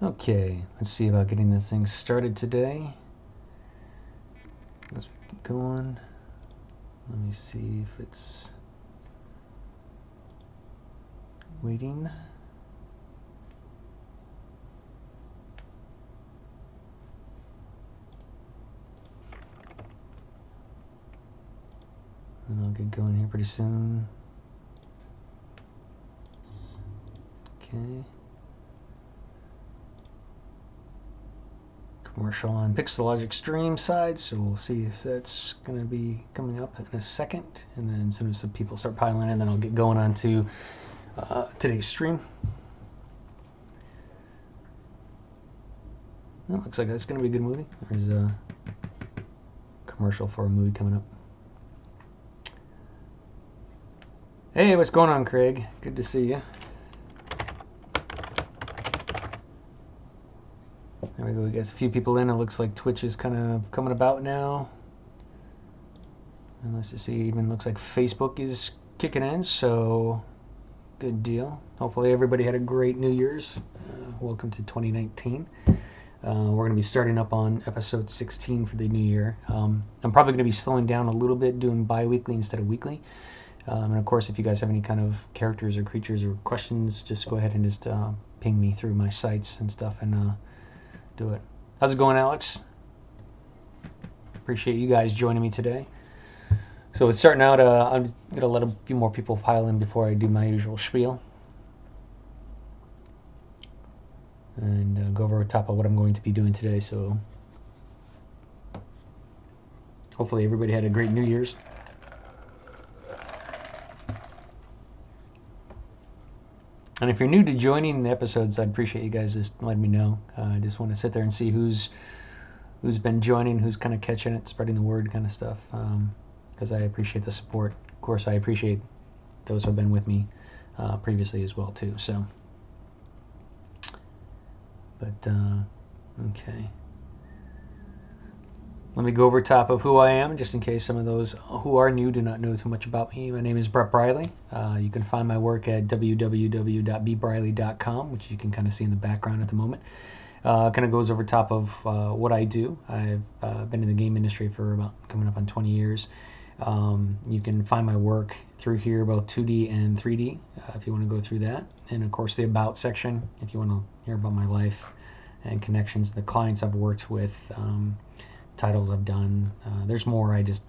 Okay, let's see about getting this thing started today. Let's get going. Let me see if it's waiting. And I'll get going here pretty soon. Okay. Commercial on Pixelogic stream side, so we'll see if that's going to be coming up in a second. And then as soon as some people start piling in, then I'll get going on to today's stream. Well, looks like that's going to be a good movie. There's a commercial for a movie coming up. Hey, what's going on, Craig? Good to see you. There we go. We got a few people in. It looks like Twitch is kind of coming about now. And let's just see. Even looks like Facebook is kicking in. So good deal. Hopefully everybody had a great New Year's. Welcome to 2019. We're going to be starting up on episode 16 for the new year. I'm probably going to be slowing down a little bit, doing bi-weekly instead of weekly. And of course, if you guys have any kind of characters or creatures or questions, just go ahead and just ping me through my sites and stuff and do it. How's it going, Alex? Appreciate you guys joining me today. So it's starting out, I'm going to let a few more people pile in before I do my usual spiel. And go over the top of what I'm going to be doing today. So hopefully everybody had a great New Year's. And if you're new to joining the episodes, I'd appreciate you guys just letting me know. I just want to sit there and see who's been joining, who's kind of catching it, spreading the word kind of stuff, because I appreciate the support. Of course, I appreciate those who have been with me previously as well, too. So, but, okay. Let me go over top of who I am, just in case some of those who are new do not know too much about me. My name is Briley. You can find my work at www.bbriley.com, which you can kind of see in the background at the moment. Kind of goes over top of what I do. I've been in the game industry for about coming up on 20 years. You can find my work through here, both 2D and 3D, if you want to go through that. And of course, the About section, if you want to hear about my life and connections, the clients I've worked with, titles I've done. There's more. I just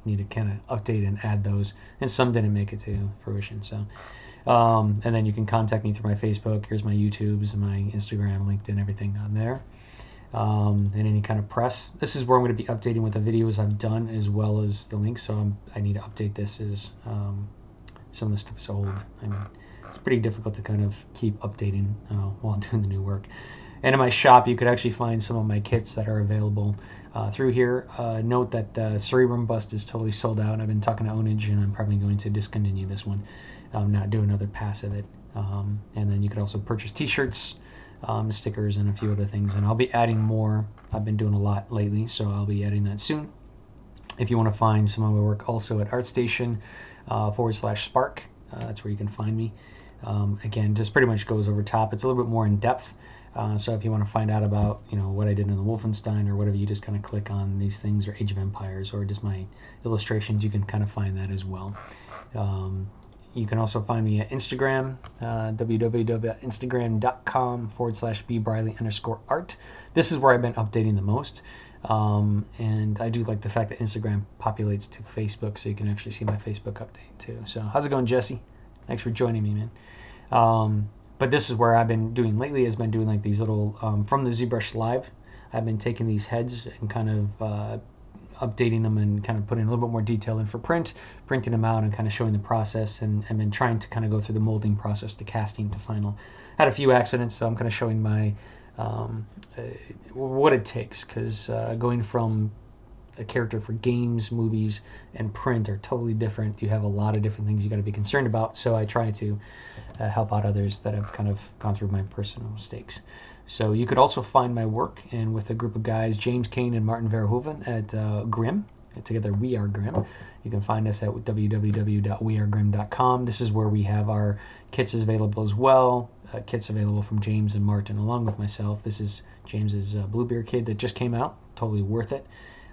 need to kind of update and add those, and some didn't make it to fruition. So, and then you can contact me through my Facebook. Here's my YouTubes, my Instagram, LinkedIn, everything on there. And any kind of press. This is where I'm going to be updating with the videos I've done as well as the links. So I need to update this as some of the stuff's old. I mean, it's pretty difficult to kind of keep updating while doing the new work. And in my shop, you could actually find some of my kits that are available through here. Note that the Cerebrum bust is totally sold out. I've been talking to Onage, and I'm probably going to discontinue this one, not do another pass of it. And then you could also purchase T-shirts, stickers, and a few other things. And I'll be adding more. I've been doing a lot lately, so I'll be adding that soon. If you want to find some of my work also at ArtStation/Spark, that's where you can find me. Again, just pretty much goes over top. It's a little bit more in depth. So if you want to find out about, what I did in the Wolfenstein or whatever, you just kind of click on these things, or Age of Empires, or just my illustrations. You can kind of find that as well. You can also find me at Instagram, www.instagram.com/bbriley_art. This is where I've been updating the most. And I do like the fact that Instagram populates to Facebook, so you can actually see my Facebook update too. So how's it going, Jesse? Thanks for joining me, man. But this is where I've been doing lately, has been doing like these little, from the ZBrushLIVE, I've been taking these heads and kind of updating them and kind of putting a little bit more detail in for printing them out and kind of showing the process, and then trying to kind of go through the molding process to casting to final. Had a few accidents, so I'm kind of showing my, what it takes, because going from a character for games, movies, and print are totally different. You have a lot of different things you got to be concerned about, so I try to help out others that have kind of gone through my personal mistakes. So you could also find my work and with a group of guys, James Kane and Martin Verhoeven at Grimm. together We Are Grim. You can find us at www.wearegrim.com. This is where we have our kits available as well. Kits available from James and Martin along with myself. This is James's Bluebeard kit that just came out. Totally worth it.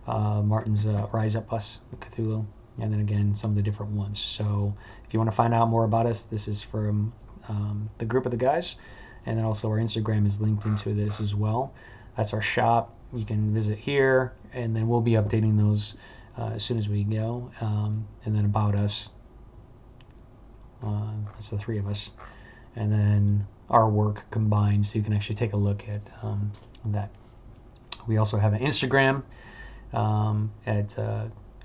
Martin's Rise Up Us, Cthulhu, and then again some of the different ones. So if you want to find out more about us, this is from the group of the guys, and then also our Instagram is linked into this as well. That's our shop. You can visit here, and then we'll be updating those as soon as we go. And then about us, that's the three of us, and then our work combined, so you can actually take a look at that. We also have an Instagram at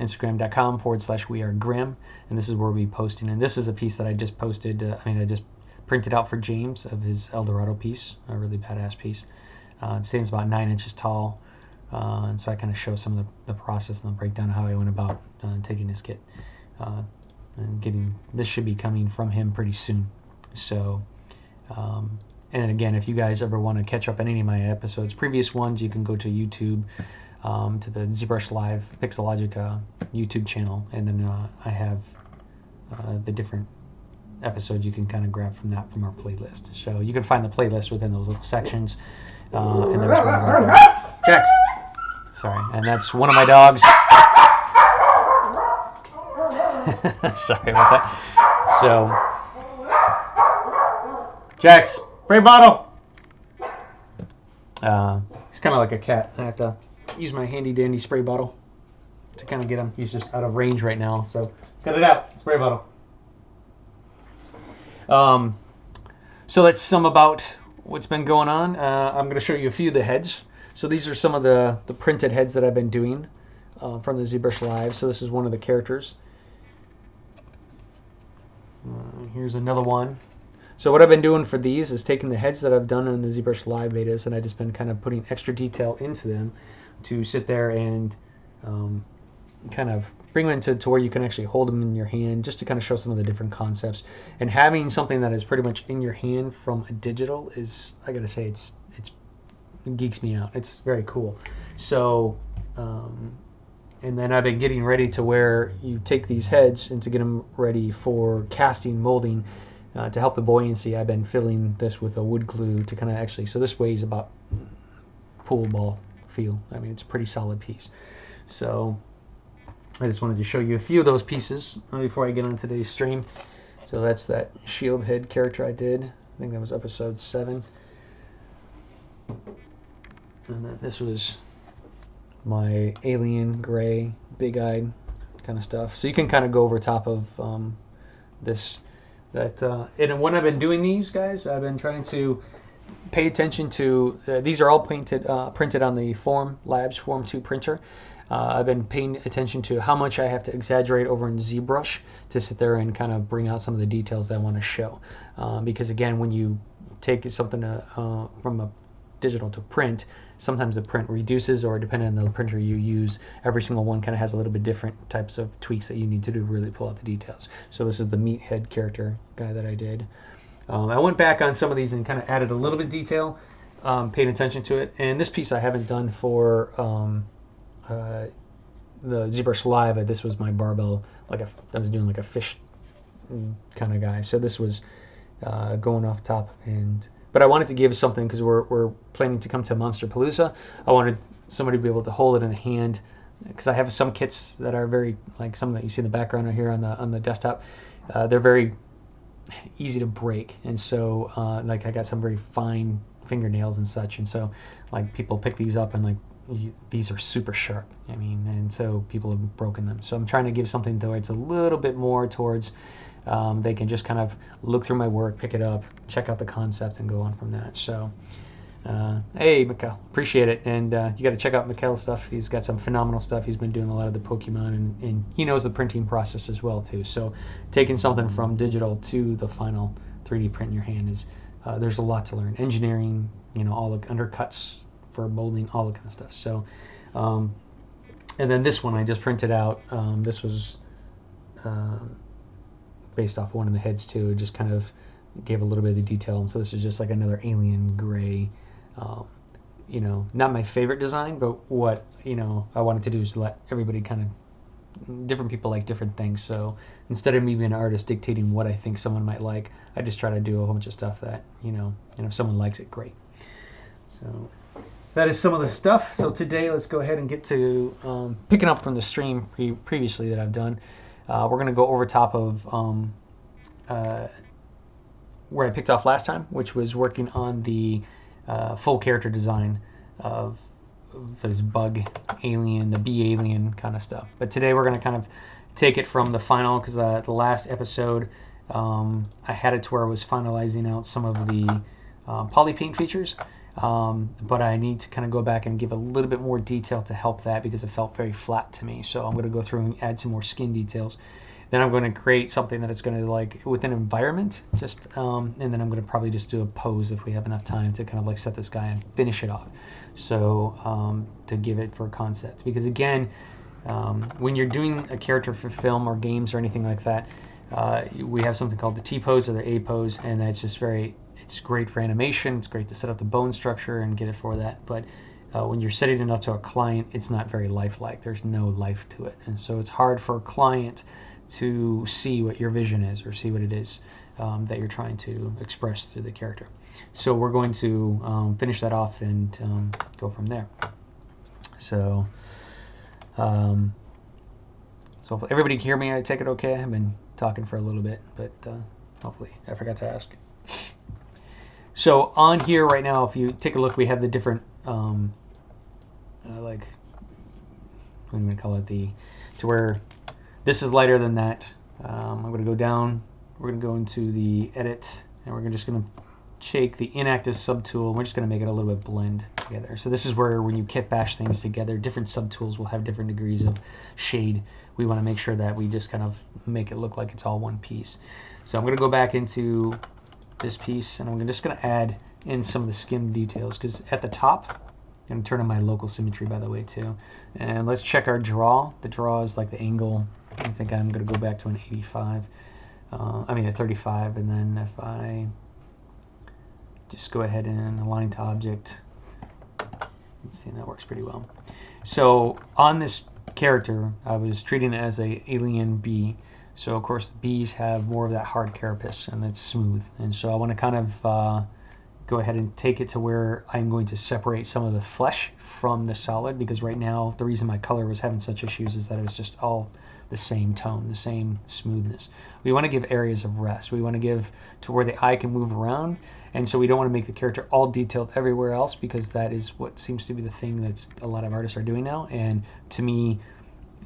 instagram.com/wearegrim, and this is where we'll be posting. And this is a piece that I just posted. I just printed out for James of his El Dorado piece, a really badass piece. It stands about 9 inches tall, and so I kind of show some of the process and the breakdown of how I went about taking this kit and getting this. Should be coming from him pretty soon. So, and again, if you guys ever want to catch up on any of my episodes, previous ones, you can go to YouTube, to the ZBrushLIVE Pixelogic YouTube channel, and then I have the different episodes you can kind of grab from that from our playlist. So you can find the playlist within those little sections. And there's one right there. Jax! Sorry, and that's one of my dogs. Sorry about that. So, Jax, spray bottle! He's kind of like a cat. I have to use my handy dandy spray bottle to kind of get him. He's just out of range right now, so cut it out. Spray bottle. So that's some about what's been going on. I'm going to show you a few of the heads. So these are some of the printed heads that I've been doing from the ZBrushLIVE. So this is one of the characters. Here's another one. So what I've been doing for these is taking the heads that I've done in the ZBrushLIVE betas, and I just been kind of putting extra detail into them to sit there and kind of bring them into where you can actually hold them in your hand, just to kind of show some of the different concepts. And having something that is pretty much in your hand from a digital is, I gotta say, it geeks me out. It's very cool. So, and then I've been getting ready to where you take these heads and to get them ready for casting, molding, to help the buoyancy. I've been filling this with a wood glue to kind of actually, so this weighs about pool ball feel. I mean, it's a pretty solid piece. So I just wanted to show you a few of those pieces before I get on today's stream. So that's that shield head character I did. I think that was episode 7. And then this was my alien gray, big-eyed kind of stuff. So you can kind of go over top of this. And when I've been doing these, guys, I've been trying to pay attention to, these are all printed on the Form Labs Form 2 printer. I've been paying attention to how much I have to exaggerate over in ZBrush to sit there and kind of bring out some of the details that I want to show. Because again, when you take something from a digital to print, sometimes the print reduces, or depending on the printer you use, every single one kind of has a little bit different types of tweaks that you need to do to really pull out the details. So this is the meathead character guy that I did. I went back on some of these and kind of added a little bit of detail, paid attention to it. And this piece I haven't done for the ZBrushLIVE. This was my barbell, I was doing like a fish kind of guy. So this was going off top, but I wanted to give something because we're planning to come to Monsterpalooza. I wanted somebody to be able to hold it in the hand, because I have some kits that are very, like some that you see in the background right here on the desktop. They're very easy to break, and so like I got some very fine fingernails and such, and so like people pick these up and like these are super sharp. I mean, and so people have broken them. So I'm trying to give something though it's a little bit more towards they can just kind of look through my work, pick it up, check out the concept, and go on from that. So hey, Mikkel, appreciate it. And you got to check out Mikkel's stuff. He's got some phenomenal stuff. He's been doing a lot of the Pokemon, and he knows the printing process as well too. So taking something from digital to the final 3D print in your hand is there's a lot to learn. Engineering, all the undercuts for molding, all that kind of stuff. So and then this one I just printed out. This was based off one of the heads too. It just kind of gave a little bit of the detail, and so this is just like another alien gray. Not my favorite design, but what I wanted to do is let everybody kind of different people like different things. So instead of me being an artist dictating what I think someone might like, I just try to do a whole bunch of stuff that, and if someone likes it, great. So that is some of the stuff. So today, let's go ahead and get to picking up from the stream previously that I've done. We're going to go over top of where I picked off last time, which was working on the full character design of this bug alien, the bee alien kind of stuff. But today we're going to kind of take it from the final, because the last episode I had it to where I was finalizing out some of the poly paint features. But I need to kind of go back and give a little bit more detail to help that, because it felt very flat to me. So I'm going to go through and add some more skin details. Then I'm going to create something that it's going to like with an environment, and then I'm going to probably just do a pose if we have enough time to kind of like set this guy and finish it off. So to give it for a concept, because again, when you're doing a character for film or games or anything like that, we have something called the T pose or the A pose, and that's just it's great for animation. It's great to set up the bone structure and get it for that. But when you're setting it up to a client, it's not very lifelike. There's no life to it. And so it's hard for a client to see what your vision is or see what it is that you're trying to express through the character. So we're going to finish that off and go from there. So, so hopefully everybody can hear me. I take it okay. I've been talking for a little bit, but hopefully I forgot to ask. So on here right now, if you take a look, we have the different, like, what do we call it, to where this is lighter than that. I'm going to go down, we're going to go into the edit, and we're just going to take the inactive subtool, and we're just going to make it a little bit blend together. So this is where when you kit bash things together, different subtools will have different degrees of shade. We want to make sure that we just kind of make it look like it's all one piece. So I'm going to go back into this piece, and I'm just going to add in some of the skin details, because at the top, I'm going to turn on my local symmetry, by the way, too. And let's check our draw. The draw is like the angle. I think I'm going to go back to an 85. A 35, and then if I just go ahead and align to object, let's see, that works pretty well. So on this character, I was treating it as a alien bee. So of course the bees have more of that hard carapace, and it's smooth. And so I want to kind of go ahead and take it to where I'm going to separate some of the flesh from the solid, because right now the reason my color was having such issues is that it was just all the same tone, the same smoothness. We want to give areas of rest. We want to give to where the eye can move around, and so we don't want to make the character all detailed everywhere else, because that is what seems to be the thing that a lot of artists are doing now. And to me,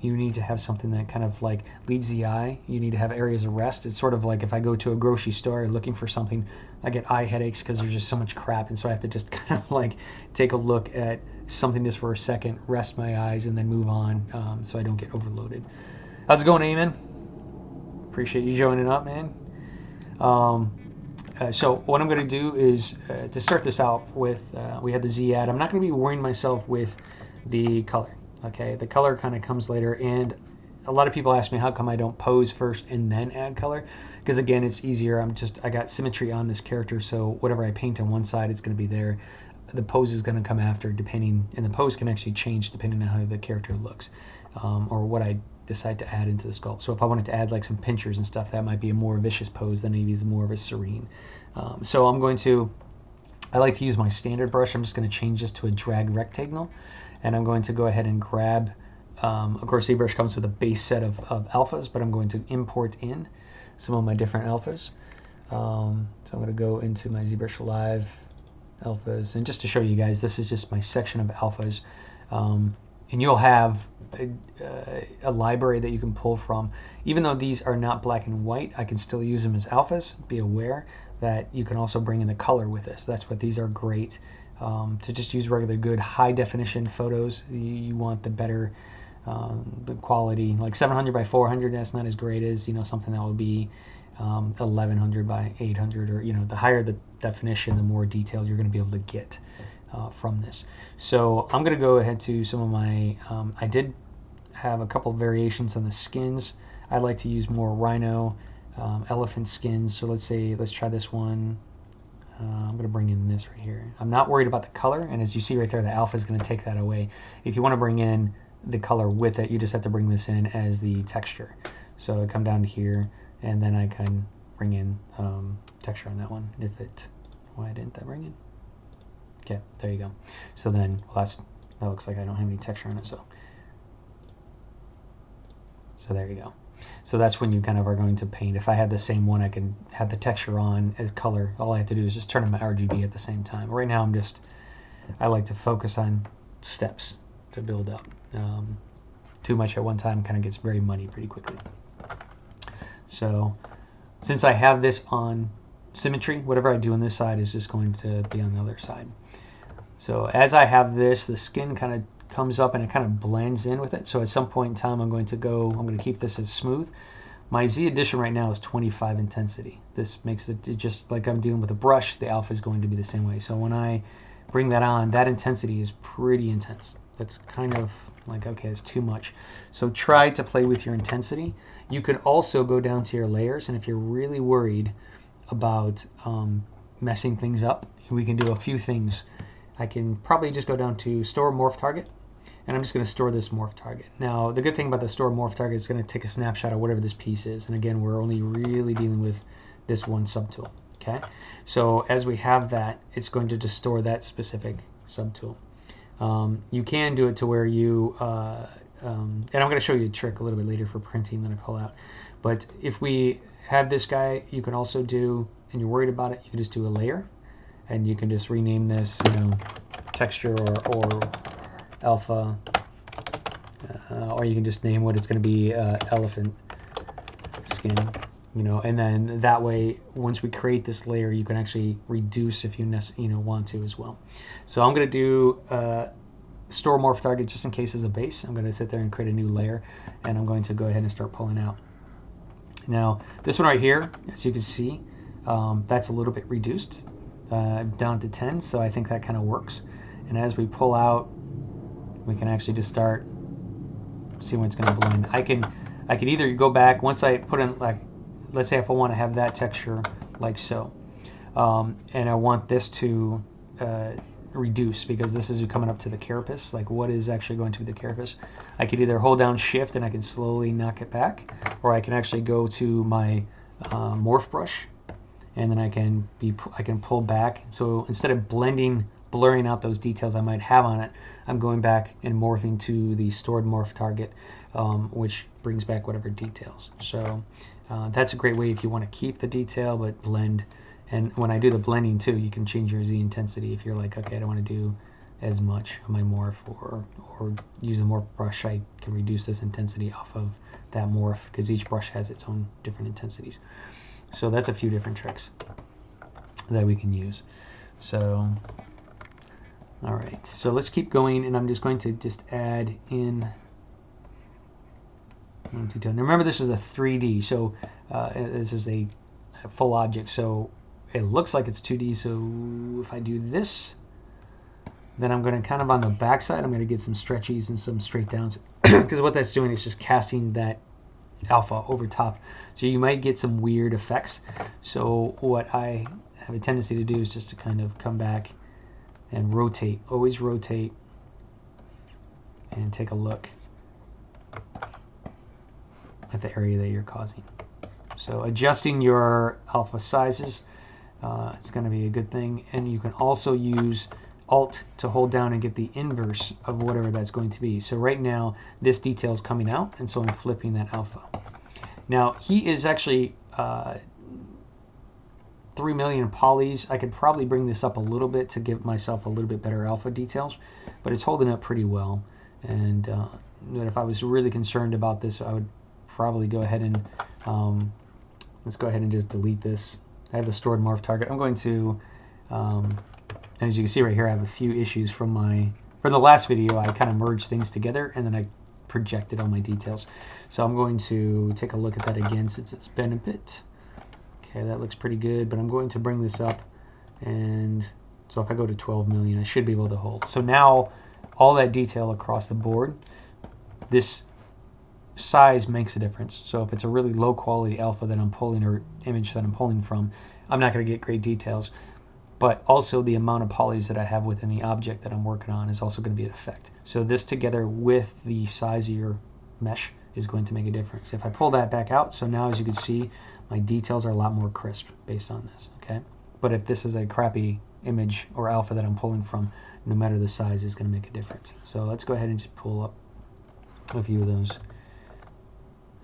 you need to have something that kind of like leads the eye. You need to have areas of rest. It's sort of like if I go to a grocery store looking for something, I get eye headaches because there's just so much crap, and so I have to just kind of like take a look at something just for a second, rest my eyes, and then move on, so I don't get overloaded. How's it going, Eamon? Appreciate you joining up, man. So what I'm going to do is, to start this out with, we had the Z add. I'm not going to be worrying myself with the color. Okay, the color kind of comes later, and a lot of people ask me how come I don't pose first and then add color, because again, it's easier. I got symmetry on this character, so whatever I paint on one side, it's going to be there. The pose is going to come after, and the pose can actually change depending on how the character looks, or what I decide to add into the sculpt. So if I wanted to add like some pinchers and stuff, that might be a more vicious pose than maybe is more of a serene. So I like to use my standard brush. I'm just going to change this to a drag rectangle, and I'm going to go ahead and grab, of course ZBrush comes with a base set of alphas, but I'm going to import in some of my different alphas. So I'm going to go into my ZBrushLIVE alphas, and just to show you guys, this is just my section of alphas, and you'll have a library that you can pull from. Even though these are not black and white, I can still use them as alphas. Be aware that you can also bring in the color with this. That's what these are great, to just use regular good high definition photos. You want the better the quality, like 700 by 400, that's not as great as something that would be 1100 by 800, or the higher the definition, the more detail you're going to be able to get from this. So I'm going to go ahead to some of my, I did have a couple of variations on the skins. I like to use more rhino, elephant skins. So let's try this one. I'm going to bring in this right here. I'm not worried about the color, and as you see right there, the alpha is going to take that away. If you want to bring in the color with it. You just have to bring this in as the texture. So I come down to here, and then I can bring in texture on that one. If it, why didn't that bring in? Okay, there you go. So then, well, that looks like I don't have any texture on it. So there you go. So that's when you kind of are going to paint. If I had the same one, I can have the texture on as color. All I have to do is just turn on my RGB at the same time. Right now, I like to focus on steps to build up. Too much at one time kind of gets very muddy pretty quickly. So since I have this on symmetry, whatever I do on this side is just going to be on the other side. So as I have this, the skin kind of comes up and it kind of blends in with it. So at some point in time, I'm going to keep this as smooth. My Z Edition right now is 25 intensity. This makes it just like I'm dealing with a brush, the alpha is going to be the same way. So when I bring that on, that intensity is pretty intense. That's kind of like, okay, it's too much. So try to play with your intensity. You can also go down to your layers, and if you're really worried about messing things up, we can do a few things. I can probably just go down to store morph target, and I'm just going to store this morph target. Now, the good thing about the store morph target is going to take a snapshot of whatever this piece is. And again, we're only really dealing with this one subtool. Okay, so as we have that, it's going to just store that specific subtool. You can do it to where you, and I'm going to show you a trick a little bit later for printing that I pull out. But if we have this guy, you can also do, and you're worried about it, you can just do a layer, and you can just rename this, texture or alpha, or you can just name what it's going to be, elephant skin. And then that way, once we create this layer, you can actually reduce if you want to as well. So I'm going to do store morph target just in case as a base. I'm going to sit there and create a new layer, and I'm going to go ahead and start pulling out. Now, this one right here, as you can see, that's a little bit reduced down to 10, so I think that kind of works. And as we pull out, we can actually just start see when it's going to blend. I can either go back once I put in, like, let's say if I want to have that texture like so, and I want this to reduce because this is coming up to the carapace, like what is actually going to be the carapace. I could either hold down shift and I can slowly knock it back, or I can actually go to my morph brush, and then I can pull back. So instead of blurring out those details I might have on it, I'm going back and morphing to the stored morph target, which brings back whatever details. So that's a great way if you want to keep the detail but blend. And when I do the blending too, you can change your Z intensity. If you're like, okay, I don't want to do as much of my morph, or use a morph brush, I can reduce this intensity off of that morph, because each brush has its own different intensities. So that's a few different tricks that we can use. So, all right, so let's keep going, and I'm just going to add in 1, 2, 10. Now remember, this is a 3D, so this is a full object, so it looks like it's 2D. So if I do this, then I'm going to kind of on the back side, I'm going to get some stretchies and some straight downs, because what that's doing is just casting that alpha over top. So you might get some weird effects. So what I have a tendency to do is just to kind of come back and rotate, always rotate, and take a look at the area that you're causing. So adjusting your alpha sizes, it's going to be a good thing. And you can also use Alt to hold down and get the inverse of whatever that's going to be. So right now, this detail is coming out, and so I'm flipping that alpha. Now, he is actually 3 million polys. I could probably bring this up a little bit to give myself a little bit better alpha details, but it's holding up pretty well. And if I was really concerned about this, I would probably go ahead and let's go ahead and just delete this. I have the stored morph target. I'm going to, and as you can see right here, I have a few issues from the last video. I kind of merged things together, and then I projected all my details. So I'm going to take a look at that again since it's been a bit. Okay, that looks pretty good, but I'm going to bring this up, and so if I go to 12 million, I should be able to hold. So now all that detail across the board, this size makes a difference. So if it's a really low quality alpha that I'm pulling, or image that I'm pulling from, I'm not going to get great details. but also the amount of polys that I have within the object that I'm working on is also going to be an effect. So this together with the size of your mesh is going to make a difference. If I pull that back out, so now as you can see, my details are a lot more crisp based on this, okay? But if this is a crappy image or alpha that I'm pulling from, no matter the size, is going to make a difference. So let's go ahead and just pull up a few of those.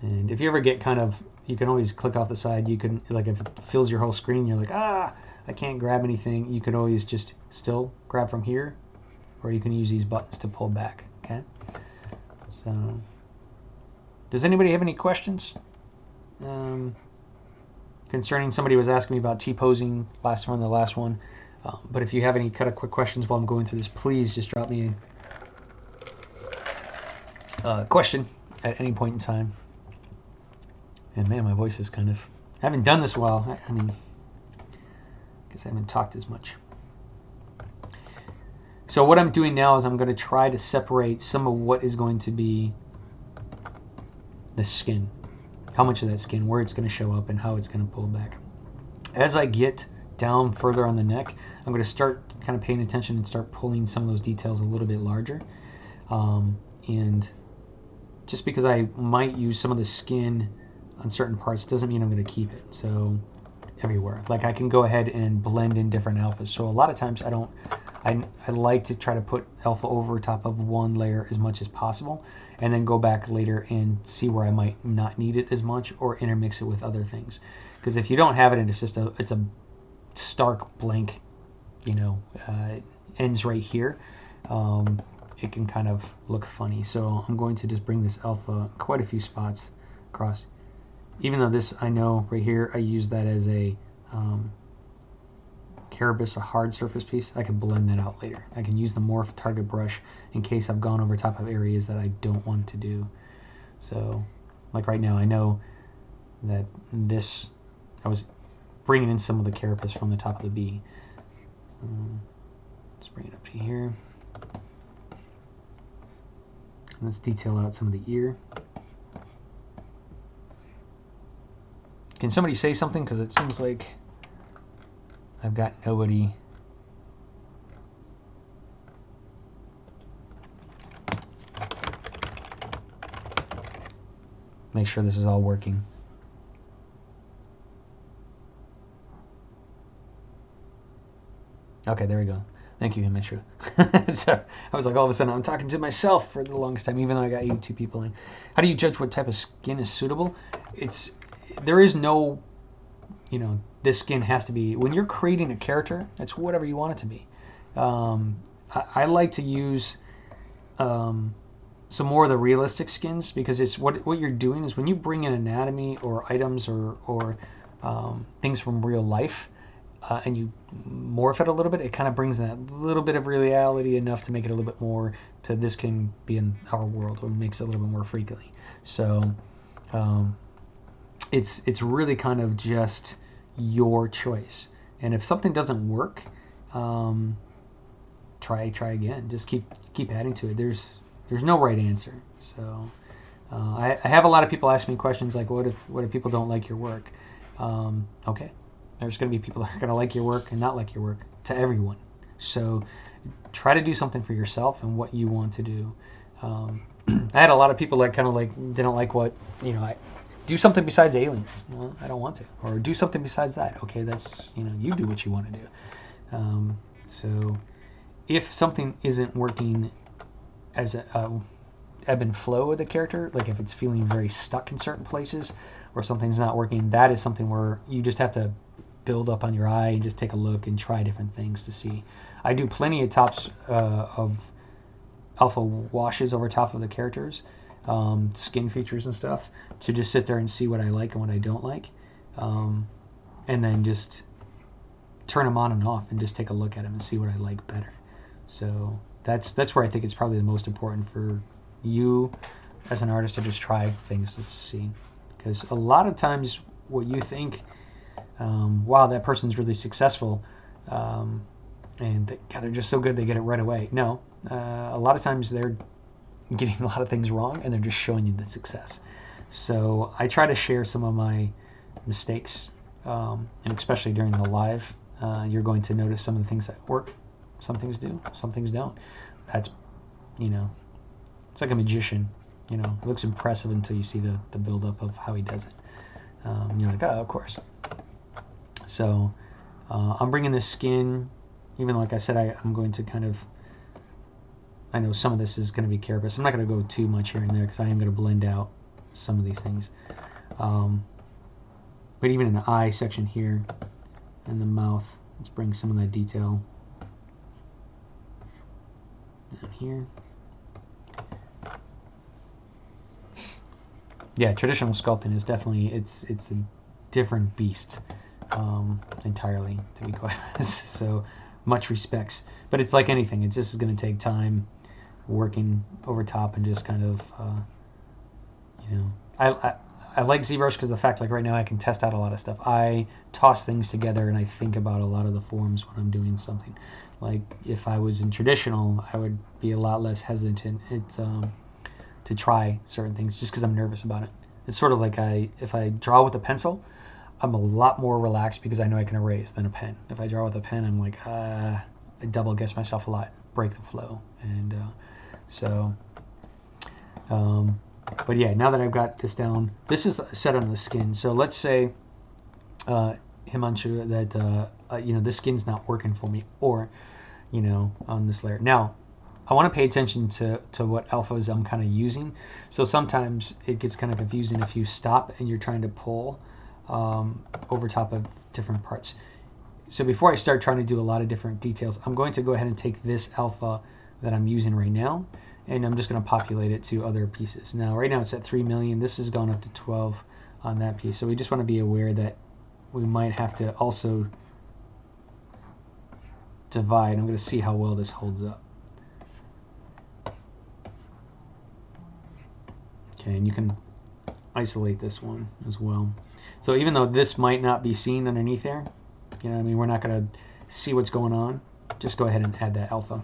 And if you ever get kind of, you can always click off the side. You can, like if it fills your whole screen, you're like, I can't grab anything. You can always just still grab from here, or you can use these buttons to pull back, okay? So, does anybody have any questions? Concerning, somebody was asking me about T-posing the last one. But if you have any kind of quick questions while I'm going through this, please just drop me a question at any point in time. And man, my voice is kind of, I haven't done this in a while. I mean, I guess I haven't talked as much. So what I'm doing now is I'm going to try to separate some of what is going to be the skin. How much of that skin, where it's going to show up, and how it's going to pull back. As I get down further on the neck, I'm going to start kind of paying attention and start pulling some of those details a little bit larger. And just because I might use some of the skin on certain parts doesn't mean I'm going to keep it. So everywhere, like I can go ahead and blend in different alphas. So a lot of times I like to try to put alpha over top of one layer as much as possible, and then go back later and see where I might not need it as much, or intermix it with other things. Because if you don't have it and it's just it's a stark blank, you know, it ends right here, it can kind of look funny. So I'm going to just bring this alpha quite a few spots across. Even though this, I know right here, I use that as a Caribus, a hard surface piece, I can blend that out later. I can use the morph target brush in case I've gone over top of areas that I don't want to do. So, like right now, I know that this, I was bringing in some of the carapace from the top of the bee. Let's bring it up to here. And let's detail out some of the ear. Can somebody say something? Because it seems like I've got nobody. Make sure this is all working. Okay, there we go. Thank you, Himisha. So I was like, all of a sudden, I'm talking to myself for the longest time, even though I got 82 people in. How do you judge what type of skin is suitable? There is no, you know, this skin has to be, when you're creating a character, it's whatever you want it to be. I like to use some more of the realistic skins, because it's what you're doing is when you bring in anatomy or items or things from real life, and you morph it a little bit, it kind of brings that little bit of reality enough to make it a little bit more to this can be in our world, or makes it a little bit more frequently. So it's really kind of just your choice. And if something doesn't work, try again. Just keep adding to it. There's no right answer. So I have a lot of people ask me questions like, what if people don't like your work? Okay, there's going to be people that are going to like your work and not like your work, to everyone. So try to do something for yourself and what you want to do. I had a lot of people that kind of like didn't like what, you know, I do something besides aliens. Well, I don't want to. Or do something besides that. Okay, that's, you know, you do what you want to do. So if something isn't working as a ebb and flow of the character, like if it's feeling very stuck in certain places, or something's not working, that is something where you just have to build up on your eye and just take a look and try different things to see. I do plenty of tops of alpha washes over top of the characters, skin features and stuff, to just sit there and see what I like and what I don't like, and then just turn them on and off and just take a look at them and see what I like better. So that's where I think it's probably the most important for you as an artist to just try things to see. Because a lot of times what you think, wow, that person's really successful, and God, they're just so good, they get it right away. No, a lot of times they're getting a lot of things wrong, and they're just showing you the success. So I try to share some of my mistakes, and especially during the live you're going to notice some of the things that work. Some things do, some things don't. That's, you know, it's like a magician. You know, it looks impressive until you see the buildup of how he does it. You're like, oh, of course. So I'm bringing this skin, even though, like I said, I'm going to kind of, I know some of this is going to be Carapace. I'm not going to go too much here and there because I am going to blend out some of these things. But even in the eye section here and the mouth, let's bring some of that detail down here. Yeah, traditional sculpting is definitely, it's a different beast entirely, to be quite honest. So much respects. But it's like anything, it's just going to take time working over top and just kind of, you know, I like ZBrush because the fact, like right now, I can test out a lot of stuff. I toss things together and I think about a lot of the forms when I'm doing something. Like if I was in traditional, I would be a lot less hesitant to try certain things just because I'm nervous about it. It's sort of like if I draw with a pencil, I'm a lot more relaxed because I know I can erase than a pen. If I draw with a pen, I'm like, I double guess myself a lot, break the flow. And but yeah, now that I've got this down, this is set on the skin. So let's say, Himanshu, that you know, this skin's not working for me, or you know, on this layer. Now, I want to pay attention to what alphas I'm kind of using. So sometimes it gets kind of confusing if you stop and you're trying to pull over top of different parts. So before I start trying to do a lot of different details, I'm going to go ahead and take this alpha that I'm using right now, and I'm just going to populate it to other pieces. Now, right now it's at 3 million. This has gone up to 12 on that piece. So we just want to be aware that we might have to also divide. I'm going to see how well this holds up. Okay, and you can isolate this one as well. So even though this might not be seen underneath there, you know what I mean, we're not going to see what's going on, just go ahead and add that alpha.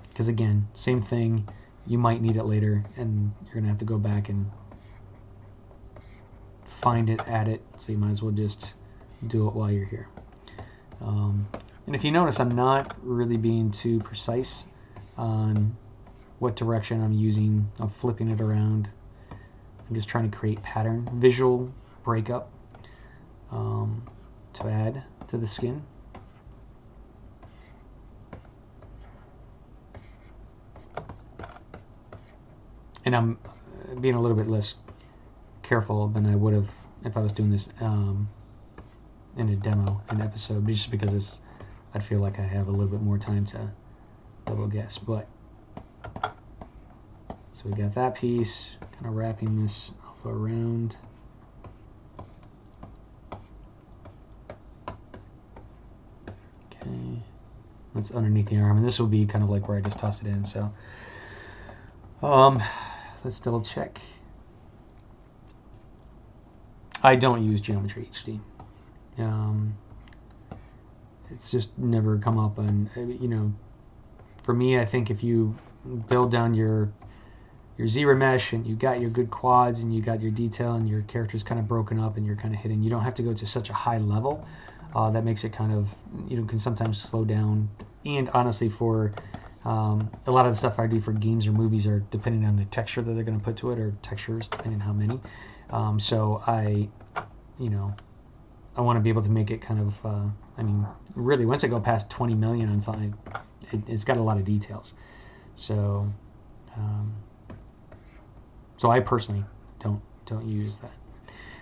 Because again, same thing, you might need it later, and you're going to have to go back and find it, add it, so you might as well just do it while you're here. And if you notice, I'm not really being too precise on what direction I'm using. I'm flipping it around. I'm just trying to create pattern, visual breakup to add to the skin. And I'm being a little bit less careful than I would have if I was doing this in a demo, an episode, just because I'd feel like I have a little bit more time to double guess. But so we got that piece, kind of wrapping this alpha around. Okay, that's underneath the arm, and this will be kind of like where I just tossed it in. So let's double check. I don't use Geometry HD. It's just never come up, and you know, for me, I think if you build down your zero mesh and you got your good quads and you got your detail and your character's kind of broken up and you're kind of hidden, you don't have to go to such a high level. That makes it kind of, you know, can sometimes slow down. And honestly, for a lot of the stuff I do for games or movies are depending on the texture that they're going to put to it, or textures, depending on how many. So you know, I want to be able to make it kind of, I mean, really, once I go past 20 million on something, it's got a lot of details. So, so I personally don't use that.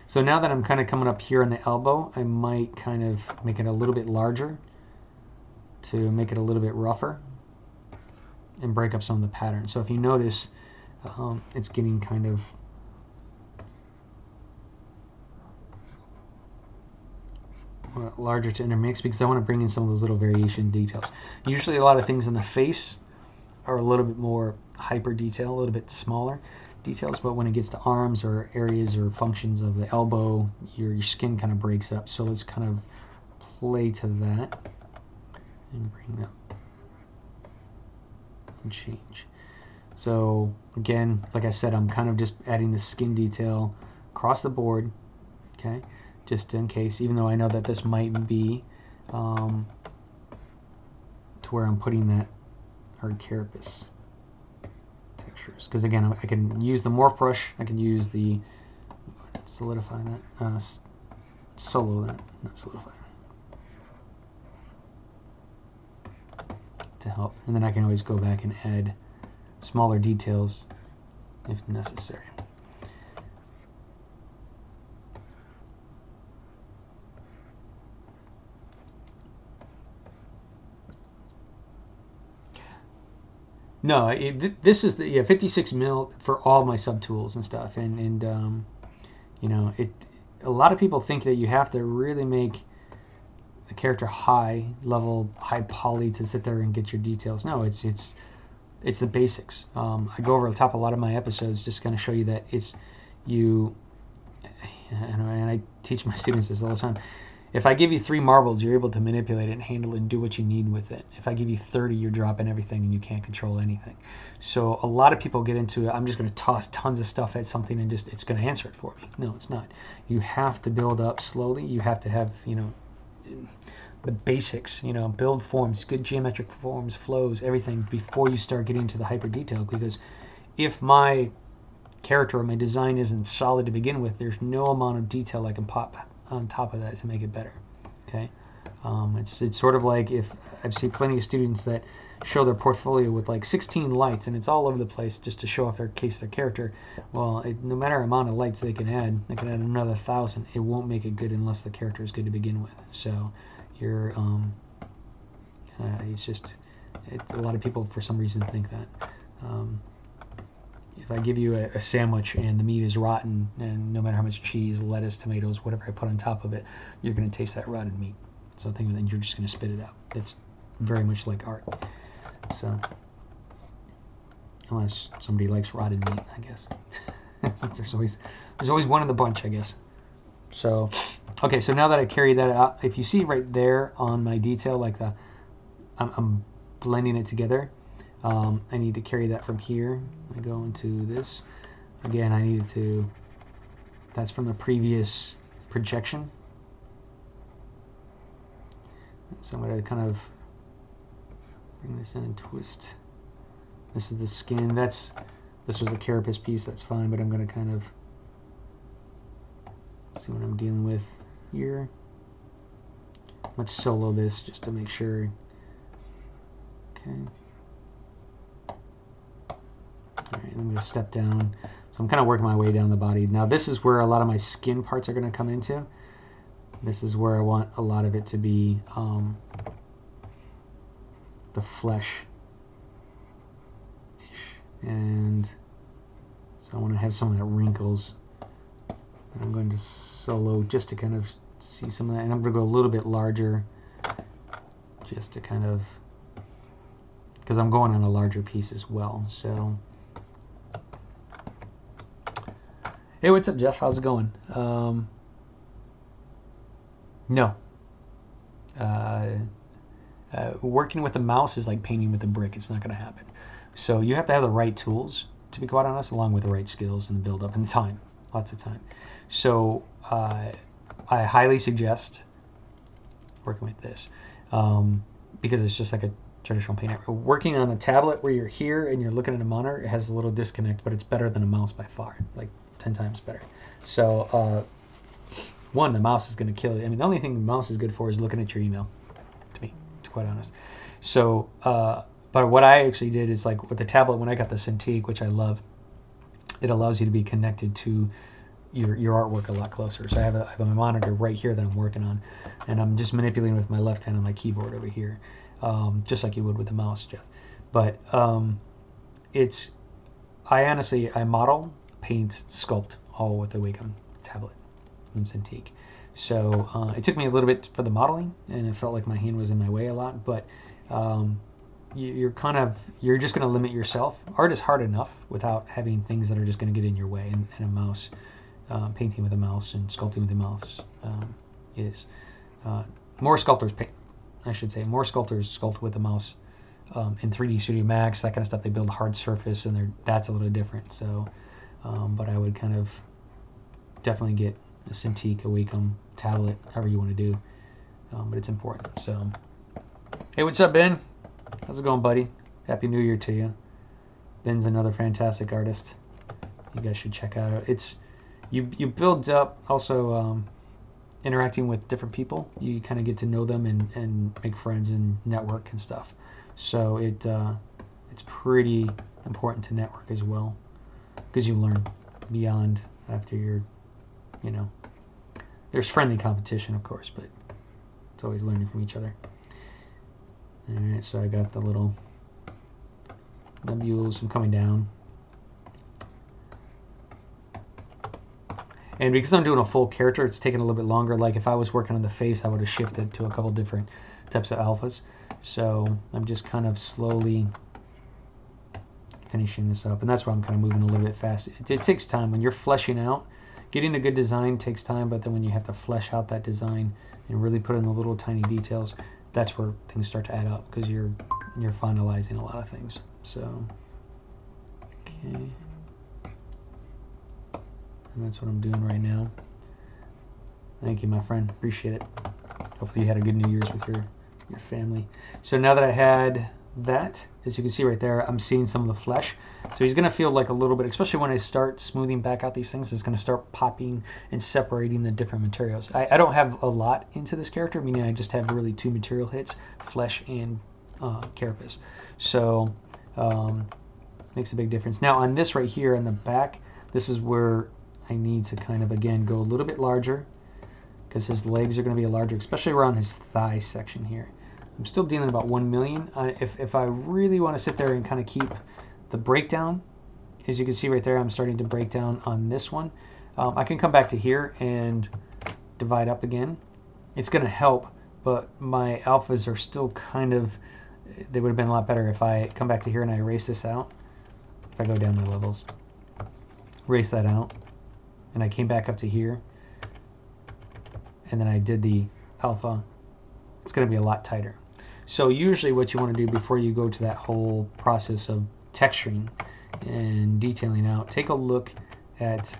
So now that I'm kind of coming up here on the elbow, I might kind of make it a little bit larger to make it a little bit rougher and break up some of the patterns. So if you notice, it's getting kind of larger to intermix because I want to bring in some of those little variation details. Usually a lot of things in the face are a little bit more hyper detail, a little bit smaller details, but when it gets to arms or areas or functions of the elbow, your skin kind of breaks up. So let's kind of play to that and bring that and change. So again, like I said, I'm kind of just adding the skin detail across the board, okay, just in case, even though I know that this might be to where I'm putting that hard carapace textures. Because again, I can use the morph brush, I can use the solidify that, solo that, not solidify, to help. And then I can always go back and add smaller details if necessary. No, this is the 56 mil for all my subtools and stuff, and you know, a lot of people think that you have to really make the character high level, high poly to sit there and get your details. No, it's the basics. I go over the top of a lot of my episodes just kind of show you that it's you, and I teach my students this all the time. If I give you 3 marbles, you're able to manipulate it and handle it and do what you need with it. If I give you 30, you're dropping everything and you can't control anything. So a lot of people get into, I'm just going to toss tons of stuff at something and just it's going to answer it for me. No, it's not. You have to build up slowly. You have to have, you know, the basics, you know, build forms, good geometric forms, flows, everything before you start getting to the hyper detail. Because if my character or my design isn't solid to begin with, there's no amount of detail I can pop on top of that to make it better. Okay, it's sort of like if I've seen plenty of students that show their portfolio with like 16 lights and it's all over the place just to show off their character. Well, no matter amount of lights they can add another 1,000. It won't make it good unless the character is good to begin with. So you're it's just a lot of people for some reason think that. If I give you a sandwich and the meat is rotten, and no matter how much cheese, lettuce, tomatoes, whatever I put on top of it, you're going to taste that rotten meat. So think of it, and you're just going to spit it out. It's very much like art. So, unless somebody likes rotted meat, I guess. there's always one in the bunch, I guess. So, okay, so now that I carry that out, if you see right there on my detail, like I'm blending it together. I need to carry that from here. I go into this. Again, I needed to, that's from the previous projection. So I'm going to kind of bring this in and twist. This is the skin. This was a carapace piece, that's fine, but I'm going to kind of see what I'm dealing with here. Let's solo this just to make sure. Okay. Alright, I'm going to step down. So I'm kind of working my way down the body. Now this is where a lot of my skin parts are going to come into. This is where I want a lot of it to be the flesh. And so I want to have some of that wrinkles. And I'm going to solo just to kind of see some of that. And I'm going to go a little bit larger just to kind of, because I'm going on a larger piece as well. So, hey, what's up, Jeff? How's it going? No. Working with the mouse is like painting with a brick. It's not going to happen. So you have to have the right tools, to be quite honest, along with the right skills and the build-up and time, lots of time. So I highly suggest working with this because it's just like a traditional painter. Working on a tablet where you're here and you're looking at a monitor, it has a little disconnect, but it's better than a mouse by far, like 10 times better. So one, the mouse is going to kill you. I mean, the only thing the mouse is good for is looking at your email, to be quite honest. So, but what I actually did is, like with the tablet, when I got the Cintiq, which I love, it allows you to be connected to your artwork a lot closer. So I have a monitor right here that I'm working on, and I'm just manipulating with my left hand on my keyboard over here, just like you would with the mouse, Jeff. But I model, paint, sculpt all with the Wacom tablet and Cintiq. So it took me a little bit for the modeling, and it felt like my hand was in my way a lot, but you're just going to limit yourself. Art is hard enough without having things that are just going to get in your way, and a mouse, painting with a mouse and sculpting with a mouse is more sculptors paint. I should say more sculptors sculpt with a mouse in 3D Studio Max, that kind of stuff. They build hard surface, and that's a little different. So, but I would kind of definitely get a Cintiq, a Wacom tablet, however you want to do, but it's important. So, hey, what's up, Ben? How's it going, buddy? Happy New Year to you. Ben's another fantastic artist. You guys should check out. It's you build up also interacting with different people. You kind of get to know them and make friends and network and stuff. So it's pretty important to network as well, because you learn beyond after you're, you know, there's friendly competition, of course, but it's always learning from each other. All right, so I got the little nebules. I'm coming down. And because I'm doing a full character, it's taking a little bit longer. Like if I was working on the face, I would have shifted to a couple different types of alphas. So I'm just kind of slowly finishing this up. And that's why I'm kind of moving a little bit fast. It takes time. When you're fleshing out, getting a good design takes time, but then when you have to flesh out that design and really put in the little tiny details, that's where things start to add up, because you're finalizing a lot of things. So, okay. And that's what I'm doing right now. Thank you, my friend. Appreciate it. Hopefully you had a good New Year's with your family. So now that I had that, as you can see right there, I'm seeing some of the flesh. So he's going to feel like a little bit, especially when I start smoothing back out these things, it's going to start popping and separating the different materials. I don't have a lot into this character, meaning I just have really 2 material hits, flesh and carapace. So makes a big difference. Now on this right here in the back, this is where I need to kind of, again, go a little bit larger, because his legs are going to be larger, especially around his thigh section here. I'm still dealing about 1 million. If I really want to sit there and kind of keep the breakdown, as you can see right there, I'm starting to break down on this one. I can come back to here and divide up again. It's going to help, but my alphas are still kind of, they would have been a lot better if I come back to here and I erase this out. If I go down my levels, erase that out, and I came back up to here, and then I did the alpha, it's going to be a lot tighter. So usually what you want to do before you go to that whole process of texturing and detailing out, take a look at,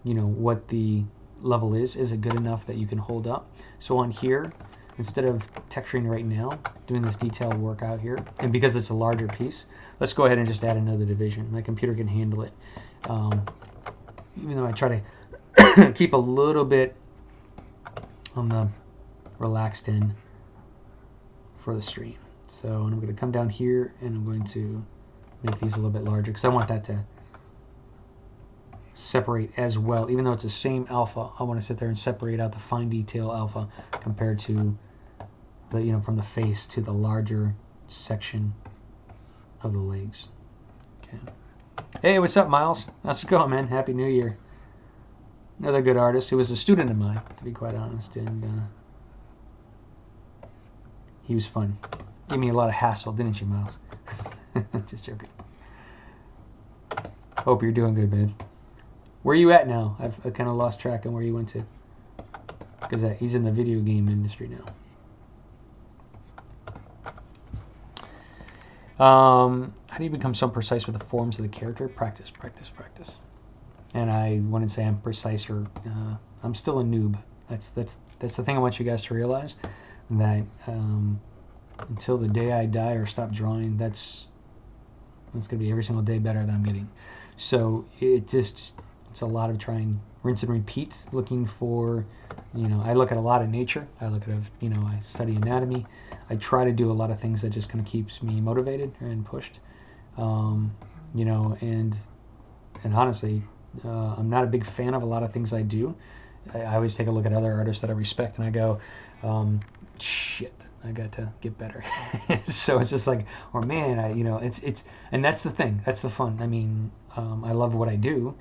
you know, what the level is. Is it good enough that you can hold up? So on here, instead of texturing right now, doing this detail work out here, and because it's a larger piece, let's go ahead and just add another division. My computer can handle it. Even though I try to keep a little bit on the relaxed end for the stream. So I'm going to come down here and I'm going to make these a little bit larger, because I want that to separate as well. Even though it's the same alpha, I want to sit there and separate out the fine detail alpha compared to the, you know, from the face to the larger section of the legs. Okay. Hey, what's up, Miles? How's it going, man? Happy New Year. Another good artist who was a student of mine, to be quite honest, and he was fun. Gave me a lot of hassle, didn't you, Miles? Just joking. Hope you're doing good, man. Where are you at now? I've kind of lost track on where you went to, because he's in the video game industry now. How do you become so precise with the forms of the character? Practice, practice, practice. And I wouldn't say I'm precise, or I'm still a noob. That's the thing I want you guys to realize, that until the day I die or stop drawing, that's going to be every single day better than I'm getting. So it's a lot of trying, rinse and repeat, looking for, you know, I look at a lot of nature. I look at, you know, I study anatomy. I try to do a lot of things that just kind of keeps me motivated and pushed. You know, and honestly, I'm not a big fan of a lot of things I do. I always take a look at other artists that I respect, and I go, shit, I got to get better. So it's just like, or man, you know, it's, and that's the thing, that's the fun. I mean, I love what I do.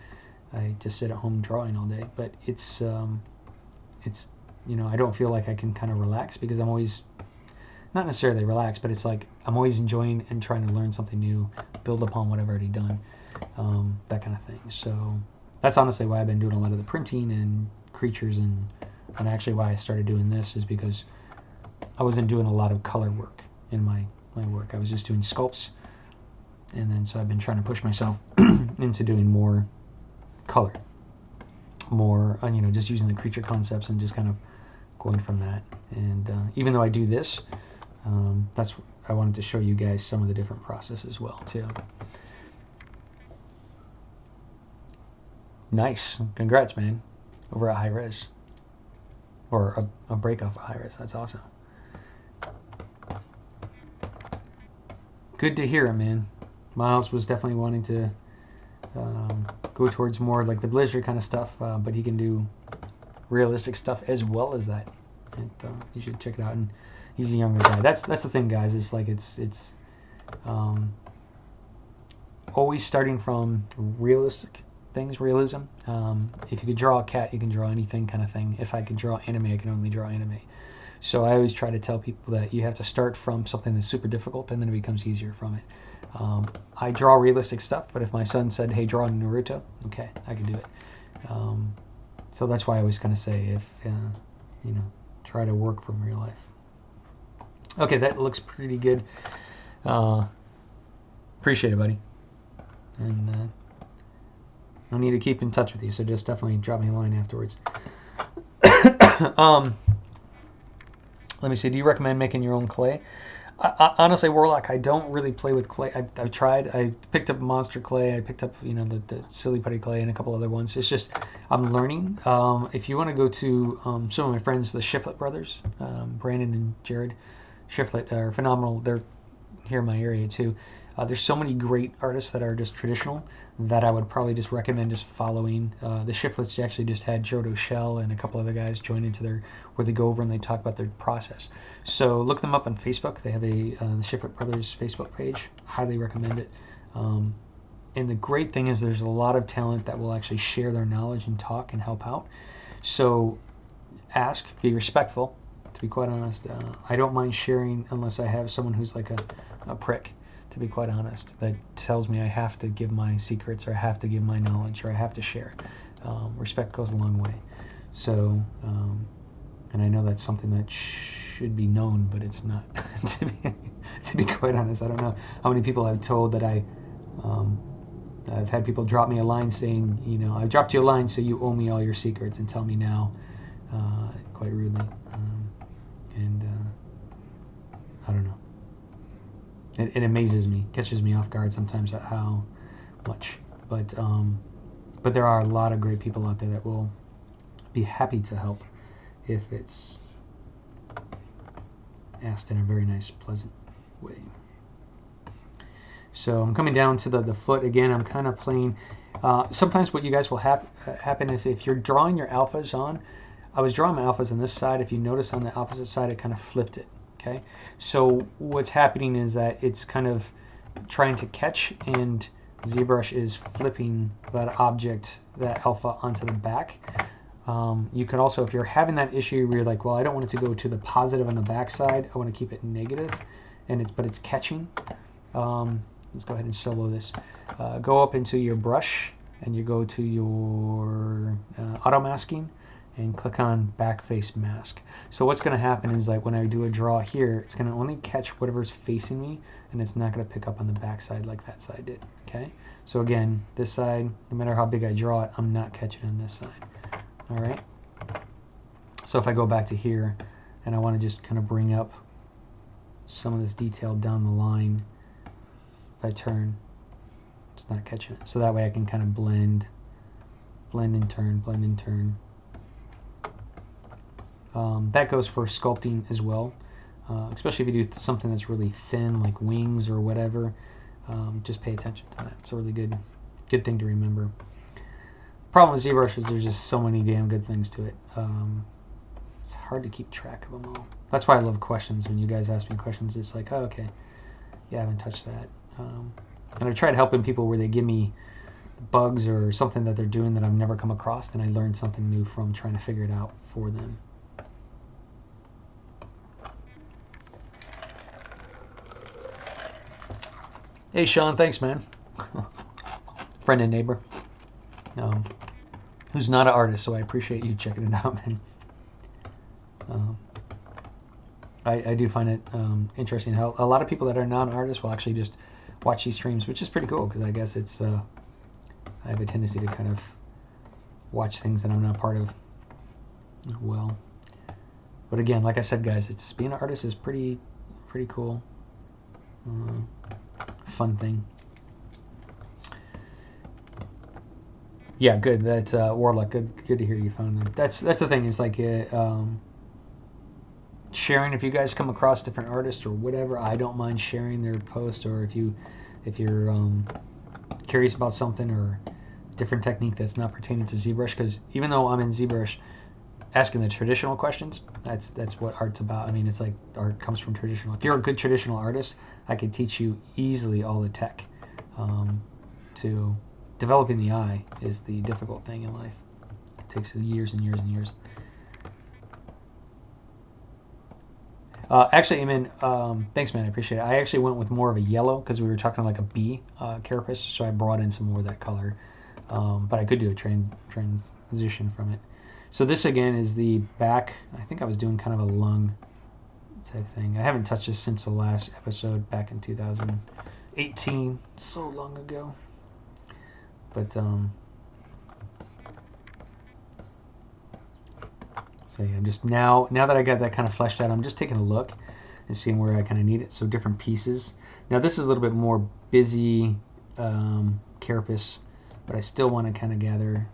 I just sit at home drawing all day, but it's, you know, I don't feel like I can kind of relax, because I'm always, not necessarily relax, but it's like I'm always enjoying and trying to learn something new, build upon what I've already done, that kind of thing. So that's honestly why I've been doing a lot of the printing and creatures, and actually why I started doing this is because I wasn't doing a lot of color work in my work. I was just doing sculpts, and then so I've been trying to push myself into doing more color, more, you know, just using the creature concepts and just kind of going from that. And even though I do this, that's I wanted to show you guys some of the different processes as well too. Nice, congrats, man, over at high res, or a break off of high res. That's awesome. Good to hear it, man. Miles was definitely wanting to go towards more like the Blizzard kind of stuff, but he can do realistic stuff as well as that. And, you should check it out. And he's a younger guy. That's the thing, guys. It's like it's always starting from realistic things, realism. If you could draw a cat, you can draw anything, kind of thing. If I could draw anime, I can only draw anime. So I always try to tell people that you have to start from something that's super difficult, and then it becomes easier from it. I draw realistic stuff, but if my son said, hey, draw Naruto, okay, I can do it. So that's why I always kind of say, if you know, try to work from real life. Okay, that looks pretty good. Appreciate it, buddy. And I need to keep in touch with you, so just definitely drop me a line afterwards. Let me see, do you recommend making your own clay? Honestly, Warlock, I don't really play with clay. I've tried. I picked up monster clay. I picked up, you know, the silly putty clay and a couple other ones. It's just I'm learning. If you want to go to some of my friends, the Shiflet brothers, Brandon and Jared Shiflet, are phenomenal. They're here in my area too. There's so many great artists that are just traditional that I would probably just recommend just following. The Shiflets actually just had Jodo Shell and a couple other guys join into their, where they go over and they talk about their process. So look them up on Facebook. They have a the Shiflet Brothers Facebook page. Highly recommend it. And the great thing is there's a lot of talent that will actually share their knowledge and talk and help out. So ask, be respectful. To be quite honest, I don't mind sharing unless I have someone who's like a prick. To be quite honest, that tells me I have to give my secrets, or I have to give my knowledge, or I have to share. Respect goes a long way. So, and I know that's something that should be known, but it's not. to be quite honest, I don't know how many people I've told that I've had people drop me a line saying, you know, I dropped you a line, so you owe me all your secrets, and tell me now, quite rudely. I don't know. It amazes me, catches me off guard sometimes at how much. But there are a lot of great people out there that will be happy to help if it's asked in a very nice, pleasant way. So I'm coming down to the foot again. I'm kind of playing. Sometimes what you guys will happen is if you're drawing your alphas on, I was drawing my alphas on this side. If you notice on the opposite side, it kind of flipped it. Okay, so what's happening is that it's kind of trying to catch, and ZBrush is flipping that object, that alpha, onto the back. You could also, if you're having that issue where you're like, well, I don't want it to go to the positive on the back side, I want to keep it negative, but it's catching. Let's go ahead and solo this. Go up into your brush, and you go to your auto masking, and click on back face mask. So what's going to happen is, like, when I do a draw here, it's going to only catch whatever's facing me, and it's not going to pick up on the back side like that side did. Okay, so again, this side, no matter how big I draw it, I'm not catching on this side. All right, so if I go back to here and I want to just kind of bring up some of this detail down the line, if I turn, it's not catching it. So that way I can kind of blend and turn, blend and turn. That goes for sculpting as well, especially if you do something that's really thin, like wings or whatever. Just pay attention to that. It's a really good thing to remember. Problem with ZBrush is there's just so many damn good things to it. It's hard to keep track of them all. That's why I love questions. When you guys ask me questions, it's like, oh, okay, yeah, I haven't touched that. And I've tried helping people where they give me bugs or something that they're doing that I've never come across, and I learned something new from trying to figure it out for them. Hey Sean, thanks man. Friend and neighbor, who's not an artist, so I appreciate you checking it out, man. I do find it interesting how a lot of people that are non-artists will actually just watch these streams, which is pretty cool, because I guess it's I have a tendency to kind of watch things that I'm not part of. Well, But again, like I said, guys, it's being an artist is pretty cool, fun thing. Yeah, good. That's Warlock. Good to hear you found that. That's the thing. Is like sharing. If you guys come across different artists or whatever, I don't mind sharing their post. Or if you're curious about something or different technique that's not pertaining to ZBrush, because even though I'm in ZBrush, asking the traditional questions, that's what art's about. I mean, it's like art comes from traditional. If you're a good traditional artist, I could teach you easily all the tech. To developing the eye is the difficult thing in life. It takes years and years and years. Actually, Eamon, thanks, man. I appreciate it. I actually went with more of a yellow because we were talking like a bee carapace, so I brought in some more of that color. But I could do a transition from it. So this again is the back. I think I was doing kind of a lung type thing. I haven't touched this since the last episode back in 2018, so long ago. But so yeah, I'm just now that I got that kind of fleshed out, I'm just taking a look and seeing where I kind of need it. So different pieces. Now this is a little bit more busy carapace, but I still want to kind of gather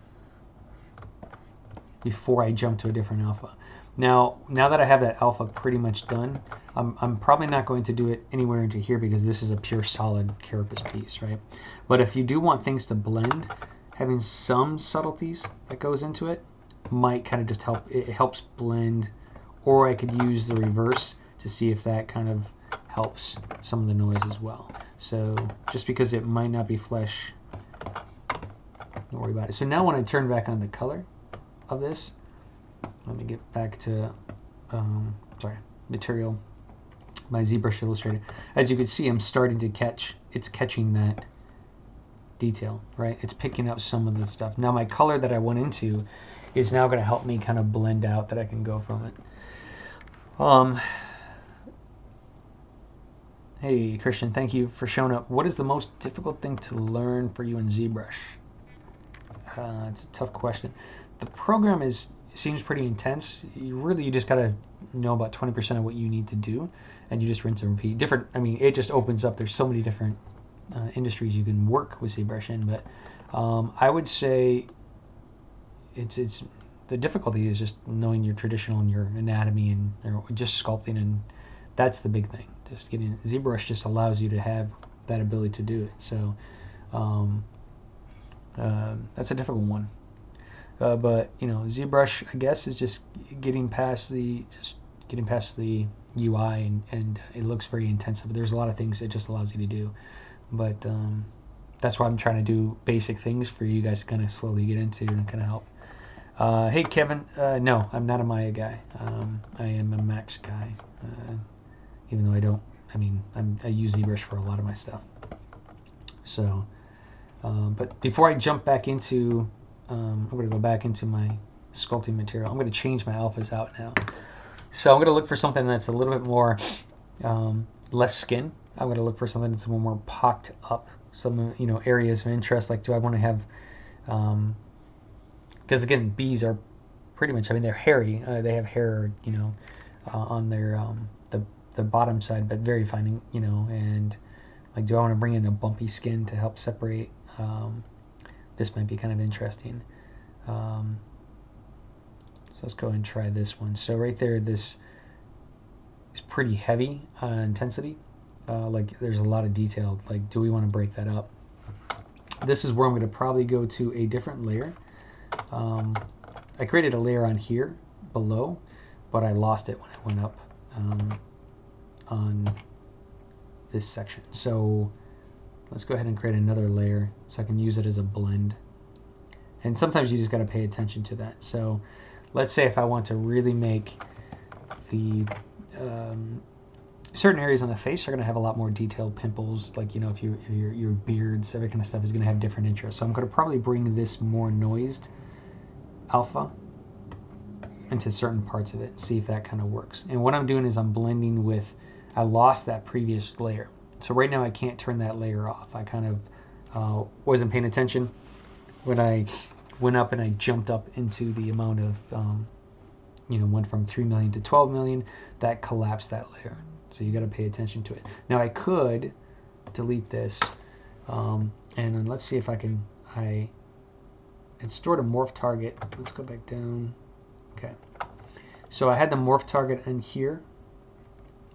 before I jump to a different alpha. Now that I have that alpha pretty much done, I'm probably not going to do it anywhere into here because this is a pure solid carapace piece, right? But if you do want things to blend, having some subtleties that goes into it might kind of just help. It helps blend, or I could use the reverse to see if that kind of helps some of the noise as well. So just because it might not be flesh, don't worry about it. So now when I turn back on the color of this, let me get back to material, my ZBrush Illustrator. As you can see, I'm starting to it's catching that detail, right? It's picking up some of the stuff. Now my color that I went into is now going to help me kind of blend out that I can go from it. Hey Christian, thank you for showing up. What is the most difficult thing to learn for you in ZBrush? It's a tough question. The program seems pretty intense. You just gotta know about 20% of what you need to do, and you just rinse and repeat. It just opens up. There's so many different industries you can work with ZBrush in, but I would say it's the difficulty is just knowing your traditional and your anatomy and just sculpting, and that's the big thing. Just getting ZBrush just allows you to have that ability to do it. So that's a difficult one. But ZBrush, I guess, is just getting past the UI, and it looks very intensive. There's a lot of things it just allows you to do, but that's why I'm trying to do basic things for you guys to kind of slowly get into and kind of help. Hey Kevin, no, I'm not a Maya guy. I am a Max guy, even though I use ZBrush for a lot of my stuff. So, but before I jump back into I'm going to go back into my sculpting material. I'm going to change my alphas out now. So I'm going to look for something that's a little bit more less skin. I'm going to look for something that's a little more pocked up. Some areas of interest. Like, do I want to have? Because again, bees are pretty much. They're hairy. They have hair, on their the bottom side, but very fine. And like, do I want to bring in a bumpy skin to help separate? This might be kind of interesting. So let's go and try this one. So right there, this is pretty heavy intensity. Like there's a lot of detail. Like, do we want to break that up? This is where I'm going to probably go to a different layer. I created a layer on here below, but I lost it when I went up on this section. So let's go ahead and create another layer so I can use it as a blend. And sometimes you just got to pay attention to that. So let's say if I want to really make the certain areas on the face are going to have a lot more detailed pimples, like if your beards, every kind of stuff is going to have different interests. So I'm going to probably bring this more noised alpha into certain parts of it, see if that kind of works. And what I'm doing is I'm blending with, I lost that previous layer. So right now I can't turn that layer off. I kind of wasn't paying attention when I went up and I jumped up into the amount of went from 3 million to 12 million, that collapsed that layer. So you got to pay attention to it. Now I could delete this, and then let's see if I can. I had stored a morph target. Let's go back down. Okay. So I had the morph target in here.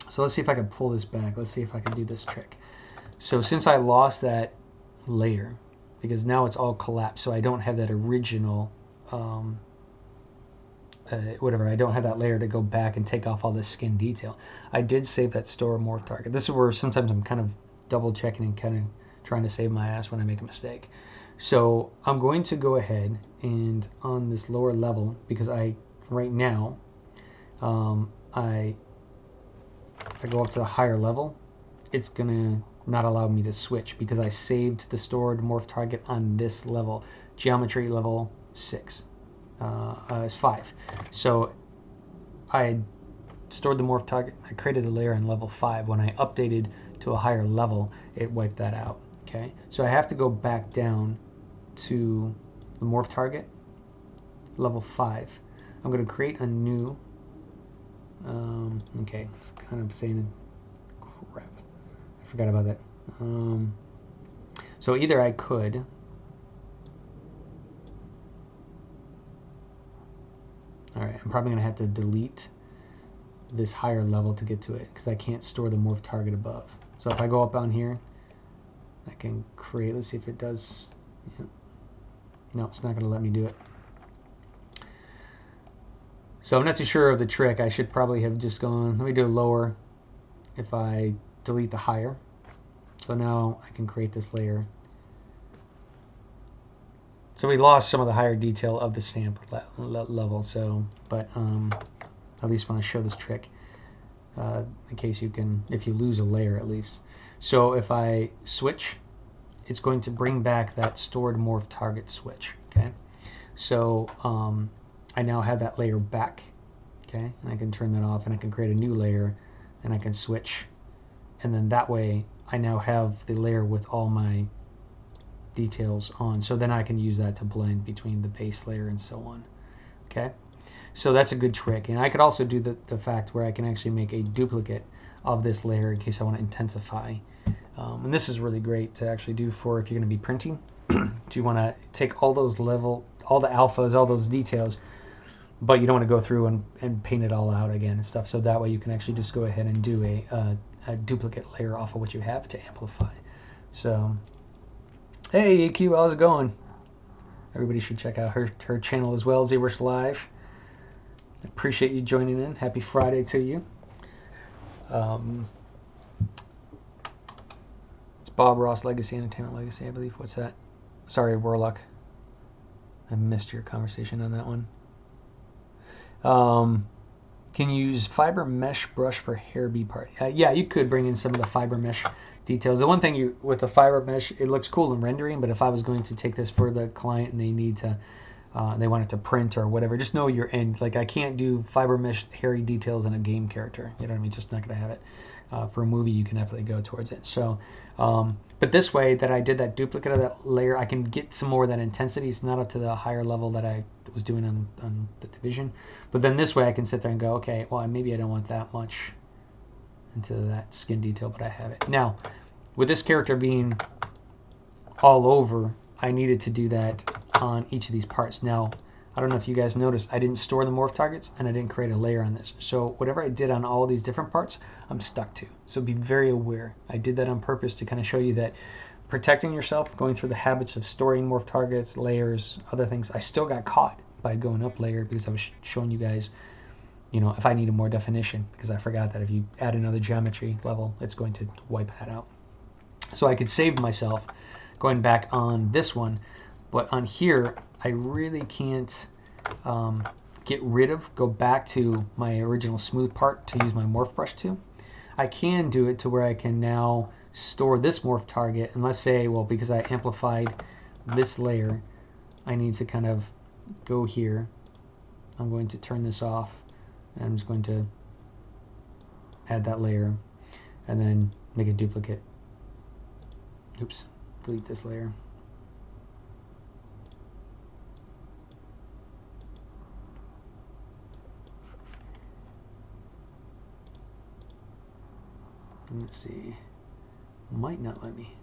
So let's see if I can pull this back. Let's see if I can do this trick. So since I lost that layer, because now it's all collapsed, so I don't have that original, whatever, I don't have that layer to go back and take off all this skin detail. I did save that store morph target. This is where sometimes I'm kind of double checking and kind of trying to save my ass when I make a mistake. So I'm going to go ahead and on this lower level, because right now, if I go up to the higher level, it's gonna not allow me to switch because I saved the stored morph target on this level, geometry level 6. It's 5. So I stored the morph target. I created a layer in level 5. When I updated to a higher level, it wiped that out. Okay, so I have to go back down to the morph target, level 5. I'm going to create a new. Okay, it's kind of saying crap. I forgot about that. So either I could. Alright, I'm probably going to have to delete this higher level to get to it because I can't store the morph target above. So if I go up on here, I can create, let's see if it does. Yeah. No, it's not going to let me do it. So I'm not too sure of the trick. I should probably have just gone, let me do a lower if I delete the higher. So now I can create this layer. So we lost some of the higher detail of the stamp level, so, but at least when I show this trick, in case you can, if you lose a layer at least. So if I switch, it's going to bring back that stored morph target switch, okay? So I now have that layer back, okay? And I can turn that off and I can create a new layer and I can switch. And then that way I now have the layer with all my details on. So then I can use that to blend between the base layer and so on, okay? So that's a good trick. And I could also do the fact where I can actually make a duplicate of this layer in case I want to intensify. And this is really great to actually do for if you're going to be printing. Do you want to take all those all the alphas, all those details, but you don't want to go through and paint it all out again and stuff. So that way you can actually just go ahead and do a duplicate layer off of what you have to amplify. So, hey EQ, how's it going? Everybody should check out her channel as well, ZBrushLIVE. Appreciate you joining in. Happy Friday to you. It's Bob Ross Legacy, Entertainment Legacy, I believe. What's that? Sorry, Warlock. I missed your conversation on that one. Can you use fiber mesh brush for hair bee part? Yeah, you could bring in some of the fiber mesh details. The one thing with the fiber mesh, it looks cool in rendering, but if I was going to take this for the client and they need to, they want it to print or whatever, just know your end. Like I can't do fiber mesh hairy details in a game character. You know what I mean? Just not gonna have it. For a movie, you can definitely go towards it. So, but this way that I did that duplicate of that layer, I can get some more of that intensity. It's not up to the higher level that I was doing on the division. But then this way I can sit there and go, okay, well, maybe I don't want that much into that skin detail, but I have it. Now, with this character being all over, I needed to do that on each of these parts. Now, I don't know if you guys noticed, I didn't store the morph targets and I didn't create a layer on this. So whatever I did on all these different parts, I'm stuck to. So be very aware. I did that on purpose to kind of show you that protecting yourself, going through the habits of storing morph targets, layers, other things. I still got caught by going up layer because I was showing you guys, you know, if I needed more definition, because I forgot that if you add another geometry level, it's going to wipe that out. So I could save myself going back on this one, but on here, I really can't go back to my original smooth part to use my morph brush to. I can do it to where I can now store this morph target, and let's say, well, because I amplified this layer, I need to kind of go here. I'm going to turn this off, and I'm just going to add that layer, and then make a duplicate. Oops, delete this layer. Let's see. Might not let me.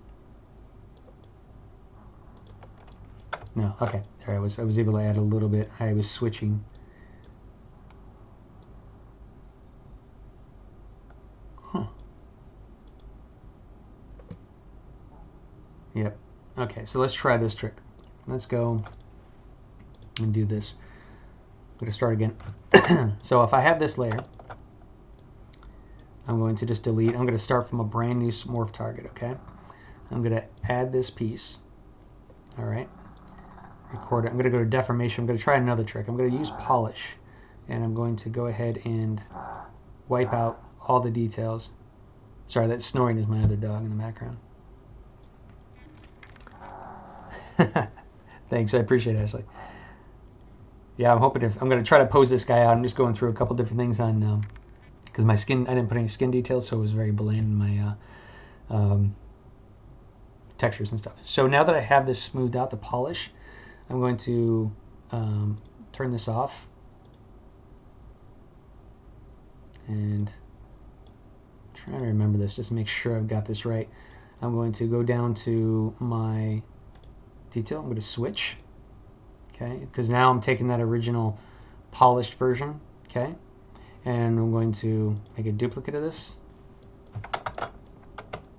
No, okay. There I was able to add a little bit. I was switching. Huh. Yep. Okay, so let's try this trick. Let's go and do this. I'm going to start again. So if I have this layer, I'm going to just delete. I'm going to start from a brand new morph target, okay? I'm going to add this piece. All right. Record it. I'm going to go to deformation. I'm going to try another trick. I'm going to use polish, and I'm going to go ahead and wipe out all the details. Sorry, that snoring is my other dog in the background. Thanks, I appreciate it, Ashley. Yeah, I'm hoping I'm going to try to pose this guy out. I'm just going through a couple different things on because my skin, I didn't put any skin details, so it was very bland in my textures and stuff. So now that I have this smoothed out, the polish, I'm going to turn this off and try to remember this just to make sure I've got this right. I'm going to go down to my detail. I'm going to switch, okay, because now I'm taking that original polished version, okay, and I'm going to make a duplicate of this.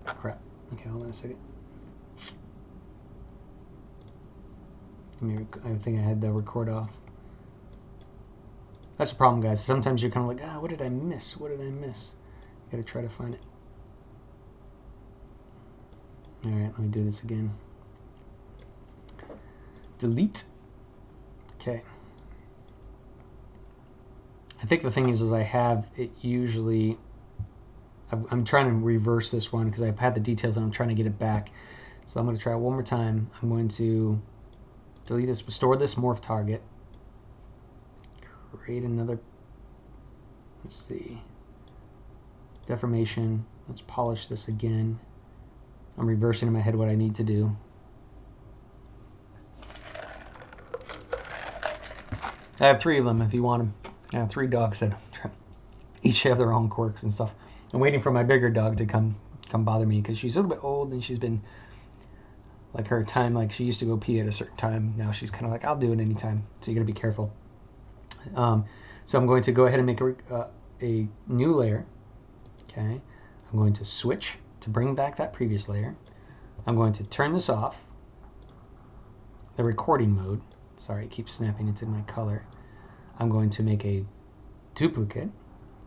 Crap. Okay, hold on a second. I think I had the record off. That's the problem, guys. Sometimes you're kind of like, what did I miss? What did I miss? You gotta try to find it. All right, let me do this again. Delete. Okay. I think the thing is I have it usually. I'm trying to reverse this one because I've had the details and I'm trying to get it back. So I'm going to try it one more time. I'm going to delete this, store this morph target, create another, let's see, deformation, let's polish this again. I'm reversing in my head what I need to do. I have 3 of them if you want them. I have 3 dogs that each have their own quirks and stuff. I'm waiting for my bigger dog to come bother me because she's a little bit old and she's been like her time, like she used to go pee at a certain time. Now she's kind of like, I'll do it anytime. So you got to be careful. So I'm going to go ahead and make a new layer. Okay. I'm going to switch to bring back that previous layer. I'm going to turn this off, the recording mode. Sorry, it keeps snapping into my color. I'm going to make a duplicate.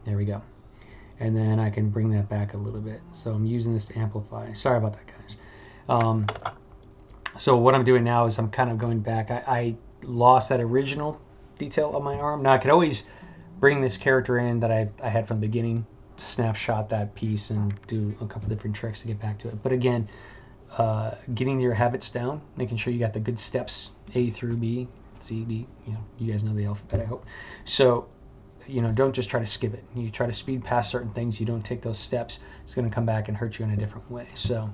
There we go. And then I can bring that back a little bit. So I'm using this to amplify. Sorry about that, guys. So what I'm doing now is I'm kind of going back. I lost that original detail of my arm. Now I could always bring this character in that I had from the beginning, snapshot that piece and do a couple different tricks to get back to it. But again, getting your habits down, making sure you got the good steps, A through B, C, D, you guys know the alphabet, I hope. So, don't just try to skip it. You try to speed past certain things, you don't take those steps, it's going to come back and hurt you in a different way. So,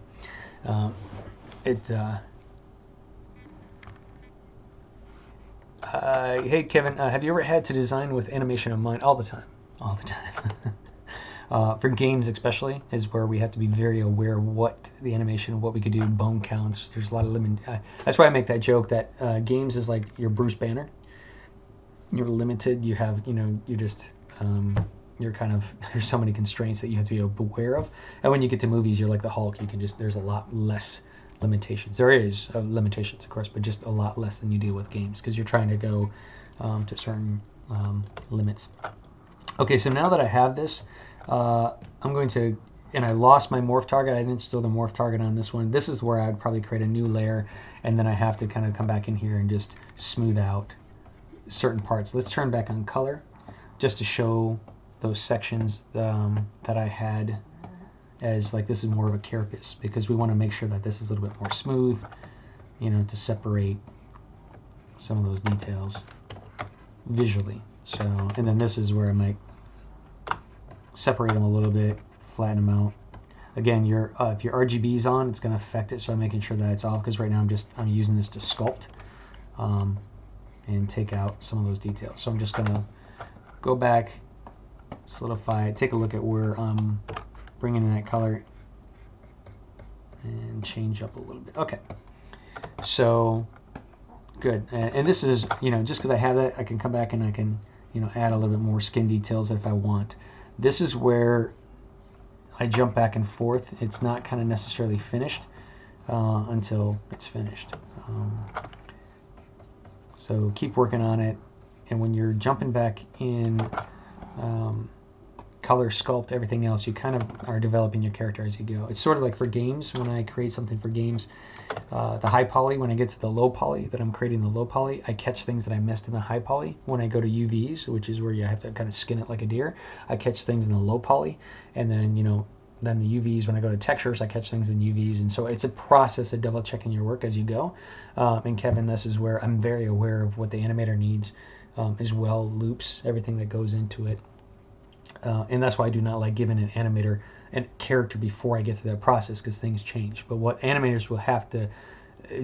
hey Kevin, have you ever had to design with animation in mind? All the time. For games especially is where we have to be very aware of what the animation, what we could do, bone counts. There's a lot of limit. That's why I make that joke that games is like your Bruce Banner. You're limited. You have, you just, you're kind of, there's so many constraints that you have to be aware of. And when you get to movies, you're like the Hulk. You can just, there's a lot less limitations. There is limitations, of course, but just a lot less than you do with games because you're trying to go to certain limits. Okay, so now that I have this, I'm going to, and I lost my morph target. I didn't store the morph target on this one. This is where I would probably create a new layer, and then I have to kind of come back in here and just smooth out certain parts. Let's turn back on color just to show those sections that I had as like this is more of a carapace because we want to make sure that this is a little bit more smooth, to separate some of those details visually. So, and then this is where I might separate them a little bit, flatten them out. Again, if your RGB's on, it's going to affect it, so I'm making sure that it's off because right now I'm using this to sculpt and take out some of those details. So I'm just going to go back, solidify it, take a look at where I'm bring in that color and change up a little bit. Okay, so good. And this is, you know, just because I have that, I can come back and I can, you know, add a little bit more skin details if I want. This is where I jump back and forth. It's not kind of necessarily finished until it's finished. So keep working on it, and when you're jumping back in color, sculpt, everything else, you kind of are developing your character as you go. It's sort of like for games, when I create something for games, the high poly, when I get to the low poly, that I'm creating the low poly, I catch things that I missed in the high poly. When I go to UVs, which is where you have to kind of skin it like a deer, I catch things in the low poly, and then, you know, then the UVs, when I go to textures, I catch things in UVs, and so it's a process of double checking your work as you go. And Kevin, this is where I'm very aware of what the animator needs as well, loops, everything that goes into it. And that's why I do not like giving an animator a character before I get to that process, because things change. But what animators will have to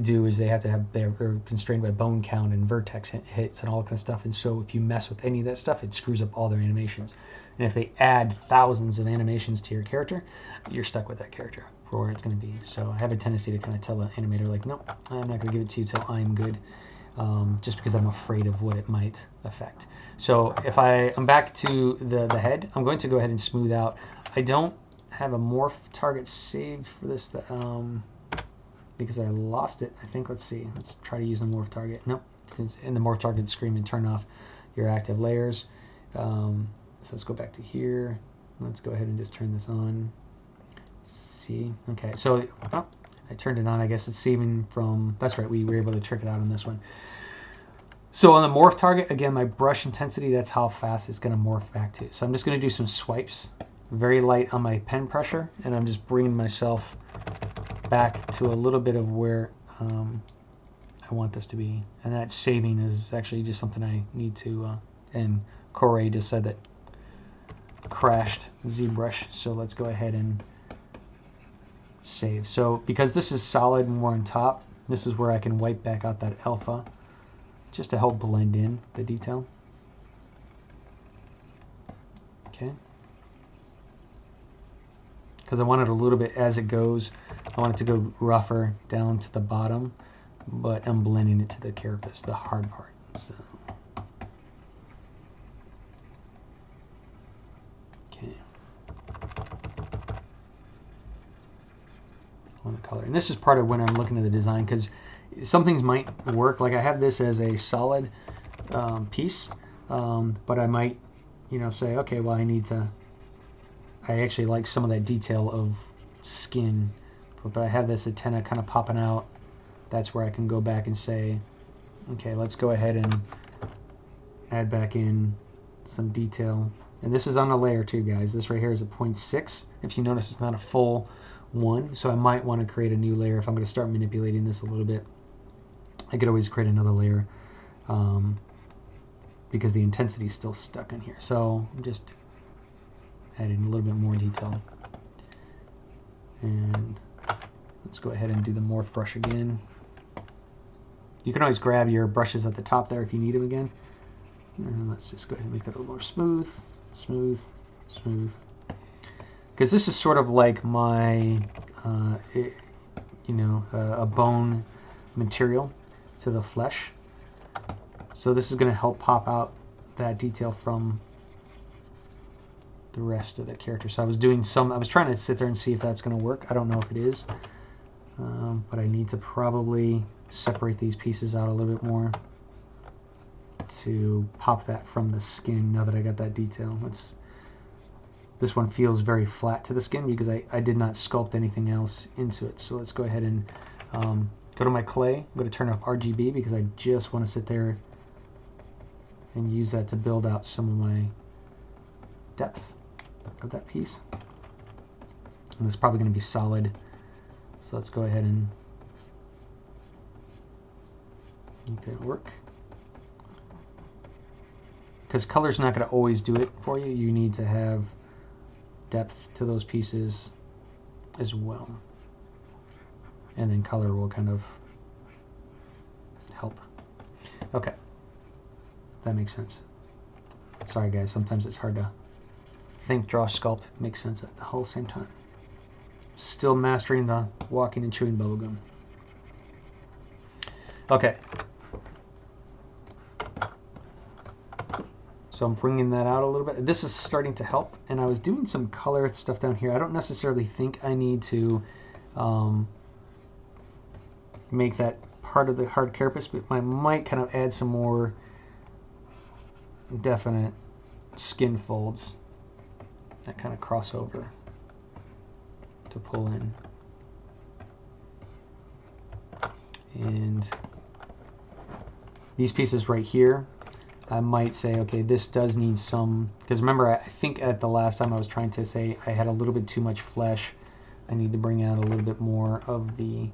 do is they're constrained by bone count and vertex hits and all that kind of stuff. And so if you mess with any of that stuff, it screws up all their animations. And if they add thousands of animations to your character, you're stuck with that character for where it's going to be. So I have a tendency to kind of tell the animator, like, nope, I'm not going to give it to you till I'm good. Just because I'm afraid of what it might affect. So if I'm back to the head, I'm going to go ahead and smooth out. I don't have a morph target saved for this because I lost it. I think, let's see, let's try to use the morph target. Nope, it's in the morph target screen and turn off your active layers. So let's go back to here. Let's go ahead and just turn this on. See, okay, so I turned it on. I guess it's saving from, that's right, we were able to trick it out on this one. So on the morph target, again, my brush intensity, that's how fast it's going to morph back to. So I'm just going to do some swipes, very light on my pen pressure, and I'm just bringing myself back to a little bit of where I want this to be. And that saving is actually just something I need to, and Corey just said that crashed ZBrush, so let's go ahead and save. So because this is solid more on top, this is where I can wipe back out that alpha just to help blend in the detail. Okay. Because I want it a little bit, as it goes, I want it to go rougher down to the bottom, but I'm blending it to the carapace, the hard part. So, okay. On the color, and this is part of when I'm looking at the design, because some things might work. Like I have this as a solid piece, but I might, you know, say, okay, well, I actually like some of that detail of skin, but I have this antenna kind of popping out. That's where I can go back and say, okay, let's go ahead and add back in some detail. And this is on a layer too, guys. This right here is a 0.6. If you notice, it's not a full one, so I might want to create a new layer if I'm going to start manipulating this a little bit. I could always create another layer because the intensity is still stuck in here. So I'm just adding a little bit more detail. And let's go ahead and do the morph brush again. You can always grab your brushes at the top there if you need them again. And let's just go ahead and make that a little more smooth, smooth, smooth. Because this is sort of like my, a bone material to the flesh. So this is going to help pop out that detail from the rest of the character. So I was trying to sit there and see if that's going to work. I don't know if it is, but I need to probably separate these pieces out a little bit more to pop that from the skin now that I got that detail. This one feels very flat to the skin because I did not sculpt anything else into it. So let's go ahead and go to my clay. I'm going to turn off RGB because I just want to sit there and use that to build out some of my depth of that piece. And it's probably going to be solid. So let's go ahead and make that work. Because color's not going to always do it for you. You need to have depth to those pieces as well. And then color will kind of help. Okay. That makes sense. Sorry guys, sometimes it's hard to think, draw, sculpt makes sense at the whole same time. Still mastering the walking and chewing bubblegum. Okay. So I'm bringing that out a little bit. This is starting to help, and I was doing some color stuff down here. I don't necessarily think I need to make that part of the hard carapace, but I might kind of add some more definite skin folds that kind of cross over to pull in. And these pieces right here, I might say, okay, this does need some, because remember, I think at the last time I was trying to say I had a little bit too much flesh. I need to bring out a little bit more of the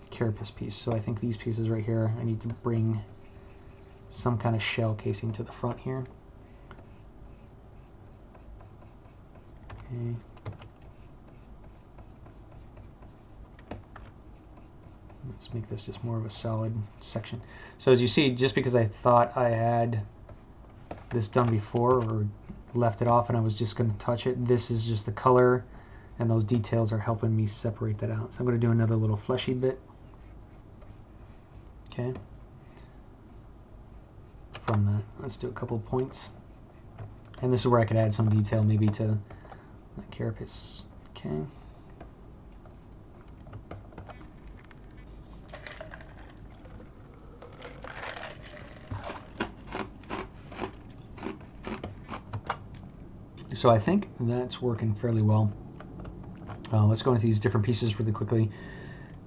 carapace piece. So I think these pieces right here, I need to bring some kind of shell casing to the front here. Okay. Let's make this just more of a solid section. So as you see, just because I thought I had this done before or left it off and I was just going to touch it, this is just the color and those details are helping me separate that out. So I'm going to do another little fleshy bit. Okay. From that, let's do a couple of points. And this is where I could add some detail maybe to that carapace. Okay. So I think that's working fairly well. Let's go into these different pieces really quickly.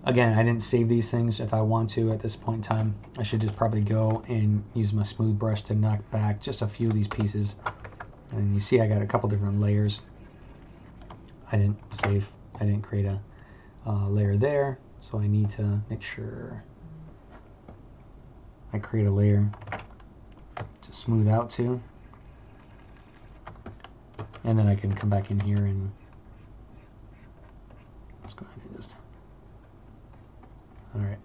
Again, I didn't save these things. If I want to at this point in time, I should just probably go and use my smooth brush to knock back just a few of these pieces. And you see I got a couple different layers. I didn't save, I didn't create a layer there, so I need to make sure I create a layer to smooth out to. And then I can come back in here and let's go ahead and just, all right.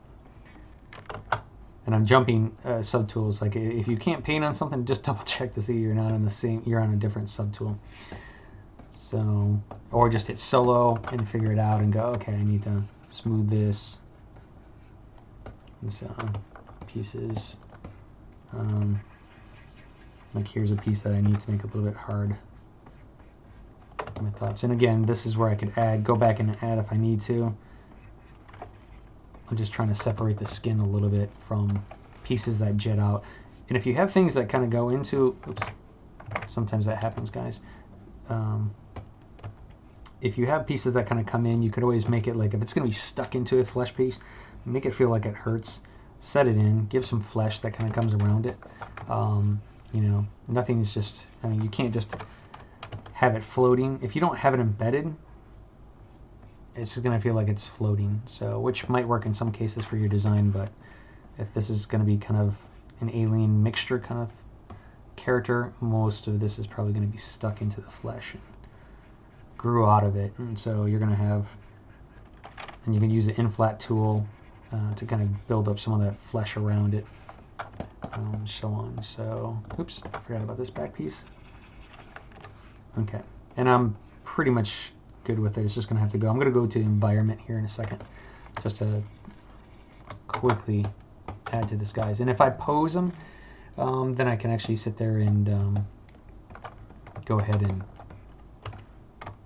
And I'm jumping subtools. Like if you can't paint on something, just double check to see you're not on the same, you're on a different subtool. So, or just hit solo and figure it out and go, okay, I need to smooth this. And so pieces, like here's a piece that I need to make a little bit hard. My thoughts. And again, this is where I could add, go back and add if I need to. I'm just trying to separate the skin a little bit from pieces that jet out. And if you have things that kind of go into, oops, sometimes that happens, guys. If you have pieces that kind of come in, you could always make it like, if it's going to be stuck into a flesh piece, make it feel like it hurts. Set it in, give some flesh that kind of comes around it. You know, nothing's just, I mean, you can't just have it floating. If you don't have it embedded, it's going to feel like it's floating. So, which might work in some cases for your design, but if this is going to be kind of an alien mixture kind of character, most of this is probably going to be stuck into the flesh and grew out of it. And so you're going to have, and you can use the inflat tool to kind of build up some of that flesh around it, so on. So, oops, I forgot about this back piece. Okay, and I'm pretty much good with it. It's just going to have to go. I'm going to go to the environment here in a second just to quickly add to this, guys. And if I pose them, then I can actually sit there and go ahead and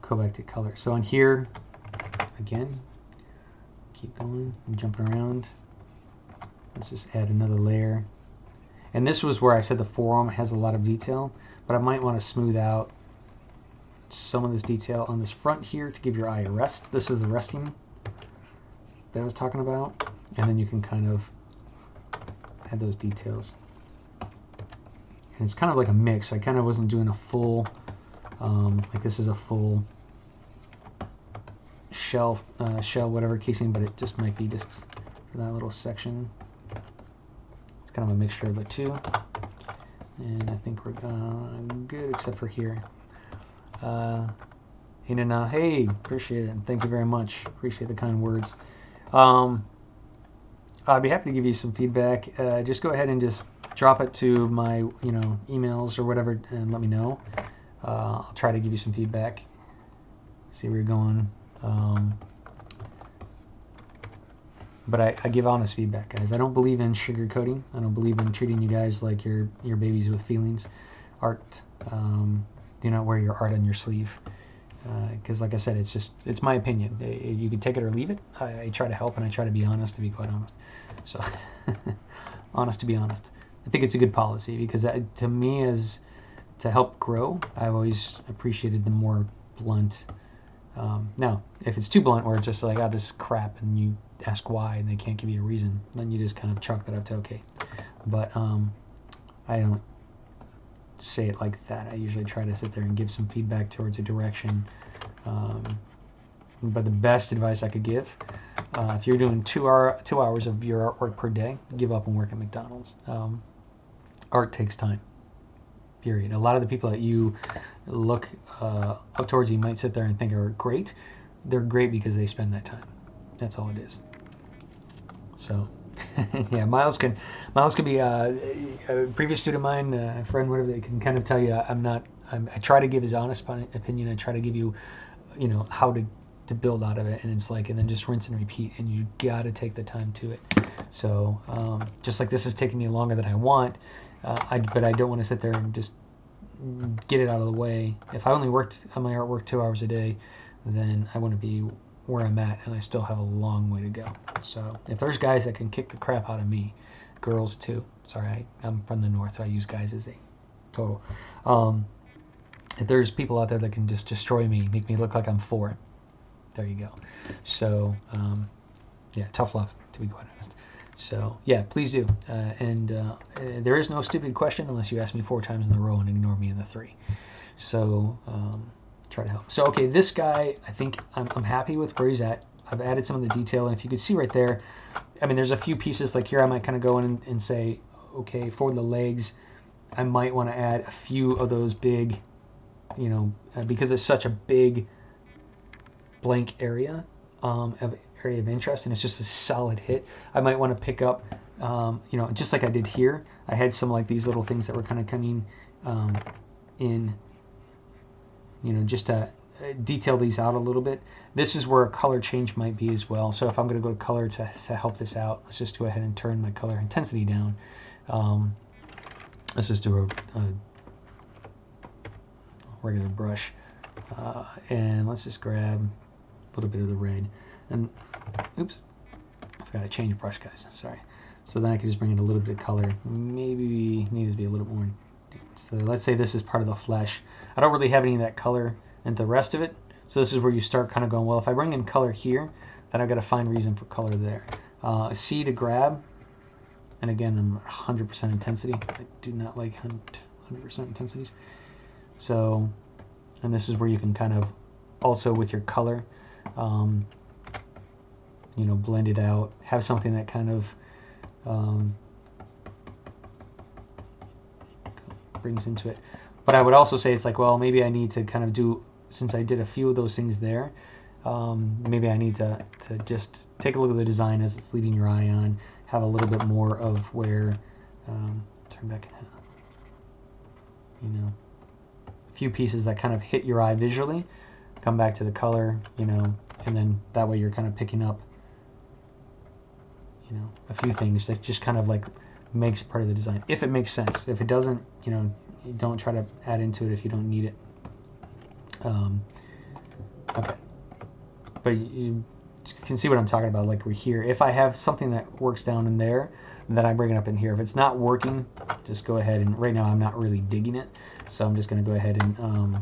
go back to color. So on here, again, keep going. I'm jumping around. Let's just add another layer. And this was where I said the forearm has a lot of detail, but I might want to smooth out some of this detail on this front here to give your eye a rest. This is the resting that I was talking about. And then you can kind of add those details. And it's kind of like a mix. I kind of wasn't doing a full, like this is a full shell, whatever casing, but it just might be just for that little section. It's kind of a mixture of the two. And I think we're good except for here. Hinana, hey, appreciate it, and thank you very much. Appreciate the kind words. I'd be happy to give you some feedback. Just go ahead and just drop it to my emails or whatever and let me know. I'll try to give you some feedback, see where you're going. But I give honest feedback, guys. I don't believe in sugarcoating. I don't believe in treating you guys like your babies with feelings. Art, do not wear your art on your sleeve. Because like I said, it's my opinion. You can take it or leave it. I try to help and I try to be honest, to be quite honest. So, honest to be honest. I think it's a good policy because to me, as to help grow, I've always appreciated the more blunt. Now, if it's too blunt, where it's just like, this crap, and you ask why and they can't give you a reason, then you just kind of chalk that up to okay. But I don't say it like that. I usually try to sit there and give some feedback towards a direction. But the best advice I could give, if you're doing 2 hours of your artwork per day, give up and work at McDonald's. Art takes time, period. A lot of the people that you look up towards, you might sit there and think are great, they're great because they spend that time. That's all it is. So yeah, Miles can be a previous student of mine, a friend, whatever. They can kind of tell you I try to give his honest opinion. I try to give you how to build out of it, and it's like, and then just rinse and repeat, and you got to take the time to it. So just like this is taking me longer than I want, but I don't want to sit there and just get it out of the way. If I only worked on my artwork 2 hours a day, then I wouldn't be where I'm at, and I still have a long way to go. So if there's guys that can kick the crap out of me, girls too. Sorry, I'm from the north, so I use guys as a total. If there's people out there that can just destroy me, make me look like I'm 4, there you go. So yeah, tough love, to be quite honest. So yeah, please do. There is no stupid question unless you ask me 4 times in a row and ignore me in the 3. So try to help. So okay, this guy, I think I'm happy with where he's at. I've added some of the detail, and if you could see right there, I mean, there's a few pieces like here I might kind of go in and say, okay, for the legs, I might want to add a few of those big, because it's such a big blank area of interest, and it's just a solid hit. I might want to pick up, just like I did here. I had some like these little things that were kind of coming in, just to detail these out a little bit. This is where a color change might be as well. So if I'm going to go to color to help this out, let's just go ahead and turn my color intensity down. Let's just do a regular brush, and let's just grab a little bit of the red. And oops, I forgot to change brush, guys. Sorry. So then I can just bring in a little bit of color. Maybe we need to be a little bit more. So let's say this is part of the flesh. I don't really have any of that color in the rest of it. So this is where you start kind of going, well, if I bring in color here, then I've got to find reason for color there. C to grab. And again, I'm 100% intensity. I do not like 100% intensities. So, and this is where you can kind of also with your color, blend it out. Have something that kind of brings into it. But I would also say it's like, well, maybe I need to kind of do, since I did a few of those things there, maybe I need to just take a look at the design as it's leading your eye on, have a little bit more of where, turn back, a few pieces that kind of hit your eye visually, come back to the color, and then that way you're kind of picking up, a few things that just kind of like makes part of the design, if it makes sense. If it doesn't, don't try to add into it if you don't need it. Okay, but you can see what I'm talking about. Like we're here. If I have something that works down in there, then I bring it up in here. If it's not working, just go ahead and right now I'm not really digging it, so I'm just going to go ahead and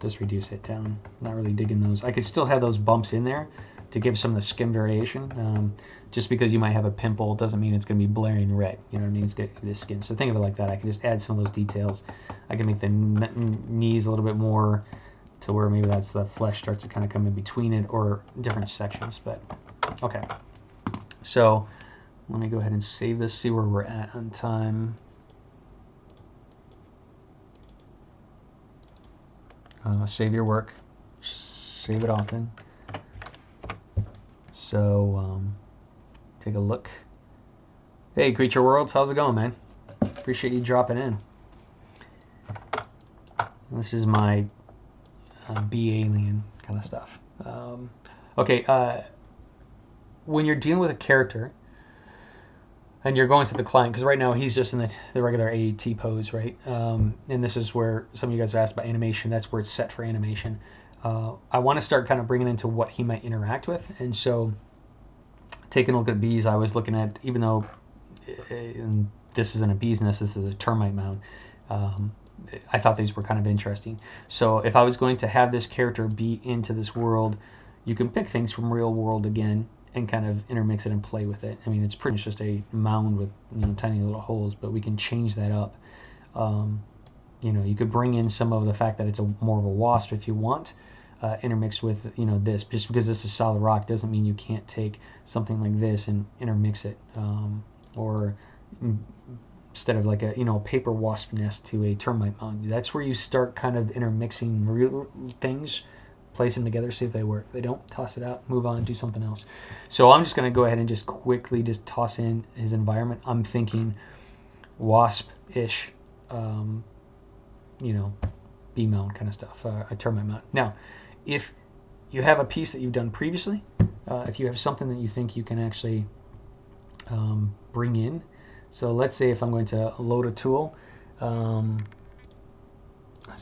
just reduce it down. Not really digging those. I could still have those bumps in there to give some of the skin variation. Just because you might have a pimple doesn't mean it's going to be blaring red. You know what I mean? It's got this skin. So think of it like that. I can just add some of those details. I can make the knees a little bit more to where maybe that's the flesh starts to kind of come in between it, or different sections. But okay. So let me go ahead and save this, see where we're at on time. Save your work. Save it often. So take a look. Hey, Creature Worlds, how's it going, man? Appreciate you dropping in. This is my bee alien kind of stuff. Okay, when you're dealing with a character and you're going to the client, because right now he's just in the regular AET pose, right? And this is where some of you guys have asked about animation. That's where it's set for animation. I want to start kind of bringing into what he might interact with. And so taking a look at bees, I was looking at, even though and this isn't a bee's nest, this is a termite mound, I thought these were kind of interesting. So if I was going to have this character be into this world, you can pick things from real world again and kind of intermix it and play with it. I mean, it's pretty much just a mound with, you know, tiny little holes, but we can change that up. You know, you could bring in some of the fact that it's more of a wasp if you want, intermixed with, you know, this. Just because this is solid rock doesn't mean you can't take something like this and intermix it. Or instead of like a, you know, a paper wasp nest to a termite mound. That's where you start kind of intermixing real things, place them together, see if they work. If they don't, toss it out, move on, do something else. So I'm just going to go ahead and just quickly just toss in his environment. I'm thinking wasp-ish, you know, bee mound kind of stuff, a termite mound. Now, if you have a piece that you've done previously, if you have something that you think you can actually bring in. So let's say if I'm going to load a tool, let's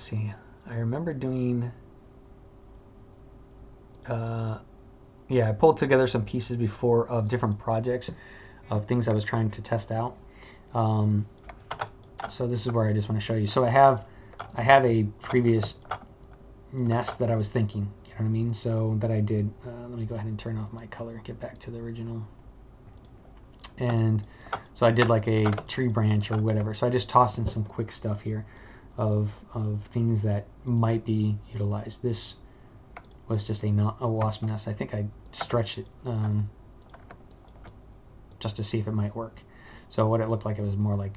see, I remember doing, yeah, I pulled together some pieces before of different projects of things I was trying to test out. So this is where I just want to show you. So I have a previous nest that I was thinking, you know what I mean? So that I did, let me go ahead and turn off my color, get back to the original. And so I did like a tree branch or whatever. So I just tossed in some quick stuff here of things that might be utilized. This was just a wasp nest. I think I stretched it just to see if it might work. So what it looked like, it was more like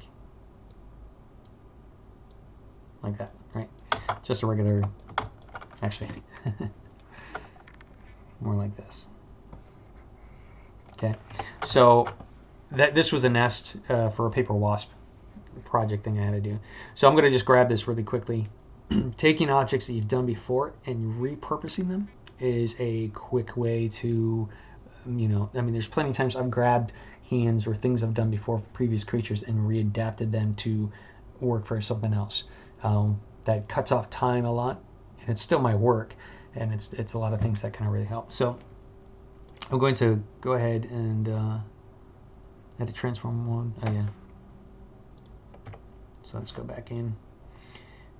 that, right? Just a regular, actually, more like this. Okay, so this was a nest for a paper wasp project thing I had to do. So I'm going to just grab this really quickly. Taking objects that you've done before and repurposing them is a quick way to, you know, I mean, there's plenty of times I've grabbed hands or things I've done before for previous creatures and readapted them to work for something else. That cuts off time a lot, and it's still my work, and it's a lot of things that kind of really help. So I'm going to go ahead and had to transform one. Oh yeah. So let's go back in.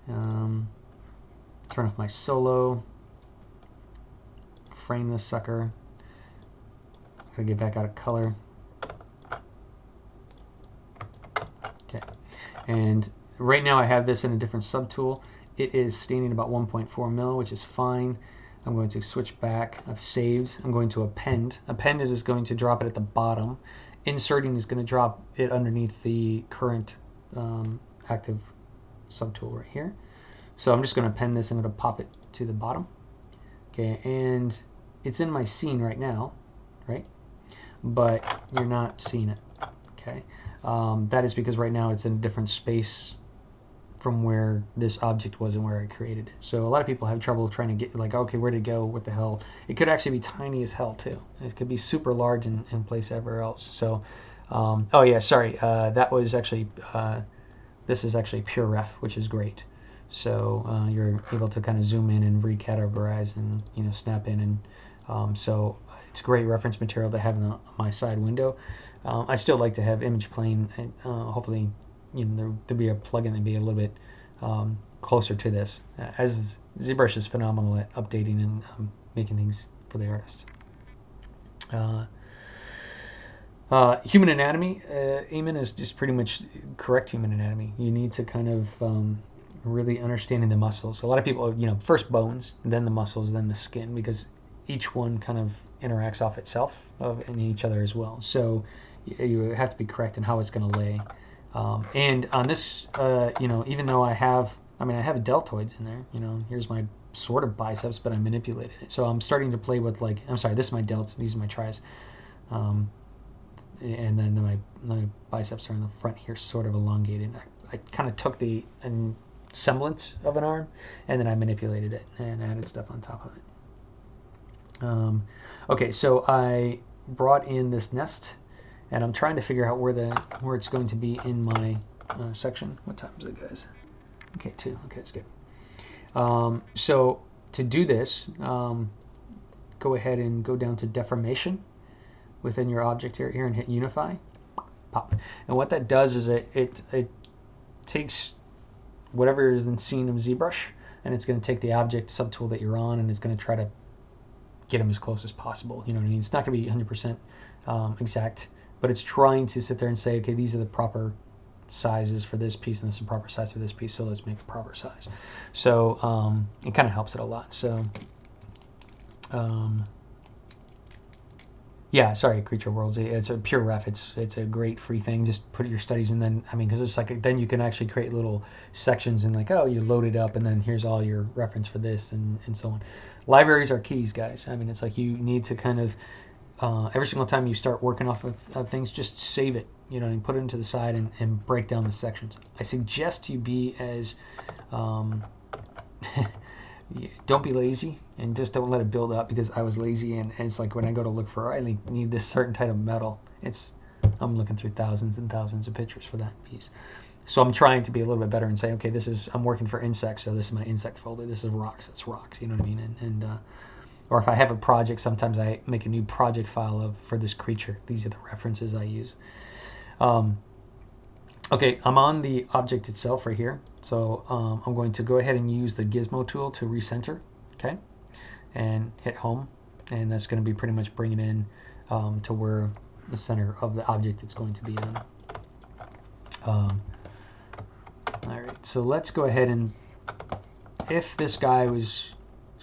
Turn off my solo. Frame this sucker. Gotta get back out of color. Okay. And right now I have this in a different subtool. It is staining about 1.4 mil, which is fine. I'm going to switch back. I've saved. I'm going to append. Append it is going to drop it at the bottom. Inserting is going to drop it underneath the current active subtool right here. So I'm just going to append this and I'm going to pop it to the bottom. Okay, and it's in my scene right now, right? But you're not seeing it. Okay, that is because right now it's in a different space from where this object was and where I created it. So a lot of people have trouble trying to get, like, okay, where'd it go? What the hell? It could actually be tiny as hell too. It could be super large and place everywhere else. So, oh yeah, sorry. That was actually, this is actually pure ref, which is great. So you're able to kind of zoom in and recategorize and, you know, snap in, and so it's great reference material to have in my side window. I still like to have image plane, and hopefully, you know, there'll be a plugin that'd be a little bit closer to this, as ZBrush is phenomenal at updating and making things for the artists. Human anatomy, Eamon, is just pretty much correct human anatomy. You need to kind of really understanding the muscles. A lot of people, you know, first bones, then the muscles, then the skin, because each one kind of interacts off itself and each other as well. So you have to be correct in how it's going to lay. And on this, you know, even though I have deltoids in there, you know, here's my sort of biceps, but I manipulated it. So I'm starting to play with, like, I'm sorry, this is my delts, these are my tris. and then my biceps are in the front here, sort of elongated. I kind of took the semblance of an arm, and then I manipulated it and added stuff on top of it. Okay, so I brought in this nest, and I'm trying to figure out where it's going to be in my section. What time is it, guys? Okay, 2. Okay, that's good. So to do this, go ahead and go down to deformation within your object here and hit unify, pop. And what that does is it takes whatever is in scene of ZBrush, and it's going to take the object subtool that you're on, and it's going to try to get them as close as possible. You know what I mean? It's not going to be 100% exact, but it's trying to sit there and say, okay, these are the proper sizes for this piece, and this is the proper size for this piece, so let's make a proper size. So it kind of helps it a lot. So yeah, sorry, Creature Worlds. It's a pure ref. It's a great free thing. Just put your studies, and then because it's like then you can actually create little sections and like, oh, you load it up, and then here's all your reference for this and so on. Libraries are keys, guys. It's like you need to kind of every single time you start working off of things, just save it, and put it into the side and break down the sections. I suggest you be as don't be lazy, and just don't let it build up, because I was lazy, and it's like when I go to look for, I need this certain type of metal, I'm looking through thousands and thousands of pictures for that piece. So I'm trying to be a little bit better and say, okay, I'm working for insects, so this is my insect folder. This is rocks, it's rocks, you know what I mean? And or if I have a project, sometimes I make a new project file for this creature. These are the references I use. Okay, I'm on the object itself right here. So I'm going to go ahead and use the gizmo tool to recenter, okay? And hit home, and that's going to be pretty much bring it in to where the center of the object it's going to be on. All right, so let's go ahead and, if this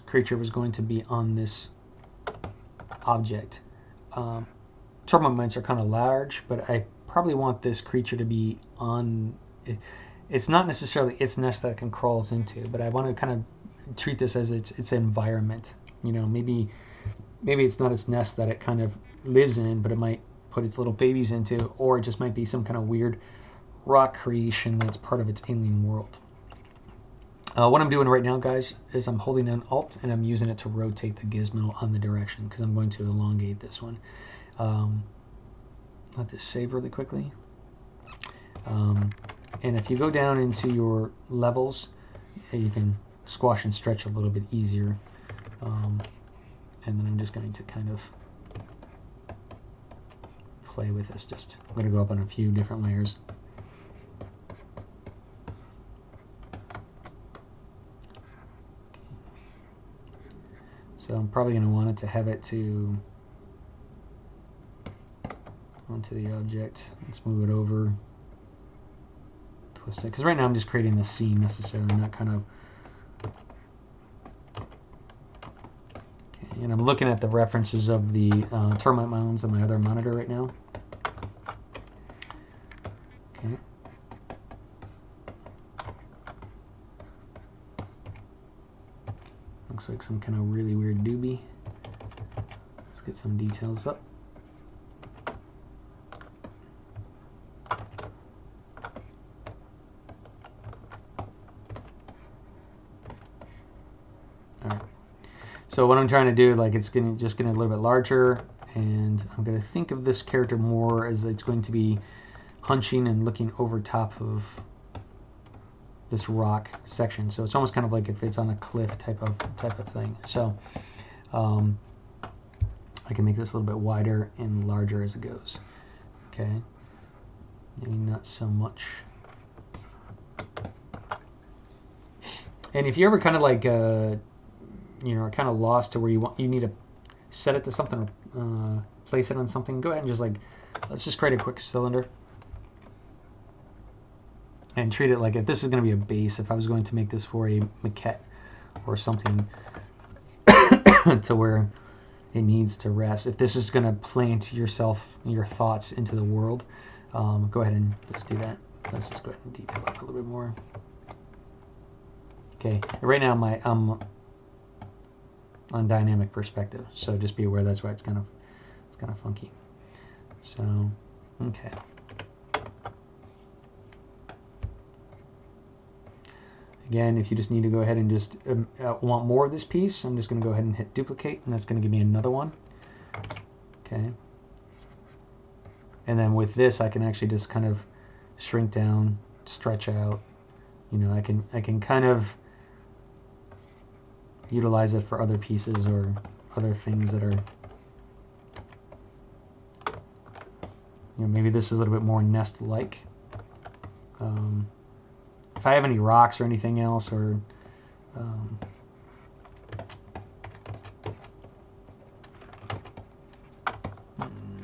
creature was going to be on this object, termite mites are kind of large, but I probably want this creature to be on. It's not necessarily its nest that it can crawls into, but I want to kind of treat this as its environment. Maybe it's not its nest that it kind of lives in, but it might put its little babies into, or it just might be some kind of weird rock creation that's part of its alien world. What I'm doing right now, guys, is I'm holding down Alt, and I'm using it to rotate the gizmo on the direction, because I'm going to elongate this one. Let this save really quickly. And if you go down into your levels, you can squash and stretch a little bit easier. And then I'm just going to kind of play with this. I'm going to go up on a few different layers. So I'm probably going to want it to have it onto the object. Let's move it over, twist it, because right now I'm just creating the scene necessarily, not kind of. Okay, and I'm looking at the references of the termite mounds on my other monitor right now. Okay. Looks like some kind of really weird doobie. Let's get some details up. So what I'm trying to do, it's just getting a little bit larger, and I'm going to think of this character more as it's going to be hunching and looking over top of this rock section. So it's almost kind of like if it's on a cliff type of thing. So I can make this a little bit wider and larger as it goes. Okay, maybe not so much. And if you ever kind of are kind of lost to where you need to set it to something or place it on something, go ahead and let's just create a quick cylinder and treat it like if this is going to be a base, if I was going to make this for a maquette or something to where it needs to rest, if this is going to plant your thoughts into the world, go ahead and just do that. So let's just go ahead and detail it a little bit more. Okay, right now I'm on dynamic perspective, so just be aware that's why it's kind of funky. So Okay. Again, if you just need to go ahead and just want more of this piece, I'm just going to go ahead and hit duplicate, and that's going to give me another one. Okay. And then with this, I can actually just kind of shrink down, stretch out. You know, I can kind of utilize it for other pieces or other things that are, you know, maybe this is a little bit more nest-like. If I have any rocks or anything else, or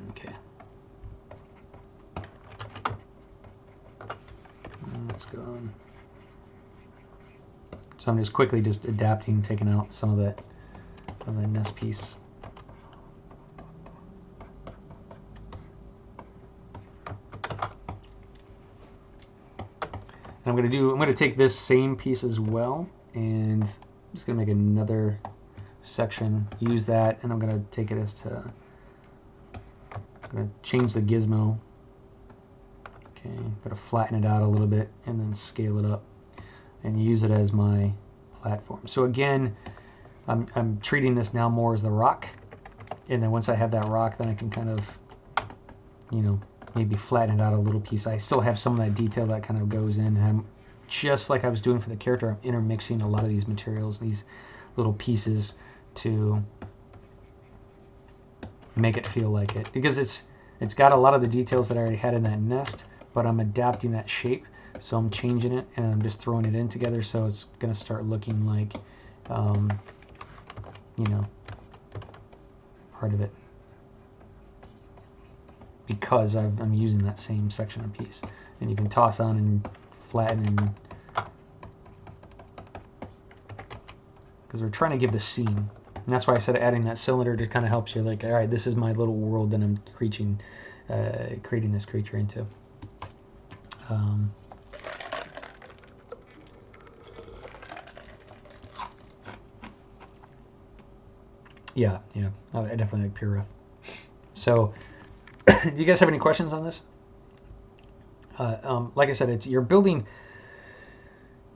okay, let's go on. So I'm just quickly just adapting, taking out some of that nest piece. I'm going to take this same piece as well, and I'm just going to make another section, use that, and I'm going to take it as to, I'm going to change the gizmo. Okay, got to flatten it out a little bit and then scale it up and use it as my platform. So again, I'm treating this now more as the rock, and then once I have that rock, then I can kind of, you know, maybe flatten it out a little piece. I still have some of that detail that kind of goes in, and I'm, just like I was doing for the character, I'm intermixing a lot of these materials, these little pieces, to make it feel like it, because it's got a lot of the details that I already had in that nest, but I'm adapting that shape, so I'm changing it and I'm just throwing it in together, so it's gonna start looking like you know, part of it, because I'm using that same section of piece. And you can toss on and flatten, and because we're trying to give the scene, and that's why I said adding that cylinder to kind of helps you, like, all right, this is my little world that I'm creating this creature into. Yeah, I definitely like pure rough. So do you guys have any questions on this? Like I said, you're building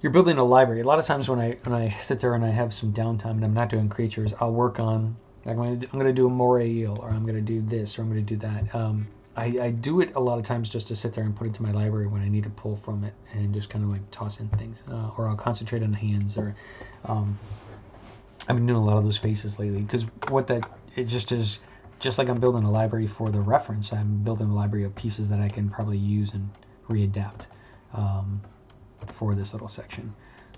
a library. A lot of times when I sit there and I have some downtime and I'm not doing creatures, I'll work on, like, I'm going to do a moray eel, or I'm going to do this, or I'm going to do that. I do it a lot of times just to sit there and put it to my library when I need to pull from it and just kind of like toss in things, or I'll concentrate on the hands, or I've been doing a lot of those faces lately, because it just is, just like I'm building a library for the reference, I'm building a library of pieces that I can probably use and readapt for this little section.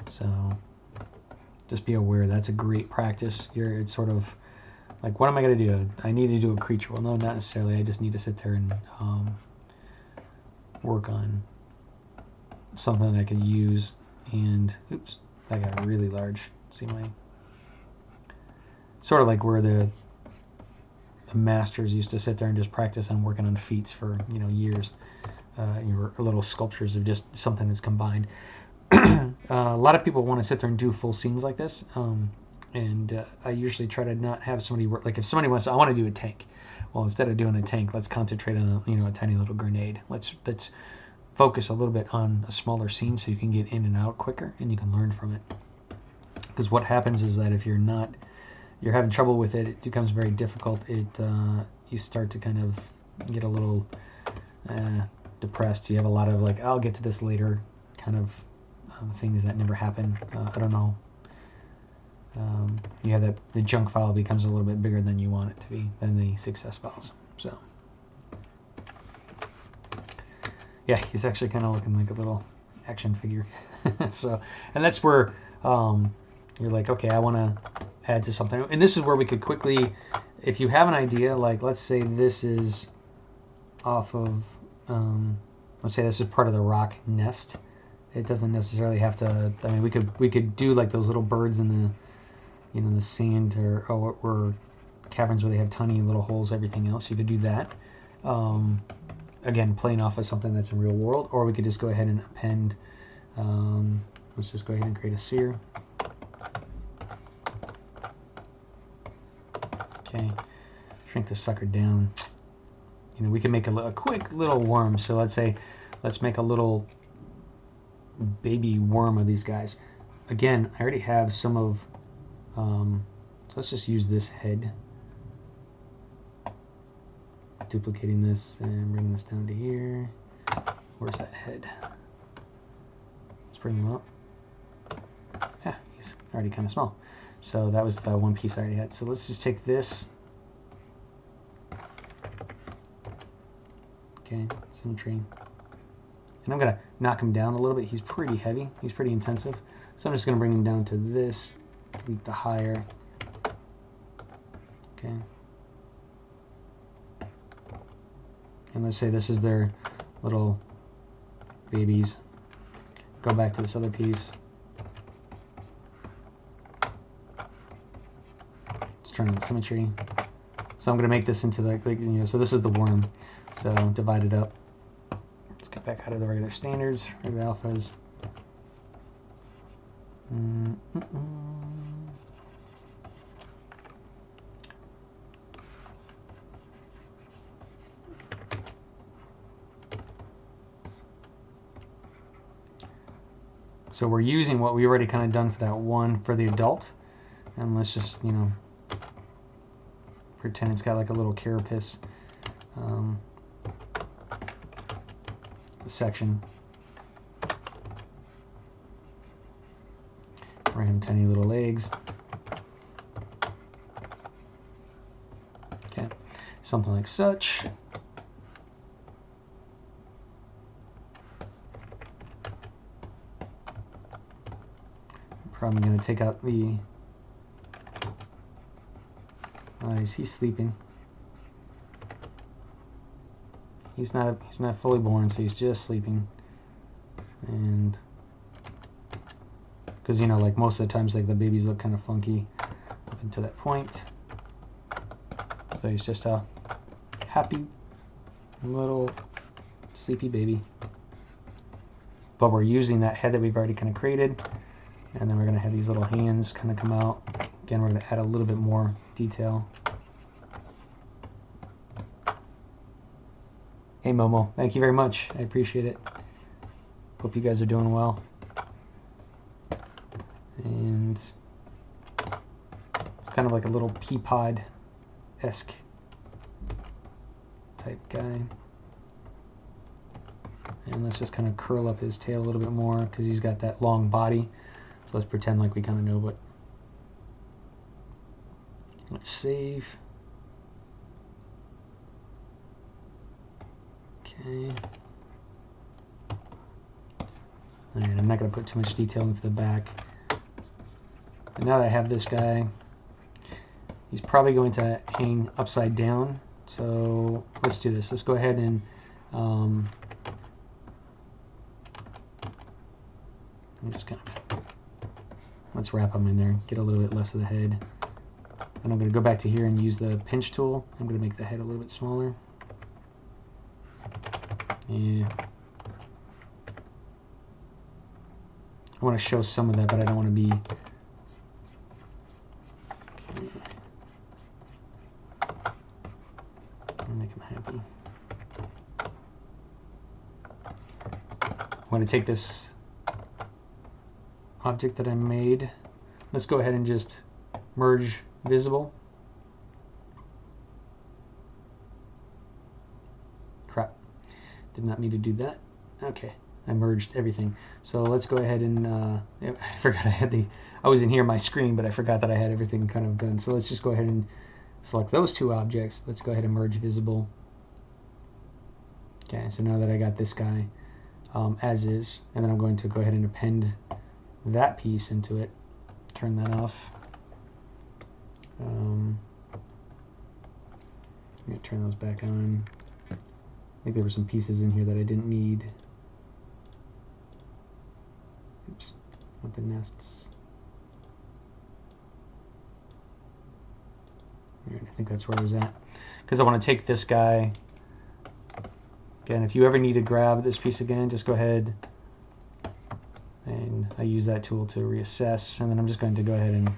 So just be aware that's a great practice. It's sort of like, what am I going to do? I need to do a creature. Well, no, not necessarily. I just need to sit there and work on something that I can use. And oops, that got really large. See my, sort of like where the masters used to sit there and just practice on working on feats for, you know, years. Your little sculptures of just something that's combined. A lot of people want to sit there and do full scenes like this, and I usually try to not have somebody work, like if somebody wants to, I want to do a tank. Well, instead of doing a tank, let's concentrate on a tiny little grenade. Let's focus a little bit on a smaller scene so you can get in and out quicker and you can learn from it. Because what happens is that if you're having trouble with it, it becomes very difficult. You start to kind of get a little depressed. You have a lot of, like, I'll get to this later kind of things that never happen. I don't know. You have the junk file becomes a little bit bigger than you want it to be, than the success files. So yeah, he's actually kind of looking like a little action figure. So, and that's where you're like, okay, I want to add to something. And this is where we could quickly, if you have an idea, like let's say this is off of, let's say this is part of the rock nest. It doesn't necessarily have to, I mean, we could do like those little birds in the, you know, the sand, or caverns where they have tiny little holes, everything else. You could do that. Again, playing off of something that's in real world, or we could just go ahead and append, let's just go ahead and create a sphere. Okay, shrink the sucker down. you know, we can make a quick little worm. So let's say, let's make a little baby worm of these guys. Again, I already have some of, so let's just use this head. Duplicating this and bringing this down to here. Where's that head? Let's bring him up. Yeah, he's already kind of small. So that was the one piece I already had. So let's just take this. Okay, symmetry. And I'm going to knock him down a little bit. He's pretty heavy. He's pretty intensive. So I'm just going to bring him down to this. Delete the higher. Okay. And let's say this is their little babies. Go back to this other piece. Let's turn on symmetry. So I'm going to make this into like, you know, so this is the worm. So divide it up. Let's get back out of the regular standards, regular alphas. So we're using what we already kind of done for that one for the adult. And let's just, you know, pretend it's got like a little carapace section. Random tiny little legs. Okay, something like such. Probably going to take out the eyes. He's sleeping. He's not fully born, so he's just sleeping. And because, you know, like most of the times, like the babies look kind of funky up until that point. So he's just a happy little sleepy baby. But we're using that head that we've already kind of created. And then we're going to have these little hands kind of come out. Again, we're going to add a little bit more detail. Hey Momo, thank you very much. I appreciate it. Hope you guys are doing well. And it's kind of like a little pea pod-esque type guy. And let's just kind of curl up his tail a little bit more because he's got that long body. So let's pretend like we kind of know what. Let's save. Okay. Alright, I'm not going to put too much detail into the back. But now that I have this guy, he's probably going to hang upside down. So let's do this. Let's go ahead and I'm just kind of, let's wrap them in there, get a little bit less of the head. And I'm going to go back to here and use the pinch tool. I'm going to make the head a little bit smaller. Yeah. I want to show some of that, but I don't want to be... Okay. I'll make him happy. I'm going to take this object that I made. Let's go ahead and just merge visible. Crap. Did not mean to do that. Okay. I merged everything. So let's go ahead and I forgot I had I was in here on my screen, but I forgot that I had everything kind of done. So let's just go ahead and select those two objects. Let's go ahead and merge visible. Okay, so now that I got this guy as is, and then I'm going to go ahead and append that piece into it. Turn that off. I'm going to turn those back on. I think there were some pieces in here that I didn't need. Oops, not the nests. Right, I think that's where I was at. Because I want to take this guy. Again, if you ever need to grab this piece again, just go ahead. And I use that tool to reassess. And then I'm just going to go ahead and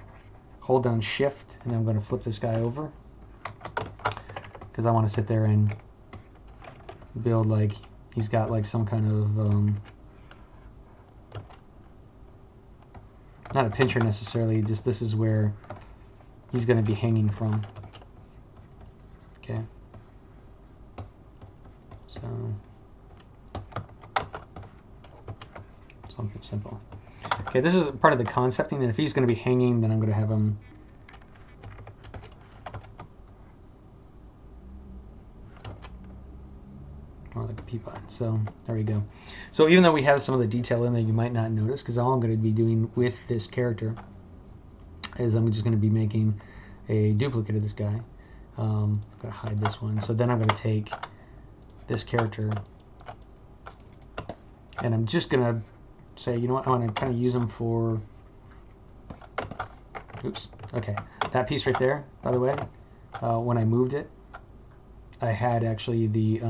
hold down Shift. And I'm going to flip this guy over. Because I want to sit there and build like he's got like some kind of not a pincher necessarily, just this is where he's going to be hanging from. Okay. So something simple. Okay, this is part of the concepting, and if he's going to be hanging, then I'm going to have him more like a pea pod. So there we go. So even though we have some of the detail in there, you might not notice, because all I'm going to be doing with this character is I'm just going to be making a duplicate of this guy. I'm going to hide this one. So then I'm going to take this character, and I'm just going to say, you know what, I want to kind of use them for, oops, okay, that piece right there, by the way, when I moved it, I had actually the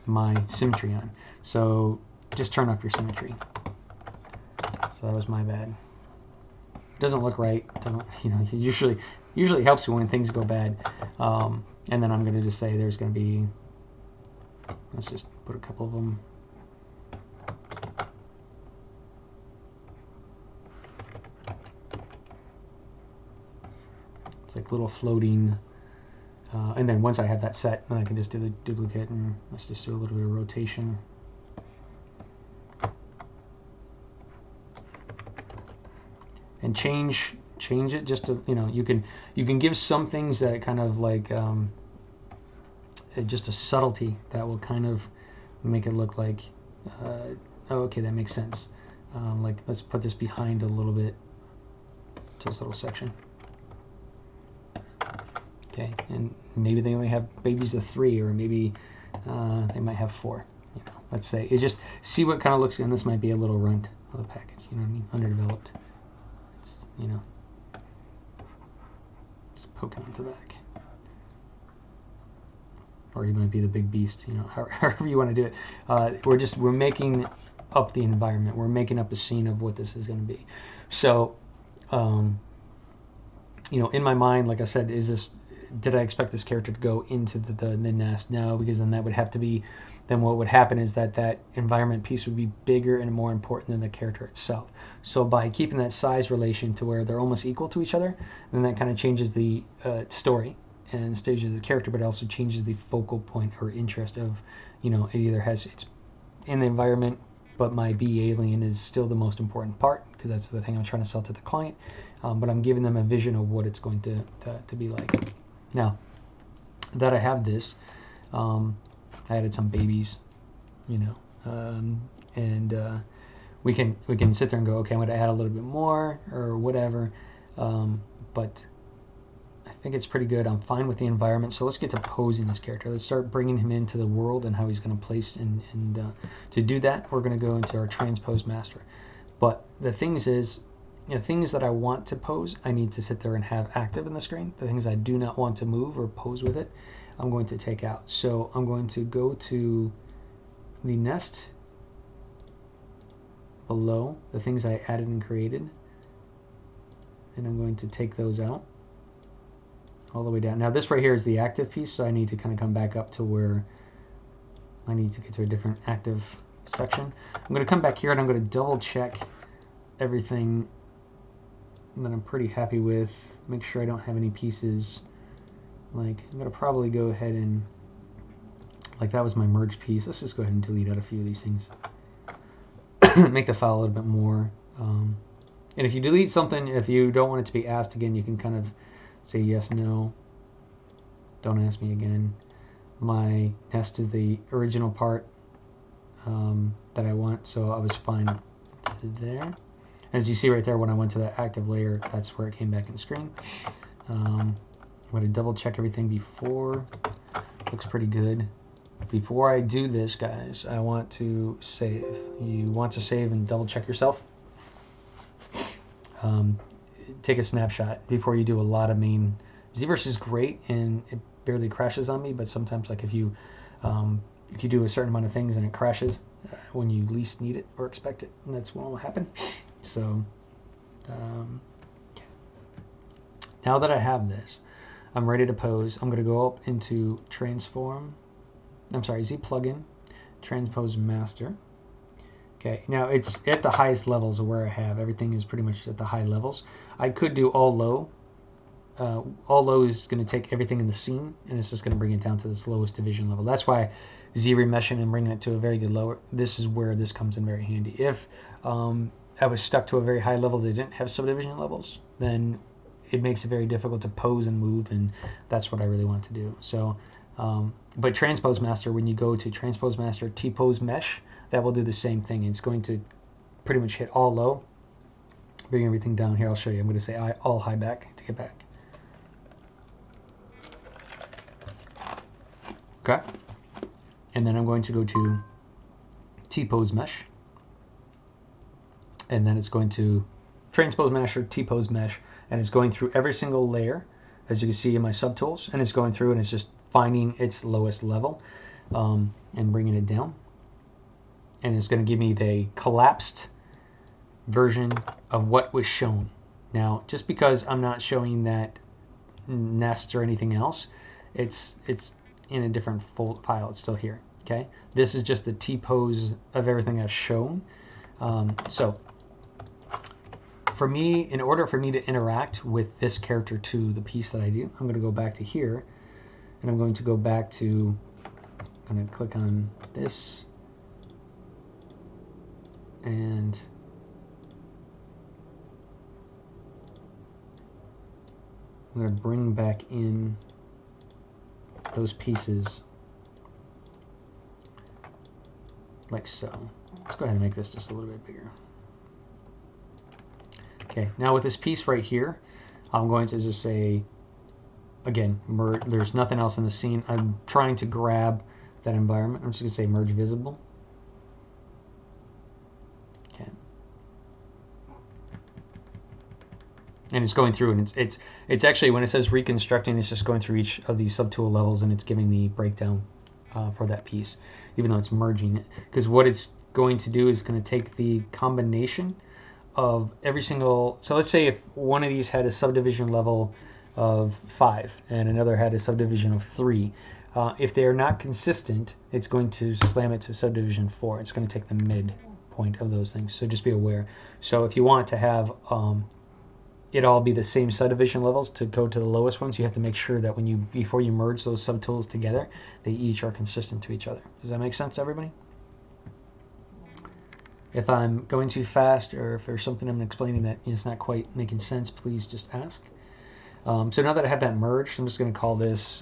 my symmetry on, so just turn off your symmetry. So that was my bad. Doesn't look right, doesn't, you know, usually helps you when things go bad. And then I'm going to just say there's going to be, let's just put a couple of them. It's like little floating, and then once I have that set, then I can just do the duplicate, and let's just do a little bit of rotation. And change it just to, you know, you can give some things that kind of like just a subtlety that will kind of make it look like, oh, okay, that makes sense. Like, let's put this behind a little bit, just a little section. Okay, and maybe they only have babies of 3, or maybe they might have 4. You know, let's say it, just see what kind of looks good. And this might be a little runt of the package. You know what I mean? Underdeveloped. It's, you know, just poking into the back. Or he might be the big beast. You know, however you want to do it. We're making up the environment. We're making up a scene of what this is going to be. So, you know, in my mind, like I said, did I expect this character to go into the nest? No, because then that would have to be, then what would happen is that environment piece would be bigger and more important than the character itself. So by keeping that size relation to where they're almost equal to each other, then that kind of changes the story and stages the character, but it also changes the focal point or interest of, you know, it either has, it's in the environment, but my bee alien is still the most important part, because that's the thing I'm trying to sell to the client, but I'm giving them a vision of what it's going to be like. Now that I have this, I added some babies, you know, and we can sit there and go, okay, I'm going to add a little bit more or whatever, but I think it's pretty good. I'm fine with the environment, so let's get to posing this character. Let's start bringing him into the world and how he's going to place, and to do that, we're going to go into our transpose master. But the things is, you know, things that I want to pose, I need to sit there and have active in the screen. The things I do not want to move or pose with it, I'm going to take out. So I'm going to go to the nest below, the things I added and created, and I'm going to take those out all the way down. Now this right here is the active piece, so I need to kind of come back up to where I need to get to a different active section. I'm going to come back here and I'm going to double check everything that I'm pretty happy with, make sure I don't have any pieces. Like, I'm going to probably go ahead and, like, that was my merge piece. Let's just go ahead and delete out a few of these things. Make the file a little bit more. And if you delete something, if you don't want it to be asked again, you can kind of say yes, no, don't ask me again. My nest is the original part that I want, so I was fine to there. As you see right there, when I went to the active layer, that's where it came back in the screen. I'm going to double check everything before. Looks pretty good. Before I do this, guys, I want to save. You want to save and double check yourself. Take a snapshot before you do a lot of main. ZBrush is great and it barely crashes on me, but sometimes, like, if you do a certain amount of things and it crashes when you least need it or expect it, and that's what will happen. So now that I have this, I'm ready to pose. I'm going to go up into transform, I'm sorry, Z plugin, transpose master. Okay, now it's at the highest levels of where I have. Everything is pretty much at the high levels. I could do all low. All low is going to take everything in the scene, and it's just going to bring it down to this lowest division level. That's why Z remeshing and bringing it to a very good lower. This is where this comes in very handy. If I was stuck to a very high level that didn't have subdivision levels, then it makes it very difficult to pose and move, and that's what I really want to do. So, but transpose master, when you go to transpose master T-pose mesh, that will do the same thing. It's going to pretty much hit all low, bring everything down here. I'll show you. I'm going to say all high back to get back. Okay, and then I'm going to go to T-pose mesh, and then it's going to transpose master T-pose mesh, and it's going through every single layer, as you can see in my subtools, and it's going through and it's just finding its lowest level and bringing it down, and it's going to give me the collapsed version of what was shown. Now, just because I'm not showing that nest or anything else, it's in a different file. It's still here. Okay, this is just the T-pose of everything I've shown. So for me, in order for me to interact with this character to the piece that I do, I'm going to go back to here, and I'm going to go back to, I'm going to click on this, and I'm going to bring back in those pieces like so. Let's go ahead and make this just a little bit bigger. Okay, now with this piece right here, I'm going to just say, again, merge. There's nothing else in the scene. I'm trying to grab that environment. I'm just going to say merge visible. Okay. And it's going through, and it's actually, when it says reconstructing, it's just going through each of these subtool levels, and it's giving the breakdown for that piece, even though it's merging it. Because what it's going to do is going to take the combination of every single, so let's say if one of these had a subdivision level of 5 and another had a subdivision of 3, if they are not consistent, it's going to slam it to subdivision 4. It's going to take the midpoint of those things, so just be aware. So if you want to have it all be the same subdivision levels to go to the lowest ones, you have to make sure that when you, before you merge those subtools together, they each are consistent to each other. Does that make sense, everybody? If I'm going too fast, or if there's something I'm explaining that is not quite making sense, please just ask. So now that I have that merged, I'm just going to call this,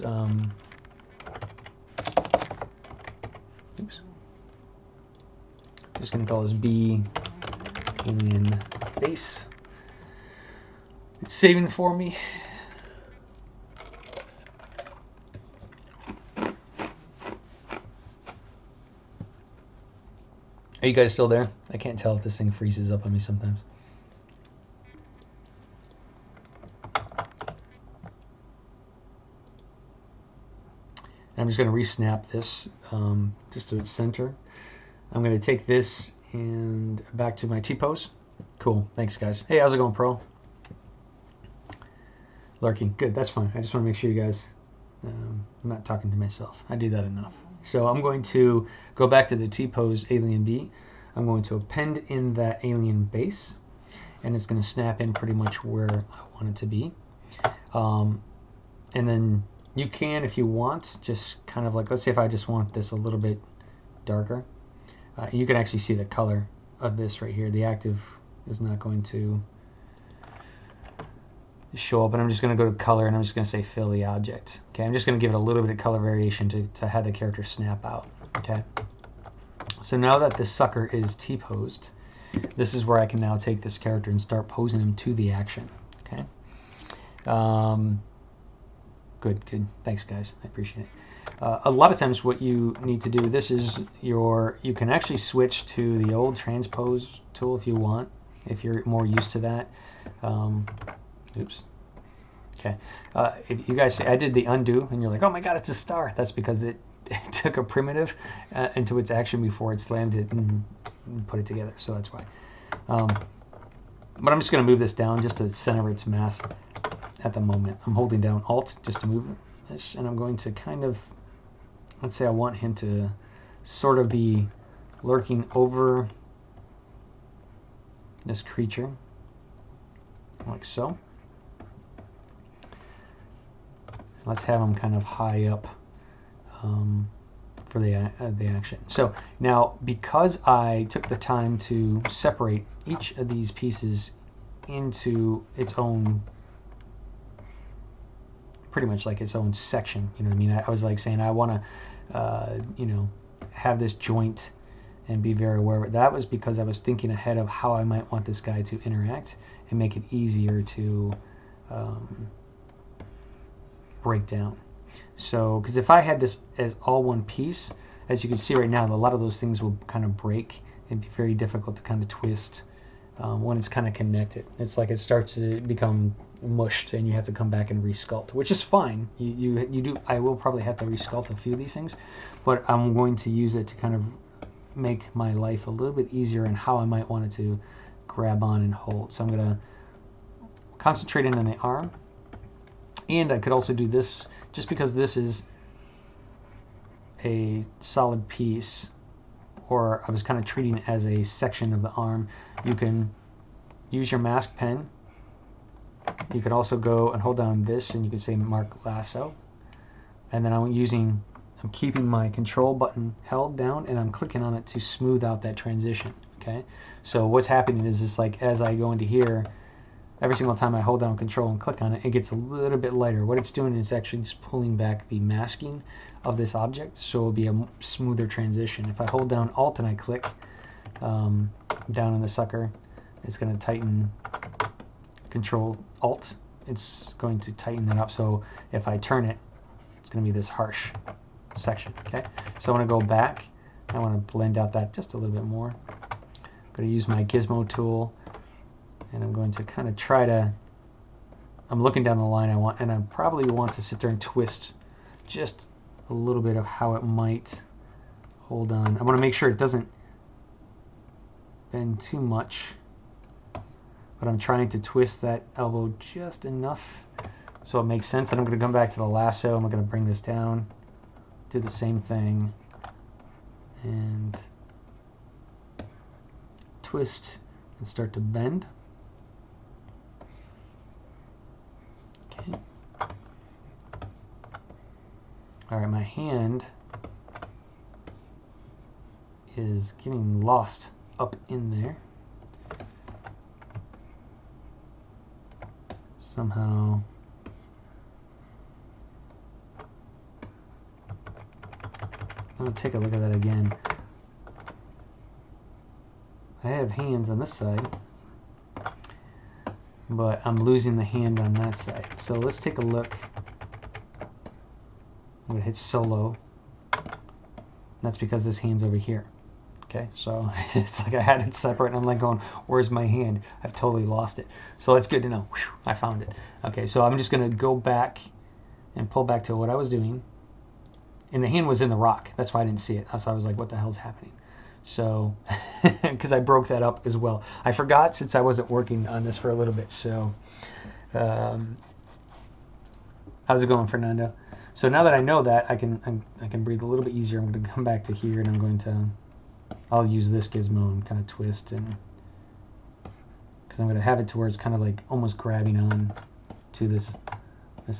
oops. Just going to call this B alien base. It's saving for me. Are you guys still there? I can't tell if this thing freezes up on me sometimes. I'm just going to re-snap this just to its center. I'm going to take this and back to my T-pose. Cool. Thanks, guys. Hey, how's it going, Pro? Lurking. Good. That's fine. I just want to make sure you guys, I'm not talking to myself. I do that enough. So I'm going to go back to the T-pose alien B. I'm going to append in that alien base, and it's going to snap in pretty much where I want it to be. And then you can, if you want, just kind of like, let's say if I just want this a little bit darker, you can actually see the color of this right here. The active is not going to show up, and I'm just going to go to color, and I'm just going to say fill the object. Okay, I'm just going to give it a little bit of color variation to have the character snap out. Okay, so now that this sucker is T-posed, this is where I can now take this character and start posing him to the action. Okay, good. Thanks, guys. I appreciate it. A lot of times what you need to do, this is you can actually switch to the old transpose tool if you want, if you're more used to that. Oops. Okay. If you guys say I did the undo and you're like, oh my god, it's a star, that's because it took a primitive into its action before it slammed it and put it together. So that's why. But I'm just going to move this down just to center its mass at the moment. I'm holding down Alt just to move this, and I'm going to kind of let's say I want him to sort of be lurking over this creature, like so. Let's have him kind of high up for the action. So now, because I took the time to separate each of these pieces into its own, pretty much like its own section, you know what I mean? I was like saying I want to, you know, have this joint and be very aware of it. That was because I was thinking ahead of how I might want this guy to interact and make it easier to break down. So, because if I had this as all one piece, as you can see right now, a lot of those things will kind of break. It'd be very difficult to kind of twist when it's kind of connected. It's like it starts to become mushed and you have to come back and resculpt, which is fine. You do. I will probably have to resculpt a few of these things, but I'm going to use it to kind of make my life a little bit easier in how I might want it to grab on and hold. So I'm going to concentrate in on the arm, and I could also do this just because this is a solid piece, or I was kind of treating it as a section of the arm. You can use your mask pen. You could also go and hold down this and you can say mark lasso, and then I'm keeping my control button held down and I'm clicking on it to smooth out that transition. Okay, so what's happening is it's like as I go into here, every single time I hold down control and click on it, it gets a little bit lighter. What it's doing is actually just pulling back the masking of this object, so it'll be a smoother transition. If I hold down Alt and I click down on the sucker, it's going to tighten. Control Alt, it's going to tighten that up. So if I turn it, it's going to be this harsh section. Okay, so I want to go back. I want to blend out that just a little bit more. I'm going to use my gizmo tool, and I'm going to kind of try to. I'm looking down the line and I probably want to sit there and twist just a little bit of how it might hold on. I want to make sure it doesn't bend too much, but I'm trying to twist that elbow just enough so it makes sense. And I'm going to come back to the lasso. I'm going to bring this down, do the same thing, and twist and start to bend. Okay. All right, my hand is getting lost up in there. Somehow I'm going to take a look at that again. I have hands on this side, but I'm losing the hand on that side. So let's take a look. I'm going to hit solo. That's because this hand's over here. Okay, so it's like I had it separate and I'm like going, where's my hand? I've totally lost it. So that's good to know. Whew, I found it. Okay, so I'm just going to go back and pull back to what I was doing. And the hand was in the rock. That's why I didn't see it. That's why I was like, what the hell's happening? So, because I broke that up as well. I forgot since I wasn't working on this for a little bit. So, how's it going, Fernando? So now that I know that, I can breathe a little bit easier. I'm going to come back to here and I'm going to, I'll use this gizmo and kind of twist, and because I'm going to have it to where it's kind of like almost grabbing on to this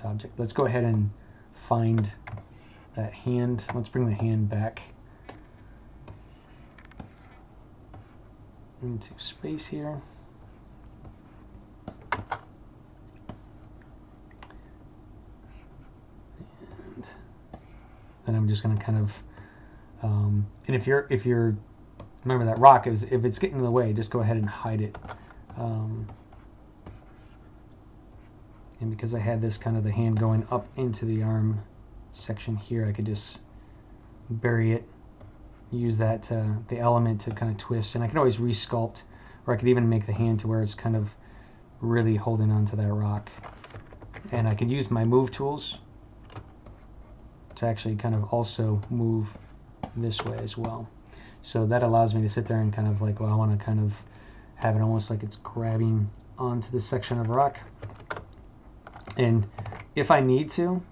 object. Let's go ahead and find that hand. Let's bring the hand back into space here. And then I'm just going to kind of and if you're remember that rock is, if it's getting in the way, just go ahead and hide it. And because I had this kind of the hand going up into the arm section here, I could just bury it, use that the element to kind of twist, and I could always resculpt, or I could even make the hand to where it's kind of really holding on to that rock. And I could use my move tools to actually kind of also move this way as well. So that allows me to sit there and kind of like, well, I want to kind of have it almost like it's grabbing onto this section of rock. And if I need to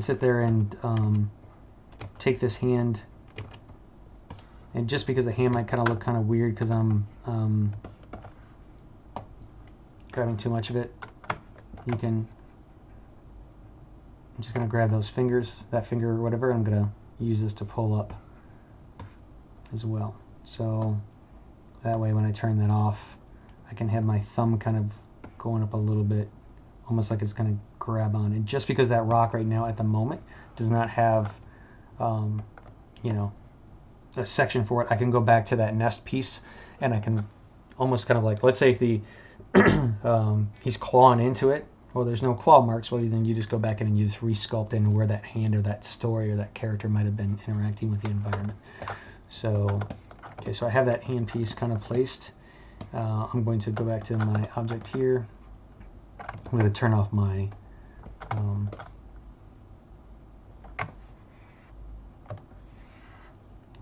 sit there and take this hand, and just because the hand might kind of look kind of weird because I'm grabbing too much of it, you can, I'm just going to grab those fingers, that finger or whatever, I'm going to use this to pull up as well. So that way when I turn that off, I can have my thumb kind of going up a little bit, almost like it's going to grab on. And just because that rock right now at the moment does not have, you know, a section for it, I can go back to that nest piece and I can almost kind of like, let's say if the he's clawing into it, well, there's no claw marks, well, then you just go back in and you just resculpt in where that hand or that story or that character might have been interacting with the environment. So, okay, so I have that hand piece kind of placed. I'm going to go back to my object here. I'm going to turn off my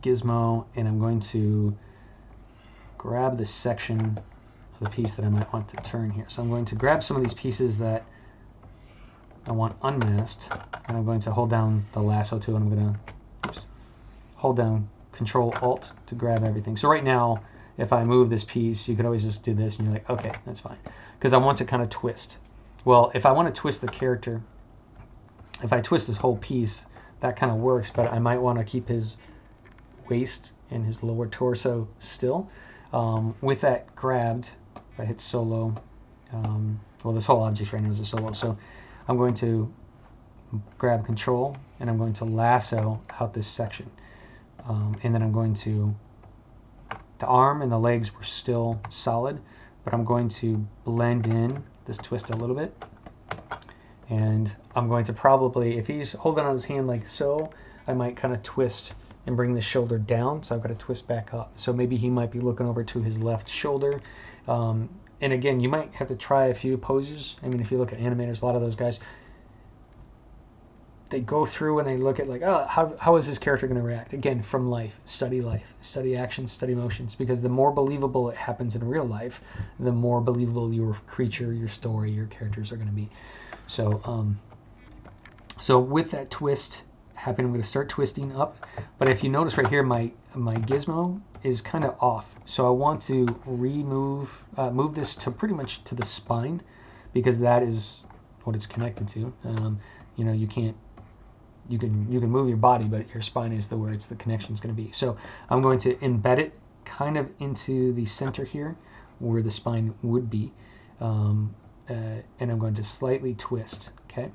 gizmo, and I'm going to grab the section of the piece that I might want to turn here. So I'm going to grab some of these pieces that I want unmasked, and I'm going to hold down the lasso tool, and I'm going to hold down Control-Alt to grab everything. So right now, if I move this piece, you could always just do this, and you're like, okay, that's fine. Because I want to kind of twist. Well, if I want to twist the character, if I twist this whole piece, that kind of works, but I might want to keep his waist and his lower torso still. With that grabbed, if I hit solo, well, this whole object right now is a solo, so I'm going to grab Control, and I'm going to lasso out this section. And then I'm going to, the arm and the legs were still solid, but I'm going to blend in this twist a little bit. And I'm going to probably, if he's holding on his hand like so, I might kind of twist and bring the shoulder down, so I've got to twist back up. So maybe he might be looking over to his left shoulder. And again, you might have to try a few poses. I mean, if you look at animators, a lot of those guys, they go through and they look at like, oh, how is this character going to react? Again, from life, study actions, study motions, because the more believable it happens in real life, the more believable your creature, your story, your characters are going to be. So, so with that twist happening, I'm going to start twisting up. But if you notice right here, my gizmo is kind of off. So I want to remove, move this to pretty much to the spine, because that is what it's connected to. You know, you can't. You can move your body, but your spine is where the connection is going to be. So I'm going to embed it kind of into the center here, where the spine would be, and I'm going to slightly twist. Okay,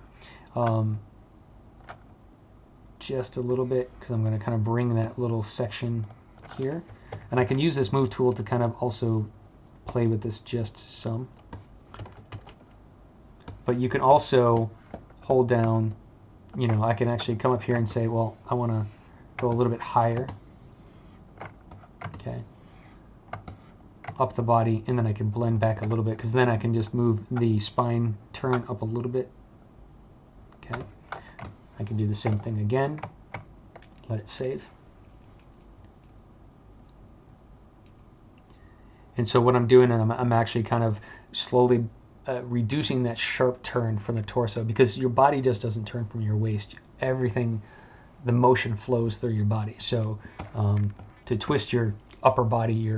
just a little bit, because I'm going to kind of bring that little section here, and I can use this move tool to kind of also play with this just some. But you can also hold down. You know, I can actually come up here and say, well, I want to go a little bit higher, okay, up the body, and then I can blend back a little bit, because then I can just move the spine turn up a little bit, okay. I can do the same thing again, let it save. And so what I'm doing, I'm actually kind of slowly reducing that sharp turn from the torso, because your body just doesn't turn from your waist. Everything, the motion flows through your body. So to twist your upper body,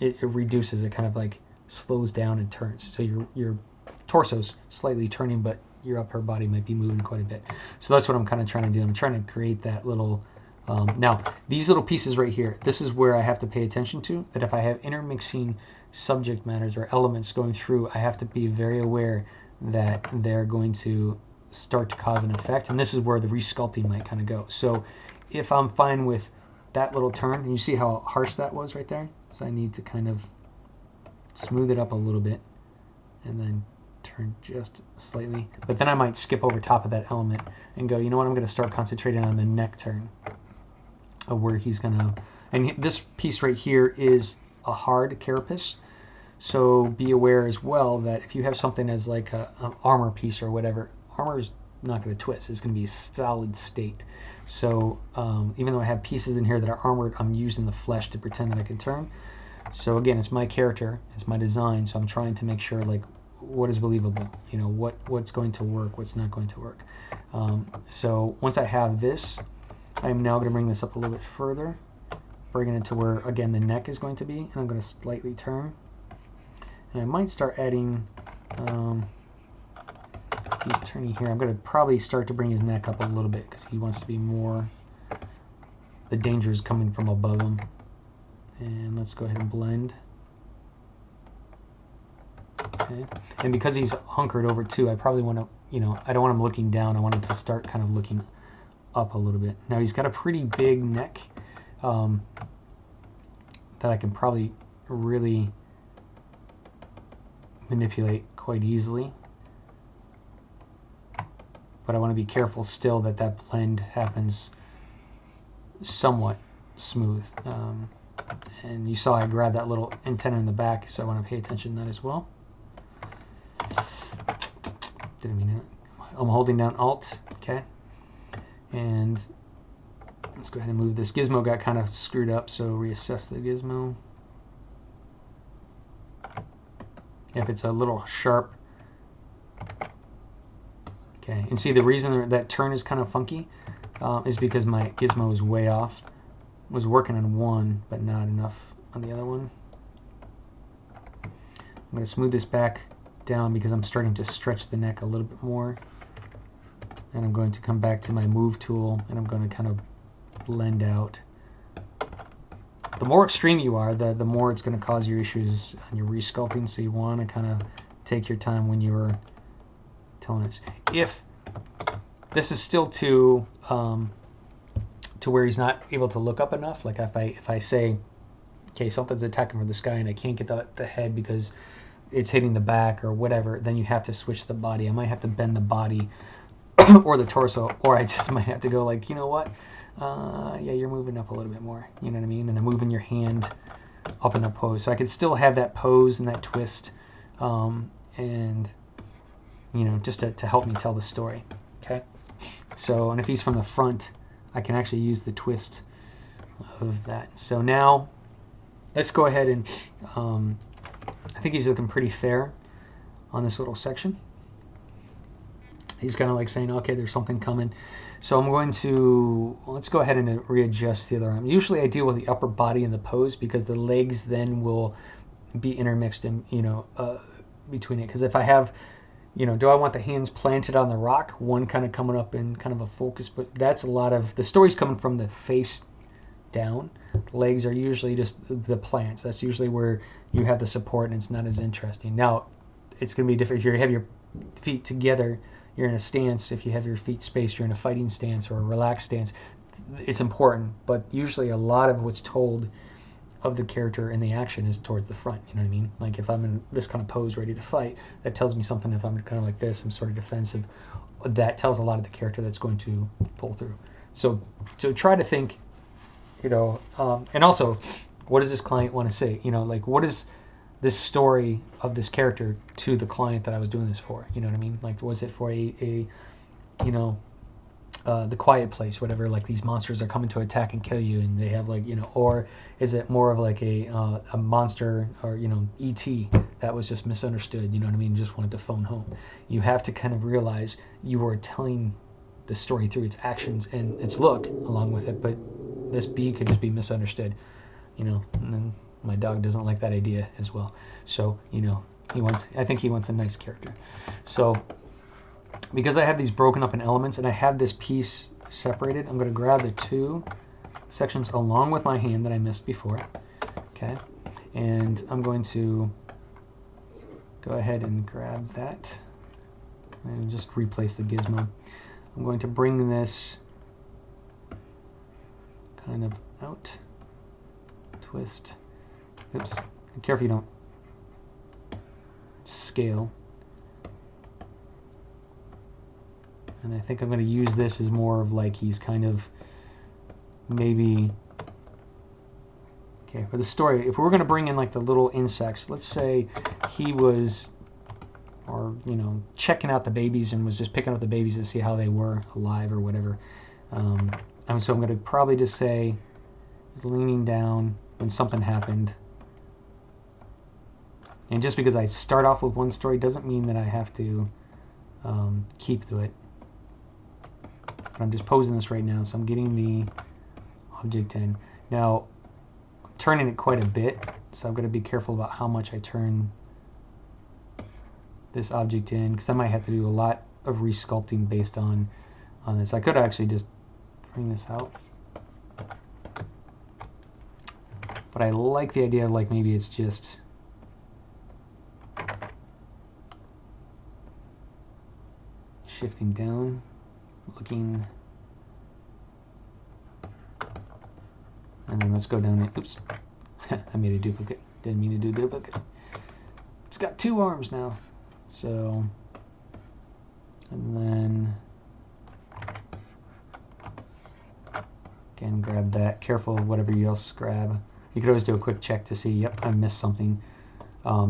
it reduces, it kind of like slows down and turns. So your torso's slightly turning, but your upper body might be moving quite a bit. So that's what I'm kind of trying to do. I'm trying to create that little, now these little pieces right here, this is where I have to pay attention to, that if I have intermixing subject matters or elements going through, I have to be very aware that they're going to start to cause an effect, and this is where the resculpting might kind of go. So if I'm fine with that little turn, and you see how harsh that was right there, so I need to kind of smooth it up a little bit and then turn just slightly, but then I might skip over top of that element and go, you know what, I'm going to start concentrating on the neck turn of where he's going to, and this piece right here is a hard carapace, so be aware as well that if you have something as like an armor piece or whatever, armor is not going to twist, it's going to be a solid state. So even though I have pieces in here that are armored, I'm using the flesh to pretend that I can turn. So again, it's my character, it's my design, so I'm trying to make sure like what is believable, you know, what's going to work, what's not going to work. So once I have this, I'm now going to bring this up a little bit further, bringing it to where, again, the neck is going to be, and I'm going to slightly turn. And I might start adding, he's turning here, I'm going to probably start to bring his neck up a little bit because he wants to be more, the danger is coming from above him. And let's go ahead and blend. Okay. And because he's hunkered over too, I probably want to, you know, I don't want him looking down, I want him to start kind of looking up a little bit. Now he's got a pretty big neck that I can probably really manipulate quite easily. But I want to be careful still that that blend happens somewhat smooth. And you saw I grabbed that little antenna in the back, so I want to pay attention to that as well. Didn't mean it. I'm holding down Alt, okay? And let's go ahead and move this. Gizmo got kind of screwed up, so reassess the gizmo. If it's a little sharp, okay. And see, the reason that turn is kind of funky is because my gizmo is way off. Was working on one, but not enough on the other one. I'm going to smooth this back down because I'm starting to stretch the neck a little bit more. And I'm going to come back to my move tool and I'm going to kind of blend out. The more extreme you are, the more it's going to cause your issues on your resculpting, so you want to kind of take your time when you're telling us. If this is still too where he's not able to look up enough, like if I say, okay, something's attacking from the sky and I can't get the head because it's hitting the back or whatever, then you have to switch the body. I might have to bend the body or the torso, or I just might have to go like, you know what, yeah, you're moving up a little bit more, you know what I mean, and I'm moving your hand up in the pose, so I could still have that pose and that twist, and you know, just to help me tell the story. Okay, so, and if he's from the front, I can actually use the twist of that. So now let's go ahead and I think he's looking pretty fair on this little section. He's kind of like saying, okay, there's something coming. So I'm going to, let's go ahead and readjust the other arm. Usually I deal with the upper body in the pose because the legs then will be intermixed in, you know, between it. Because if I have, you know, do I want the hands planted on the rock, one kind of coming up in kind of a focus, but that's a lot of, the story's coming from the face down. The legs are usually just the plants. That's usually where you have the support and it's not as interesting. Now, it's going to be different if you have your feet together, you're in a stance. If you have your feet spaced, you're in a fighting stance or a relaxed stance. It's important, but usually a lot of what's told of the character and the action is towards the front, you know what I mean? Like if I'm in this kind of pose ready to fight, that tells me something. If I'm kind of like this, I'm sort of defensive, that tells a lot of the character that's going to pull through. So try to think, you know, and also, what does this client want to say? You know, like what is this story of this character to the client that I was doing this for? You know what I mean? Like was it for a you know, the Quiet Place, whatever, like these monsters are coming to attack and kill you, and they have like, you know, or is it more of like a monster, or, you know, E.T. that was just misunderstood, you know what I mean, just wanted to phone home. You have to kind of realize you are telling the story through its actions and its look along with it, but this bee could just be misunderstood, you know, and then my dog doesn't like that idea as well. So, you know, I think he wants a nice character. So because I have these broken up in elements and I have this piece separated, I'm going to grab the two sections along with my hand that I missed before, okay, and I'm going to go ahead and grab that and just replace the gizmo. I'm going to bring this kind of out, twist, oops, be careful you don't scale. And I think I'm going to use this as more of like he's kind of maybe, okay, for the story, if we're going to bring in like the little insects, let's say he was, or, you know, checking out the babies and was just picking up the babies to see how they were alive or whatever. So I'm going to probably just say he's leaning down when something happened. And just because I start off with one story doesn't mean that I have to keep to it. but I'm just posing this right now, so I'm getting the object in. Now, I'm turning it quite a bit, so I've got to be careful about how much I turn this object in, because I might have to do a lot of resculpting based on this. I could actually just bring this out, but I like the idea of like maybe it's just shifting down, looking, and then let's go down and, oops, I made a duplicate, didn't mean to do duplicate. It's got 2 arms now, so, and then again, grab that, careful of whatever you else grab. You could always do a quick check to see, yep, I missed something.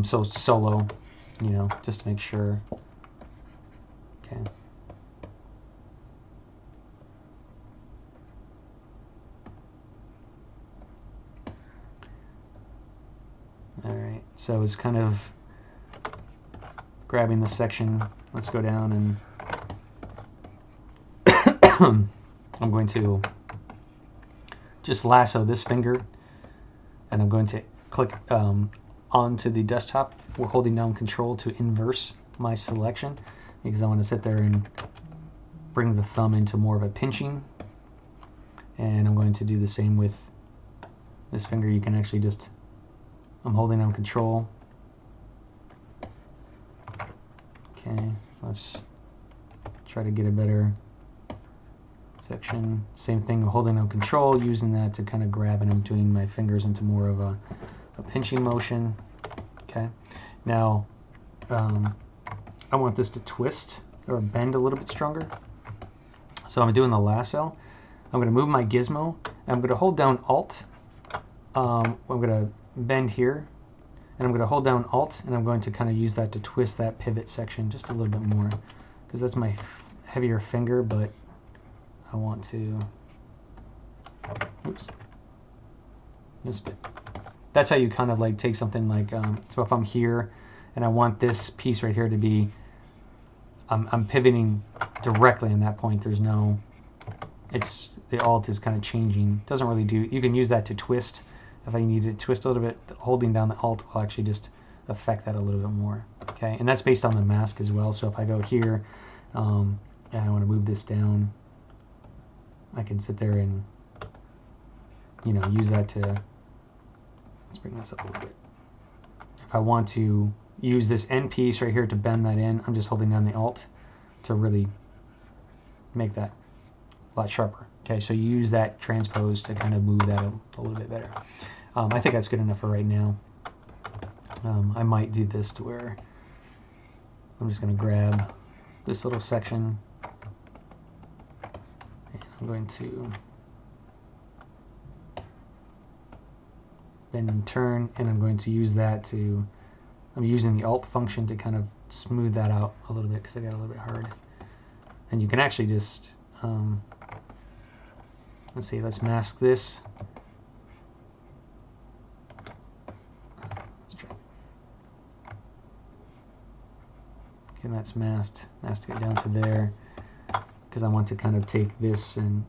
So solo, you know, just to make sure. Okay. Alright, so it's kind of grabbing the section. Let's go down and I'm going to just lasso this finger, and I'm going to click onto the desktop. We're holding down Control to inverse my selection, because I want to sit there and bring the thumb into more of a pinching. And I'm going to do the same with this finger. You can actually just, I'm holding down Control. Okay, let's try to get a better section. Same thing, holding down Control, using that to kind of grab, and I'm doing my fingers into more of a pinching motion. Okay, now I want this to twist or bend a little bit stronger. So I'm doing the lasso. I'm going to move my gizmo, and I'm going to hold down Alt. I'm going to bend here, and I'm going to hold down Alt, and I'm going to kind of use that to twist that pivot section just a little bit more, because that's my heavier finger, but I want to, oops, just, that's how you kind of like take something like, so if I'm here and I want this piece right here to be, I'm pivoting directly in that point. There's no, it's, the Alt is kind of changing. Doesn't really do, you can use that to twist. If I need to twist a little bit, holding down the Alt will actually just affect that a little bit more. Okay, and that's based on the mask as well. So if I go here and I want to move this down, I can sit there and, you know, use that to, let's bring this up a little bit. If I want to use this end piece right here to bend that in, I'm just holding down the Alt to really make that a lot sharper. Okay, so you use that transpose to kind of move that a little bit better. I think that's good enough for right now. I might do this to where I'm just going to grab this little section, and I'm going to bend and turn, and I'm going to use that to, I'm using the Alt function to kind of smooth that out a little bit, because I got a little bit hard. And you can actually just, let's see, let's mask this. Let's try. Okay, that's masked. Masked it down to there, because I want to kind of take this and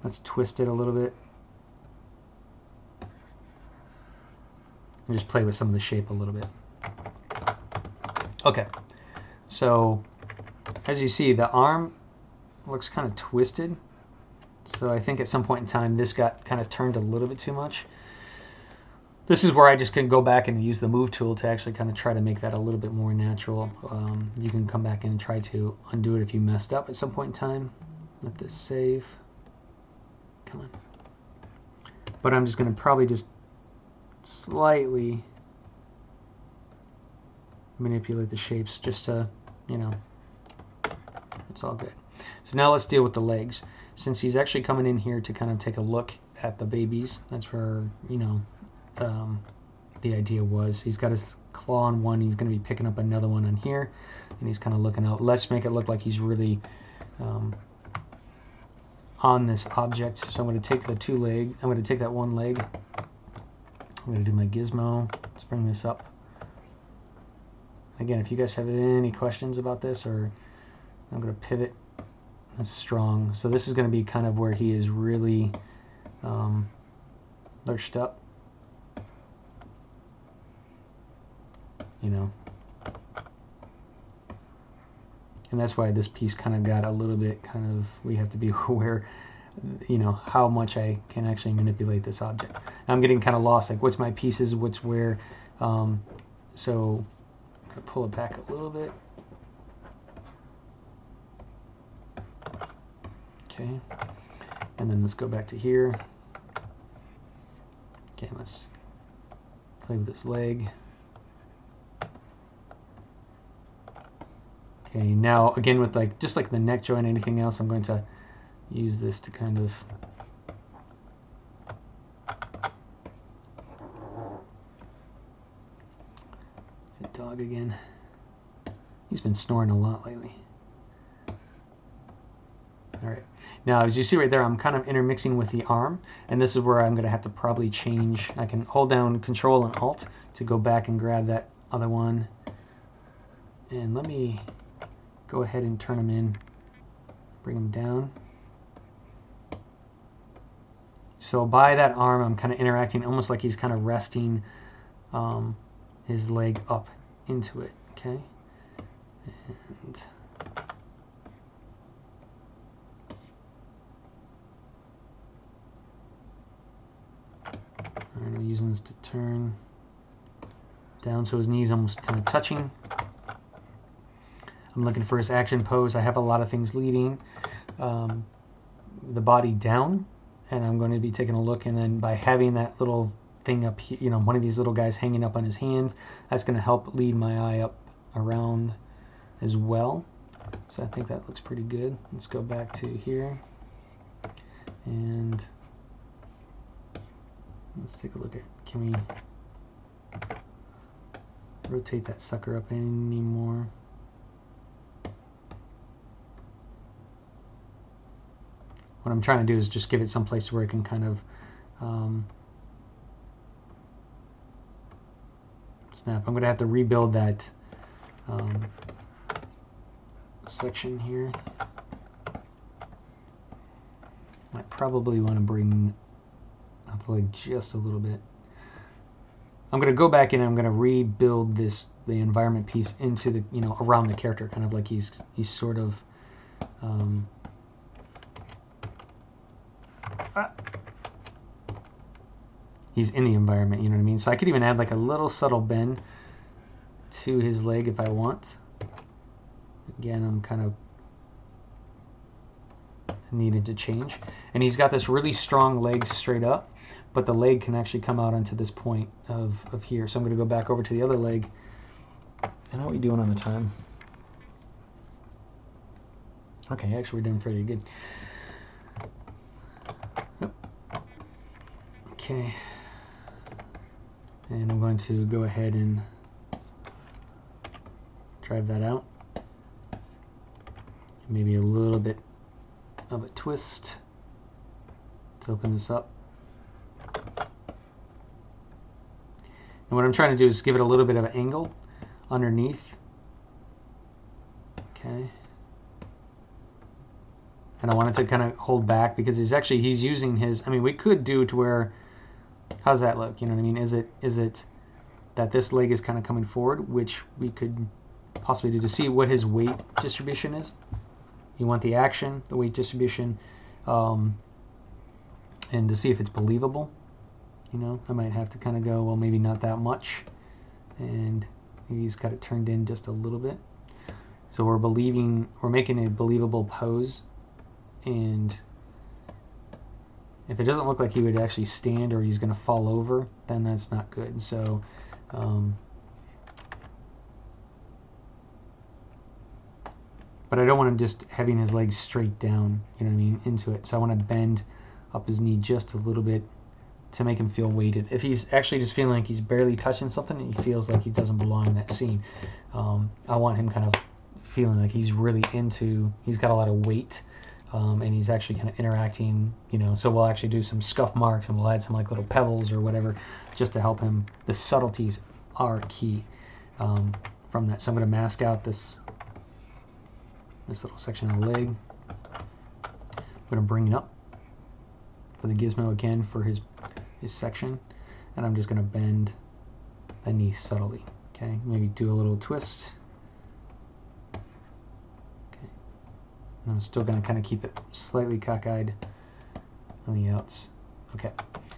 let's twist it a little bit. And just play with some of the shape a little bit. Okay, so as you see, the arm looks kind of twisted. So I think at some point in time this got kind of turned a little bit too much. This is where I just can go back and use the move tool to actually kind of try to make that a little bit more natural. You can come back in and try to undo it if you messed up at some point in time. Let this save. Come on. But I'm just going to probably just slightly manipulate the shapes just to, you know, it's all good. So now let's deal with the legs. Since he's actually coming in here to kind of take a look at the babies, that's where, you know, the idea was. He's got his claw on one, he's going to be picking up another one on here, and he's kind of looking out. Let's make it look like he's really on this object. So I'm going to take the two leg, I'm going to take that one leg, I'm going to do my gizmo. Let's bring this up. Again, if you guys have any questions about this, or I'm going to pivot strong. So this is going to be kind of where he is really lurched up, you know. And that's why this piece kind of got a little bit kind of, we have to be aware, you know, how much I can actually manipulate this object. I'm getting kind of lost, like what's my pieces, what's where. So I'm going to pull it back a little bit. Okay, and then let's go back to here. Okay, let's play with this leg. Okay, now again with like just like the neck joint and anything else, I'm going to use this to kind of it's a dog again. He's been snoring a lot lately. All right, now as you see right there, I'm kind of intermixing with the arm, and this is where I'm going to have to probably change. I can hold down Control and Alt to go back and grab that other one, and let me go ahead and turn them in, bring them down. So by that arm, I'm kind of interacting almost like he's kind of resting his leg up into it, okay? And I'm using this to turn down so his knee's almost kind of touching. I'm looking for his action pose. I have a lot of things leading the body down, and I'm going to be taking a look, and then by having that little thing up here, you know, one of these little guys hanging up on his hand, that's going to help lead my eye up around as well. So I think that looks pretty good. Let's go back to here, and let's take a look at, can we rotate that sucker up any more? What I'm trying to do is just give it some place where it can kind of snap. I'm going to have to rebuild that section here. I probably want to bring up the leg just a little bit. I'm going to go back in and I'm going to rebuild the environment piece into the, you know, around the character, kind of like he's sort of he's in the environment, you know what I mean? So I could even add like a little subtle bend to his leg if I want. Again, I'm kind of needed to change. And he's got this really strong leg straight up, but the leg can actually come out onto this point of here. So I'm going to go back over to the other leg. And how are we doing on the time? Okay, actually we're doing pretty good. Okay, and I'm going to go ahead and drive that out. Maybe a little bit of a twist to open this up. And what I'm trying to do is give it a little bit of an angle underneath. Okay. And I want it to kind of hold back because he's using his, I mean, we could do to where, how's that look? You know what I mean? Is it that this leg is kind of coming forward, which we could possibly do to see what his weight distribution is. You want the action, the weight distribution, and to see if it's believable. You know, I might have to kind of go, well, maybe not that much, and maybe he's got it turned in just a little bit. So we're making a believable pose, and if it doesn't look like he would actually stand or he's going to fall over, then that's not good. So but I don't want him just having his legs straight down, you know what I mean, into it. So I want to bend up his knee just a little bit to make him feel weighted. If he's actually just feeling like he's barely touching something and he feels like he doesn't belong in that scene, I want him kind of feeling like he's really he's got a lot of weight, and he's actually kind of interacting, you know. So we'll actually do some scuff marks and we'll add some like little pebbles or whatever just to help him. The subtleties are key from that. So I'm going to mask out this little section of the leg. going to bring it up for the gizmo again for his section, and I'm just going to bend the knee subtly. Okay, maybe do a little twist. Okay, and I'm still going to kind of keep it slightly cockeyed on the outs. Okay,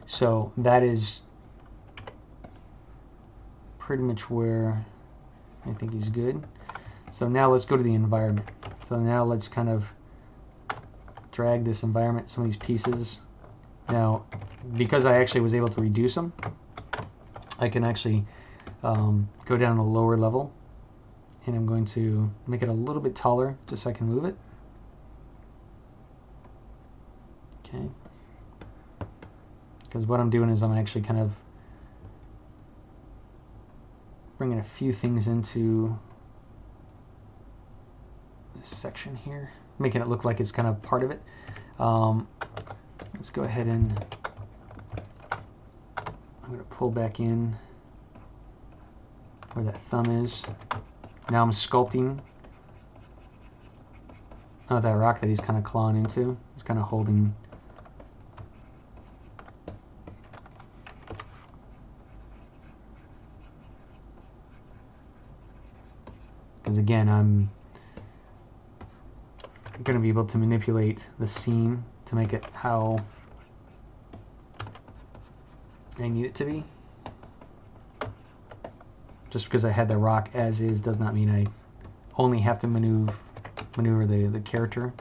so that is pretty much where I think he's good. So now let's go to the environment. So now let's kind of drag this environment, some of these pieces. Now, because I actually was able to reduce them, I can actually go down to the lower level, and I'm going to make it a little bit taller just so I can move it. Okay. Because what I'm doing is I'm actually kind of bringing a few things into this section here, making it look like it's kind of part of it. Let's go ahead and I'm going to pull back in where that thumb is. Now I'm sculpting that rock that he's kind of clawing into. He's kind of holding. Because again, I'm going to be able to manipulate the scene to make it how I need it to be. Just because I had the rock as is does not mean I only have to maneuver the character.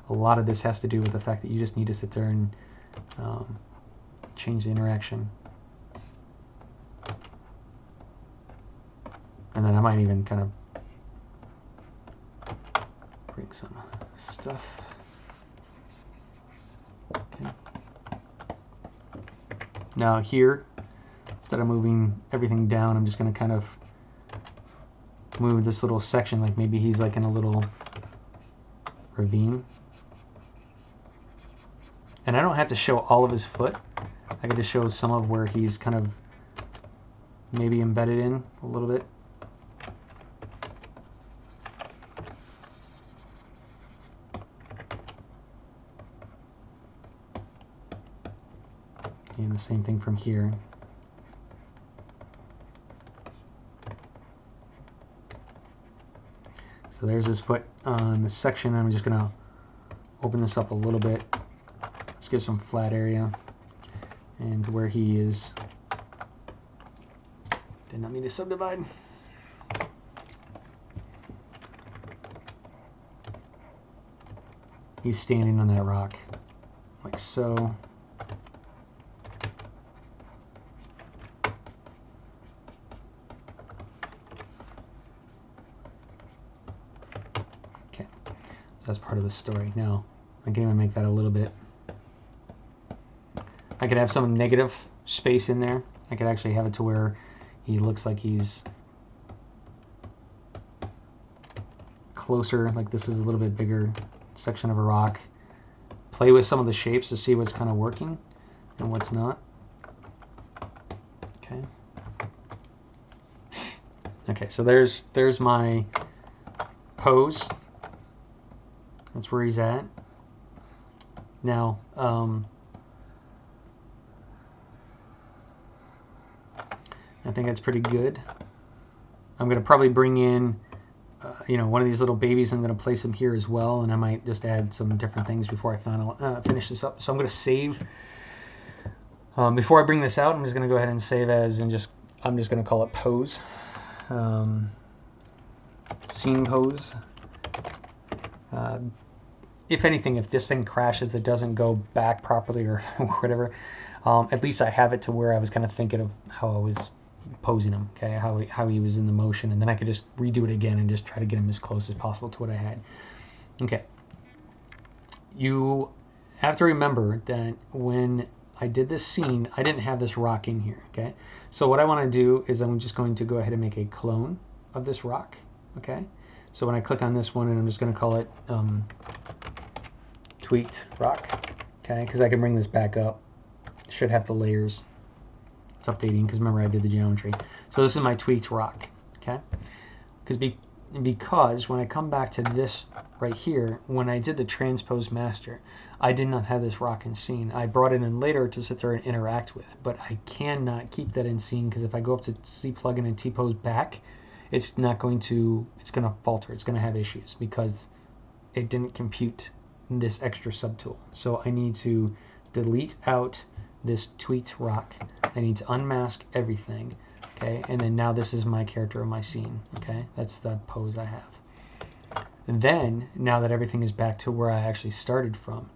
A lot of this has to do with the fact that you just need to sit there and change the interaction. And then I might even kind of bring some stuff. Okay. Now here, instead of moving everything down, I'm just going to kind of move this little section, like maybe he's like in a little ravine. And I don't have to show all of his foot. I get to show some of where he's kind of maybe embedded in a little bit. And the same thing from here. So there's his foot on the section. I'm just going to open this up a little bit. Let's give some flat area. And where he is, did not mean to subdivide. He's standing on that rock, like so. That's part of the story. Now, I can even make that a little bit. I could have some negative space in there. I could actually have it to where he looks like he's closer, like this is a little bit bigger section of a rock. Play with some of the shapes to see what's kind of working and what's not. Okay. Okay, so there's my pose. That's where he's at. Now, I think that's pretty good. I'm going to probably bring in, one of these little babies. I'm going to place him here as well, and I might just add some different things before I finish this up. So I'm going to save. Before I bring this out, I'm just going to go ahead and save as, and I'm just going to call it pose. Scene pose. If anything, if this thing crashes, it doesn't go back properly or whatever, at least I have it to where I was kind of thinking of how I was posing him, okay, how he was in the motion, and then I could just redo it again and just try to get him as close as possible to what I had. Okay. You have to remember that when I did this scene, I didn't have this rock in here, okay? So what I want to do is I'm just going to go ahead and make a clone of this rock, okay? So when I click on this one, and I'm just going to call it tweaked rock, okay? Because I can bring this back up. It should have the layers. It's updating because remember I did the geometry. So this is my tweaked rock, okay? Because when I come back to this right here, when I did the transpose master, I did not have this rock in scene. I brought it in later to sit there and interact with, but I cannot keep that in scene because if I go up to C plugin and T-pose back, it's going to falter. It's going to have issues because it didn't compute this extra subtool. So I need to delete out this tweaked rock. I need to unmask everything. Okay, and then now this is my character of my scene. Okay, that's the pose I have. And then, now that everything is back to where I actually started from,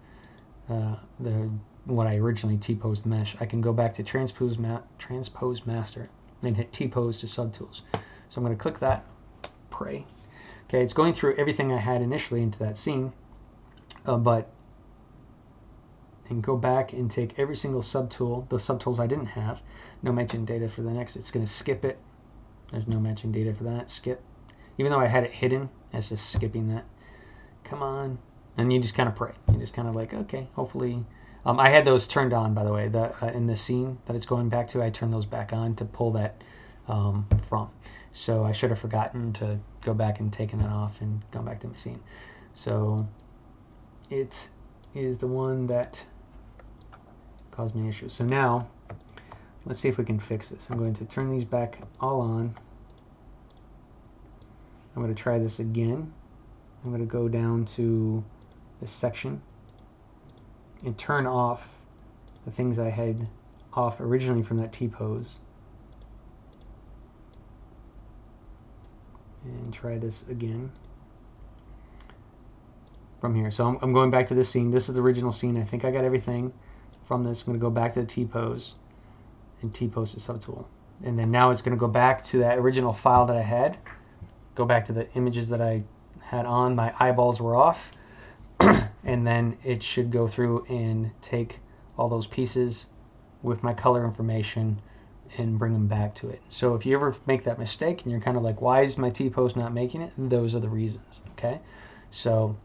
what I originally T-posed the mesh, I can go back to transpose master and hit T-pose to subtools. So I'm going to click that, pray. Okay, it's going through everything I had initially into that scene, and go back and take every single subtool, those subtools I didn't have, no matching data for the next, it's going to skip it. There's no matching data for that, skip. Even though I had it hidden, it's just skipping that. Come on. And you just kind of pray. You just kind of like, okay, hopefully. I had those turned on, by the way, in the scene that it's going back to, I turned those back on to pull that from. So I should have forgotten to go back and taken that off and gone back to my scene. So it is the one that caused me issues. So now, let's see if we can fix this. I'm going to turn these back all on. I'm going to try this again. I'm going to go down to this section and turn off the things I had off originally from that T-pose. And try this again from here. So I'm going back to this scene. This is the original scene. I think I got everything from this. I'm going to go back to the T-pose and T-pose the subtool. And then now it's going to go back to that original file that I had. Go back to the images that I had on. My eyeballs were off. And then it should go through and take all those pieces with my color information and bring them back to it. So if you ever make that mistake and you're kind of like, why is my T-pose not making it? Those are the reasons. Okay, so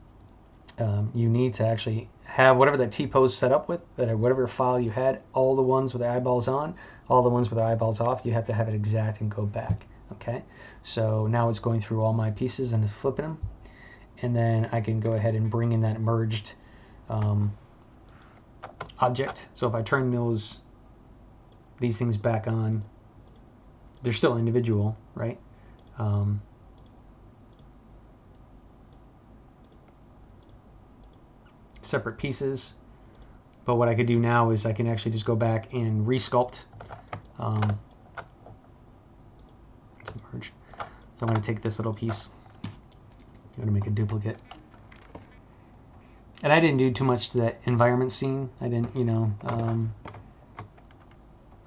you need to actually have whatever that T-pose set up with, that whatever file you had, all the ones with the eyeballs on, all the ones with the eyeballs off, you have to have it exact and go back. Okay, so now it's going through all my pieces and it's flipping them, and then I can go ahead and bring in that merged object. So if I turn these things back on, they're still individual, right? Separate pieces, but what I could do now is I can actually just go back and resculpt. Merge. So I'm going to take this little piece. I'm going to make a duplicate. And I didn't do too much to that environment scene. I didn't,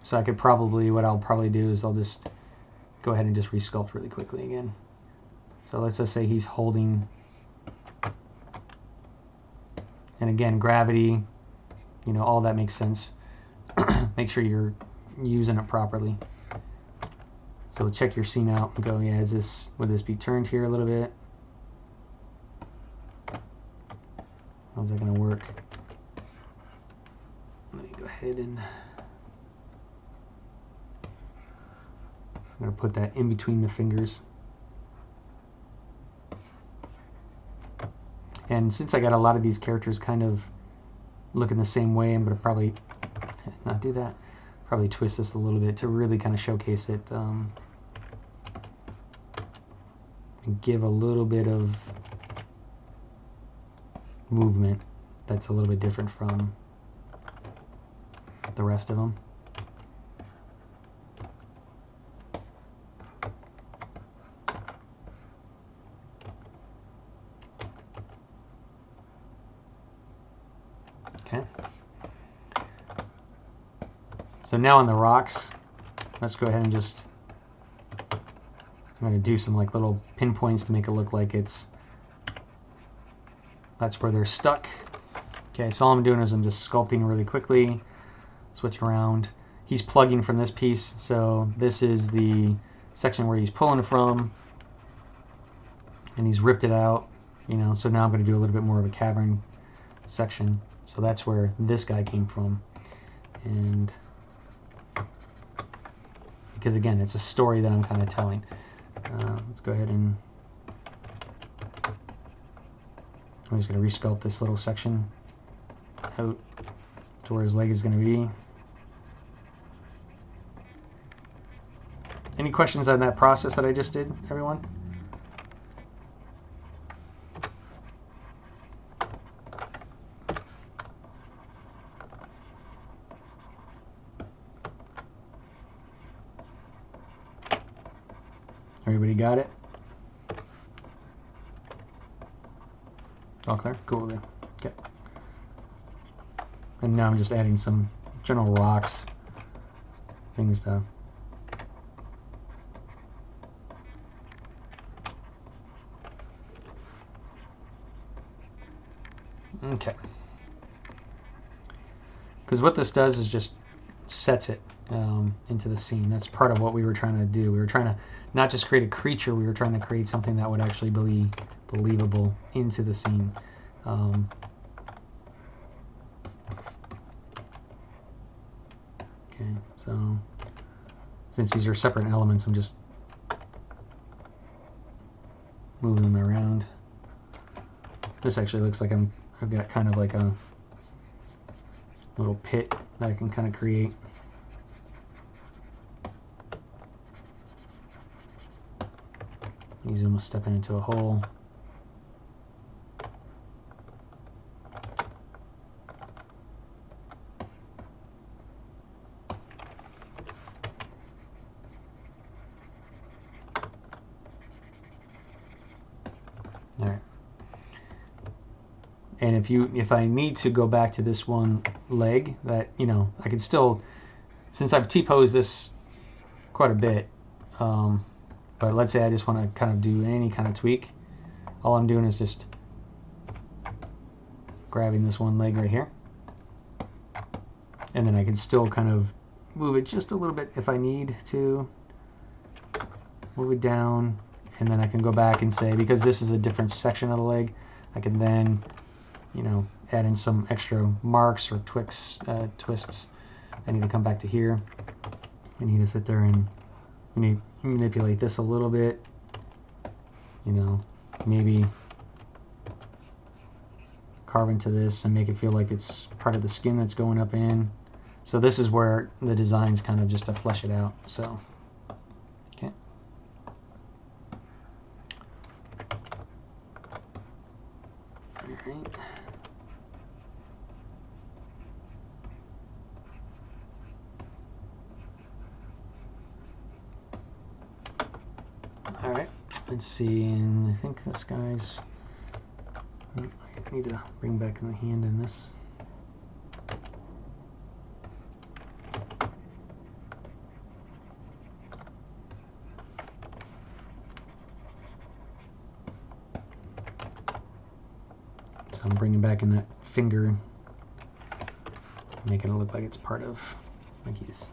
so I could probably, what I'll probably do is I'll just go ahead and just resculpt really quickly again. So let's just say he's holding, and again, gravity, all that makes sense. Make sure you're using it properly. So check your scene out and go, yeah, would this be turned here a little bit? How's that going to work? Let me go ahead and I'm going to put that in between the fingers. And since I got a lot of these characters kind of looking the same way, I'm going to probably not do that. Probably twist this a little bit to really kind of showcase it. And give a little bit of movement that's a little bit different from the rest of them. Okay. So now on the rocks, let's go ahead and just, I'm going to do some like little pinpoints to make it look like that's where they're stuck. Okay, so all I'm doing is I'm just sculpting really quickly, switch around. He's plugging from this piece, so this is the section where he's pulling from, and he's ripped it out, so now I'm going to do a little bit more of a cavern section. So that's where this guy came from. And because again, it's a story that I'm kind of telling. Let's go ahead and I'm just going to resculpt this little section out to where his leg is going to be. Any questions on that process that I just did, everyone? Everybody got it? All clear? Cool. There. Okay. And now I'm just adding some general rocks, things to okay. Because what this does is just sets it into the scene. That's part of what we were trying to do. We were trying to not just create a creature, we were trying to create something that would actually be believable into the scene. Okay, so since these are separate elements, I'm just moving them around. This actually looks like I've got kind of like a little pit that I can kind of create. He's almost stepping into a hole. All right. And if I need to go back to this one leg, that, you know, I could still, since I've T-posed this quite a bit, but let's say I just want to kind of do any kind of tweak, all I'm doing is just grabbing this one leg right here, and then I can still kind of move it just a little bit if I need to, move it down, and then I can go back and say, because this is a different section of the leg, I can then, you know, add in some extra marks or twists. I need to come back to here. I need to sit there and manipulate this a little bit, you know, maybe carve into this and make it feel like it's part of the skin that's going up in. So this is where the design's kind of just to flesh it out. So okay. All right. All right, let's see, and I think this guy's, I need to bring back the hand in this. So I'm bringing back in that finger, making it look like it's part of, like he's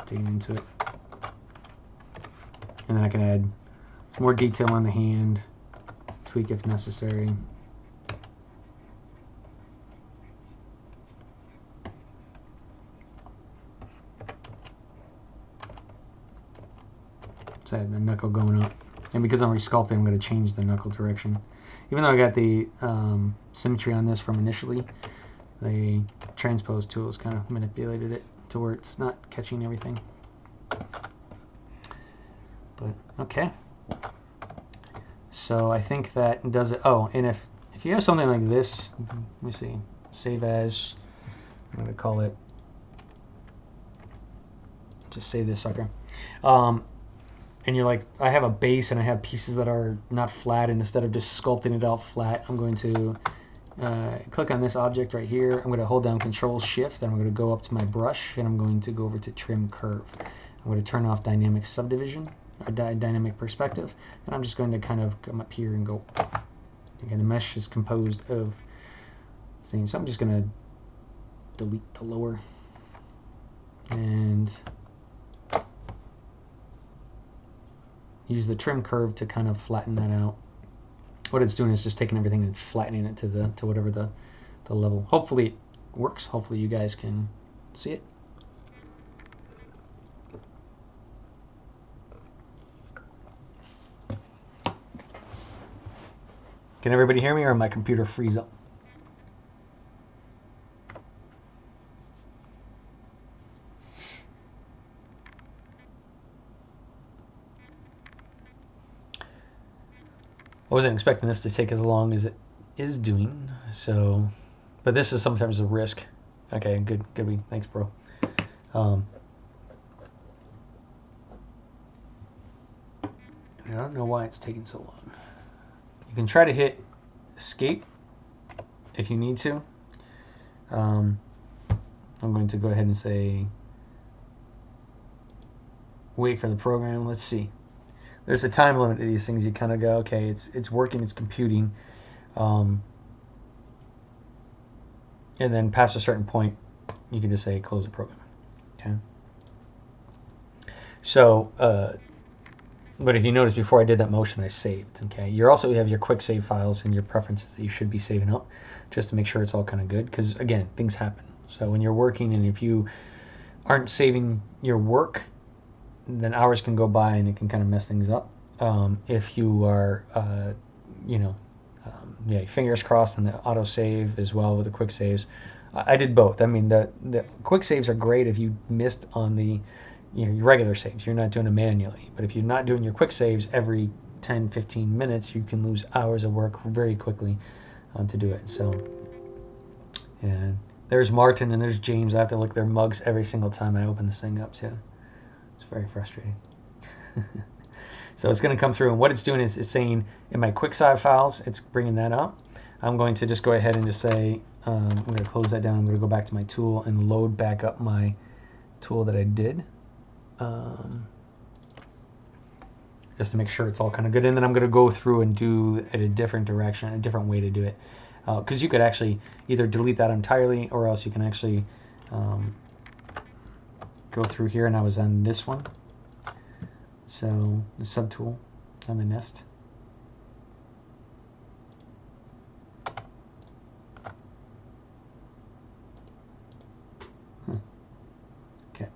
digging into it. And then I can add some more detail on the hand, tweak if necessary. So I had the knuckle going up. And because I'm resculpting, I'm going to change the knuckle direction. Even though I got the symmetry on this from initially, the transpose tool has kind of manipulated it to where it's not catching everything. But okay. So I think that does it. Oh, and if you have something like this, let me see, save as, I'm going to call it, just save this sucker. And you're like, I have a base and I have pieces that are not flat, and instead of just sculpting it out flat, I'm going to click on this object right here. I'm going to hold down Control Shift, and I'm going to go up to my brush, and I'm going to go over to Trim Curve. I'm going to turn off Dynamic Subdivision, or Dynamic Perspective, and I'm just going to kind of come up here and go. Again, the mesh is composed of things, so I'm just going to delete the lower and use the Trim Curve to kind of flatten that out. What it's doing is just taking everything and flattening it to whatever the level. Hopefully it works. Hopefully you guys can see it. Can everybody hear me, or my computer freeze up? I wasn't expecting this to take as long as it is doing, so, but this is sometimes a risk. Okay, good, thanks, bro. I don't know why it's taking so long. You can try to hit escape if you need to. I'm going to go ahead and say wait for the program. Let's see. There's a time limit to these things. You kind of go, okay, it's working, it's computing, and then past a certain point, you can just say close the program. Okay. So, but if you notice, before I did that motion, I saved. Okay. You also have your quick save files and your preferences that you should be saving up, just to make sure it's all kind of good. Because again, things happen. So when you're working, and if you aren't saving your work, then hours can go by and it can kind of mess things up. If you are, yeah, fingers crossed on the auto save as well with the quick saves. I did both. I mean, the quick saves are great if you missed on the, your regular saves. You're not doing it manually. But if you're not doing your quick saves every 10, 15 minutes, you can lose hours of work very quickly to do it. So, and there's Martin and there's James. I have to look at their mugs every single time I open this thing up too. It's very frustrating. So it's going to come through, and what it's doing is saying in my quick save files, it's bringing that up. I'm going to just go ahead and just say, I'm going to close that down. I'm going to go back to my tool and load back up my tool that I did, just to make sure it's all kind of good. And then I'm going to go through and do it a different direction, a different way to do it. Because you could actually either delete that entirely, or else you can actually go through here, and I was on this one. So the subtool on the nest. Okay.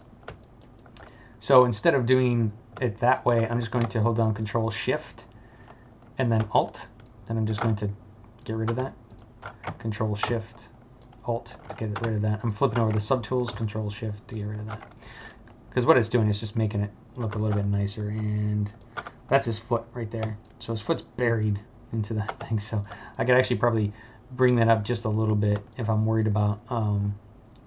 So instead of doing it that way, I'm just going to hold down Control Shift and then Alt, and I'm just going to get rid of that. Control Shift Alt to get rid of that. I'm flipping over the subtools, Control Shift to get rid of that. Because what it's doing is just making it look a little bit nicer, and that's his foot right there. So his foot's buried into that thing. So I could actually probably bring that up just a little bit if I'm worried about,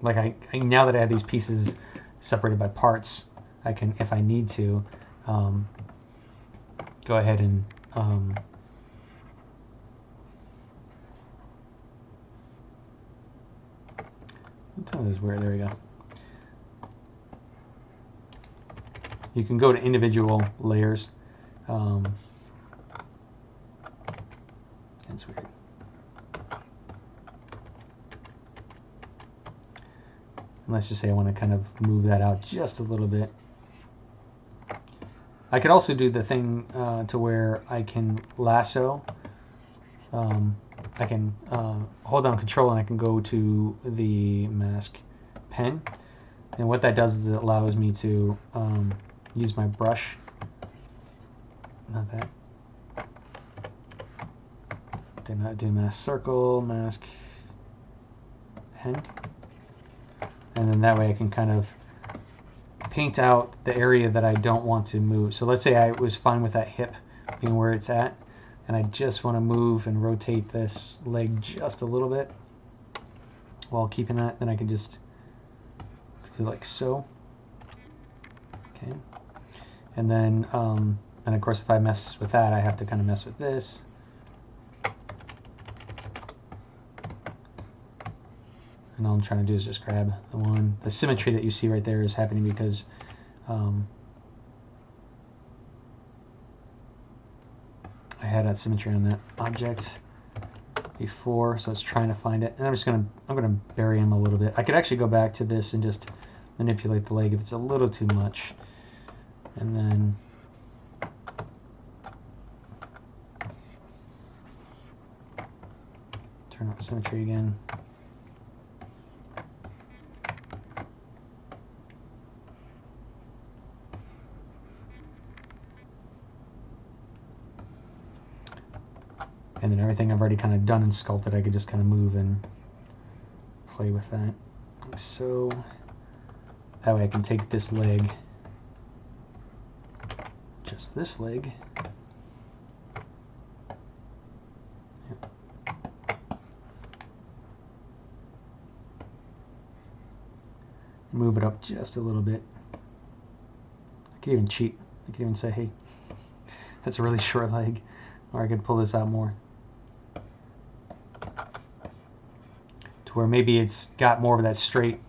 like I now that I have these pieces separated by parts, I can, if I need to, go ahead and tell this where, there we go. You can go to individual layers. That's weird. And let's just say I want to kind of move that out just a little bit. I could also do the thing to where I can lasso. I can hold down Control and I can go to the mask pen. And what that does is it allows me to use my brush, not that, did not do mask circle, mask pen, and then that way I can kind of paint out the area that I don't want to move. So let's say I was fine with that hip being where it's at, and I just want to move and rotate this leg just a little bit while keeping that, then I can just do like so. Okay. And then, and of course, if I mess with that, I have to kind of mess with this. And all I'm trying to do is just grab the one. The symmetry that you see right there is happening because I had that symmetry on that object before, so it's trying to find it. And I'm gonna bury him a little bit. I could actually go back to this and just manipulate the leg if it's a little too much. And then turn on symmetry again. And then everything I've already kind of done and sculpted, I could just kind of move and play with that. So that way I can take this leg, just this leg, move it up just a little bit. I could even cheat. I could even say, hey, that's a really short leg. Or I could pull this out more, to where maybe it's got more of that straight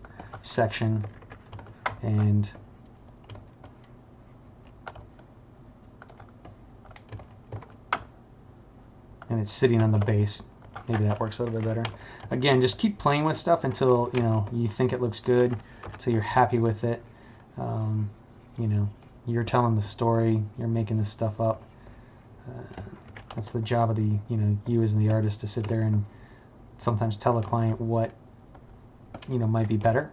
section and it's sitting on the base. Maybe that works a little bit better. Again, just keep playing with stuff until you think it looks good, until you're happy with it. You're telling the story, you're making this stuff up. That's the job of you as the artist, to sit there and sometimes tell a client what might be better,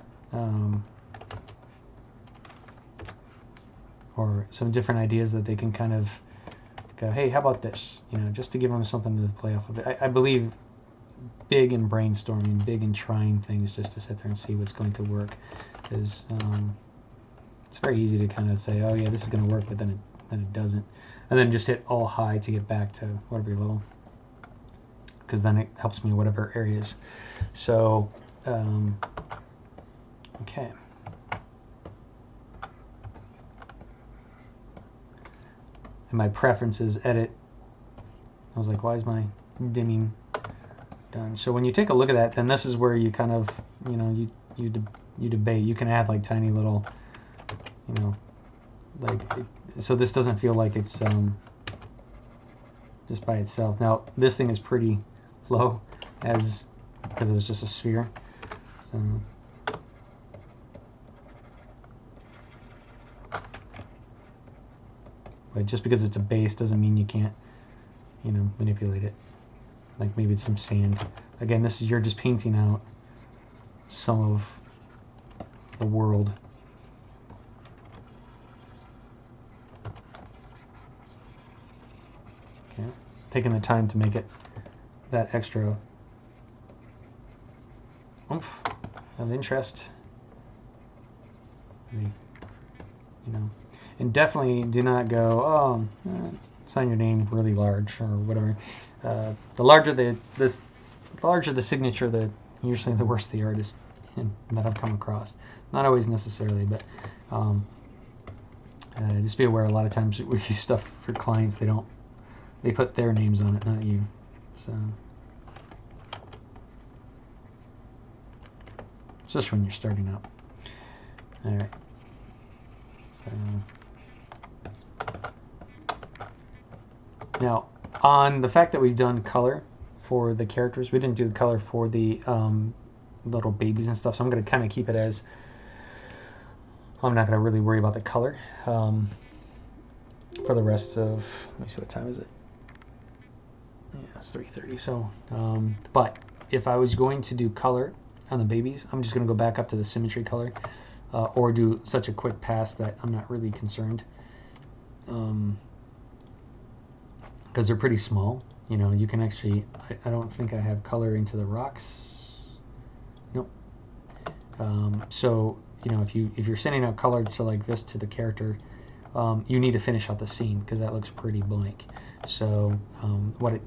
or some different ideas that they can kind of go, hey, how about this? Just to give them something to play off of. I believe big in brainstorming, big in trying things, just to sit there and see what's going to work, because it's very easy to kind of say, oh yeah, this is going to work, but then it doesn't. And then just hit all high to get back to whatever your level, because then it helps me in whatever areas. So, okay. And my preferences, edit. I was like, why is my dimming done? So when you take a look at that, then this is where you kind of, you debate. You can add like tiny little, so this doesn't feel like it's just by itself. Now this thing is pretty low, because it was just a sphere. So but just because it's a base doesn't mean you can't, manipulate it. Like maybe it's some sand. Again, you're just painting out some of the world. Okay, taking the time to make it that extra oomph of interest. And definitely do not go, sign your name really large or whatever. The larger the signature, usually the worse the artist that I've come across. Not always necessarily, but just be aware. A lot of times we use stuff for clients, they put their names on it, not you. So just when you're starting out. All right. So now, on the fact that we've done color for the characters, we didn't do the color for the little babies and stuff, so I'm going to kind of keep it as, I'm not going to really worry about the color for the rest of, let me see, what time is it? Yeah, it's 3:30. So, but if I was going to do color on the babies, I'm just going to go back up to the symmetry color, or do such a quick pass that I'm not really concerned. Because they're pretty small, you can actually, I don't think I have color into the rocks. Nope. So, if you're sending out color to like this to the character, you need to finish out the scene, because that looks pretty blank. So,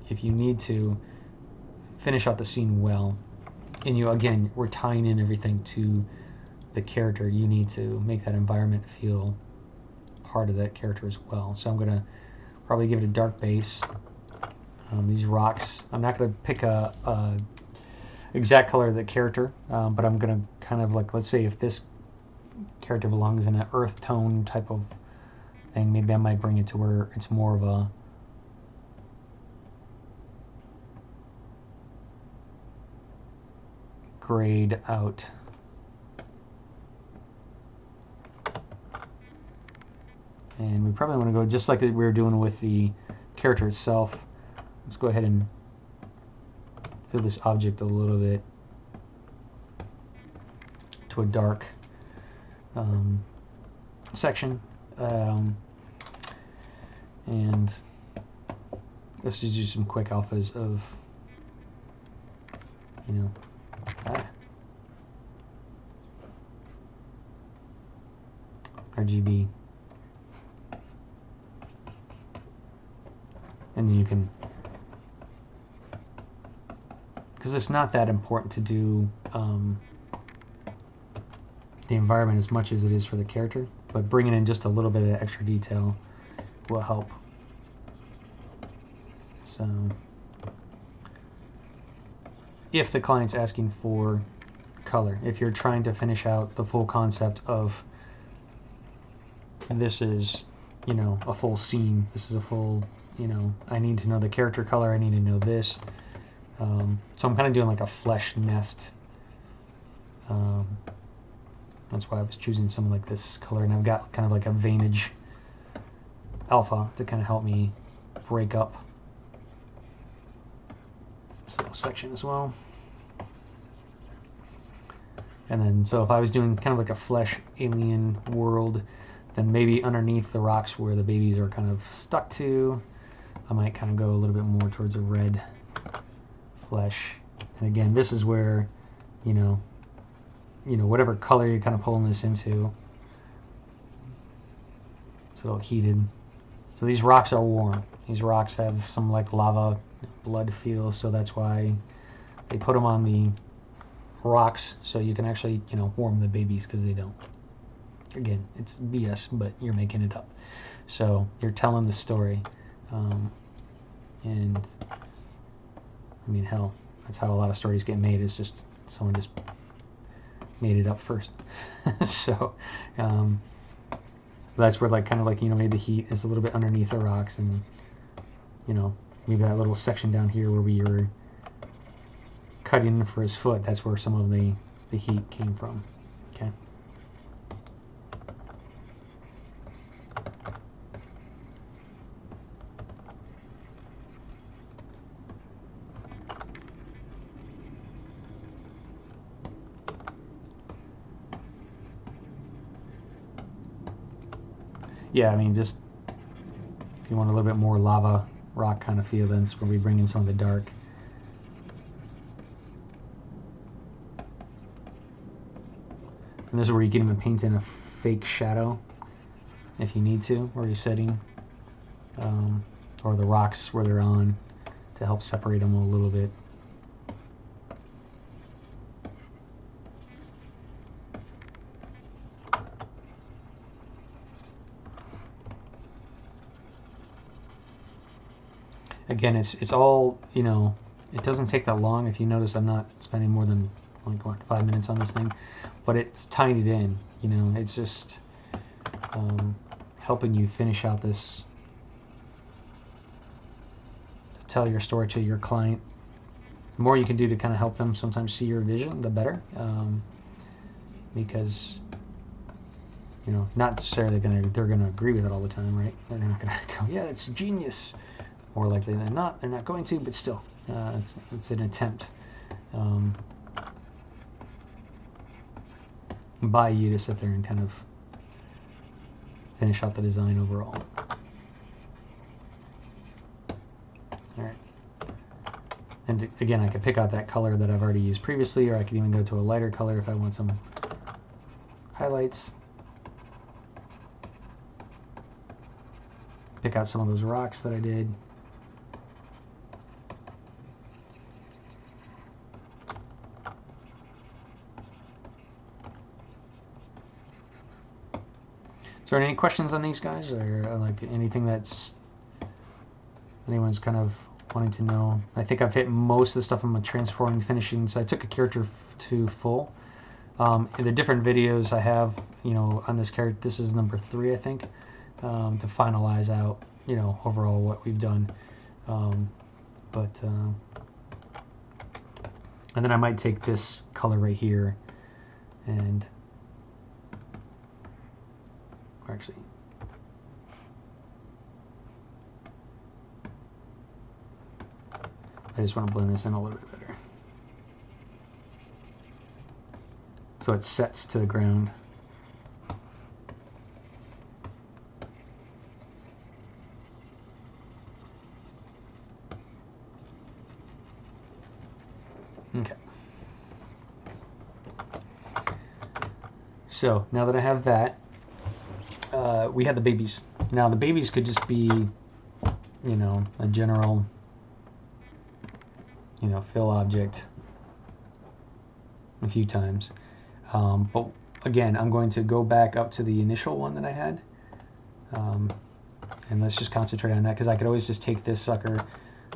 if you need to finish out the scene well, and again, we're tying in everything to the character, you need to make that environment feel part of that character as well. So I'm going to probably give it a dark base. These rocks, I'm not going to pick a exact color of the character, but I'm going to kind of like, let's say if this character belongs in an earth tone type of thing, maybe I might bring it to where it's more of a grayed out. And we probably want to go just like we were doing with the character itself. Let's go ahead and fill this object a little bit to a dark section. And let's just do some quick alphas of, you know, RGB. And then you can, because it's not that important to do the environment as much as it is for the character, but bringing in just a little bit of extra detail will help. So if the client's asking for color, if you're trying to finish out the full concept of this is, you know, a full scene, this is a full, you know, I need to know the character color, I need to know this. So I'm kind of doing like a flesh nest. That's why I was choosing something like this color, and I've got kind of like a veinage alpha to kind of help me break up this little section as well. And then, so if I was doing kind of like a flesh alien world, then maybe underneath the rocks where the babies are kind of stuck to, I might kind of go a little bit more towards a red flesh. And again, this is where, you know, whatever color you're kind of pulling this into, it's a little heated. So these rocks are warm. These rocks have some like lava blood feel, so that's why they put them on the rocks, so you can actually, you know, warm the babies, because they don't. Again, it's BS, but you're making it up. So you're telling the story. And I mean, hell, that's how a lot of stories get made, is just someone just made it up first. So that's where, like, kind of like, you know, maybe the heat is a little bit underneath the rocks, and, you know, maybe that little section down here where we were cutting for his foot, that's where some of the heat came from. Okay. Yeah, I mean, just if you want a little bit more lava rock kind of feel, then it's where we bring in some of the dark. And this is where you can even paint in a fake shadow if you need to, where you're setting, or the rocks where they're on, to help separate them a little bit. Again, it's all, you know, it doesn't take that long. If you notice, I'm not spending more than like, what, 5 minutes on this thing, but it's tying it in, you know, it's just helping you finish out this, to tell your story to your client. The more you can do to kind of help them sometimes see your vision, the better, because, you know, not necessarily they're gonna agree with it all the time, right? They're not gonna go, yeah, it's genius. More likely than not, they're not going to, but still, it's an attempt by you to sit there and kind of finish out the design overall. Alright. And again, I could pick out that color that I've already used previously, or I could even go to a lighter color if I want some highlights. Pick out some of those rocks that I did. So, are there any questions on these guys, or like anything that's anyone's kind of wanting to know? I think I've hit most of the stuff on my transforming, finishing. So I took a character to full. In the different videos I have, you know, on this character, this is number 3, I think, to finalize out, you know, overall what we've done. And then I might take this color right here and actually, I just want to blend this in a little bit better, so it sets to the ground. Okay. So now that I have that, we had the babies. Now the babies could just be, you know, a general, you know, fill object a few times. But again, I'm going to go back up to the initial one that I had. And let's just concentrate on that, because I could always just take this sucker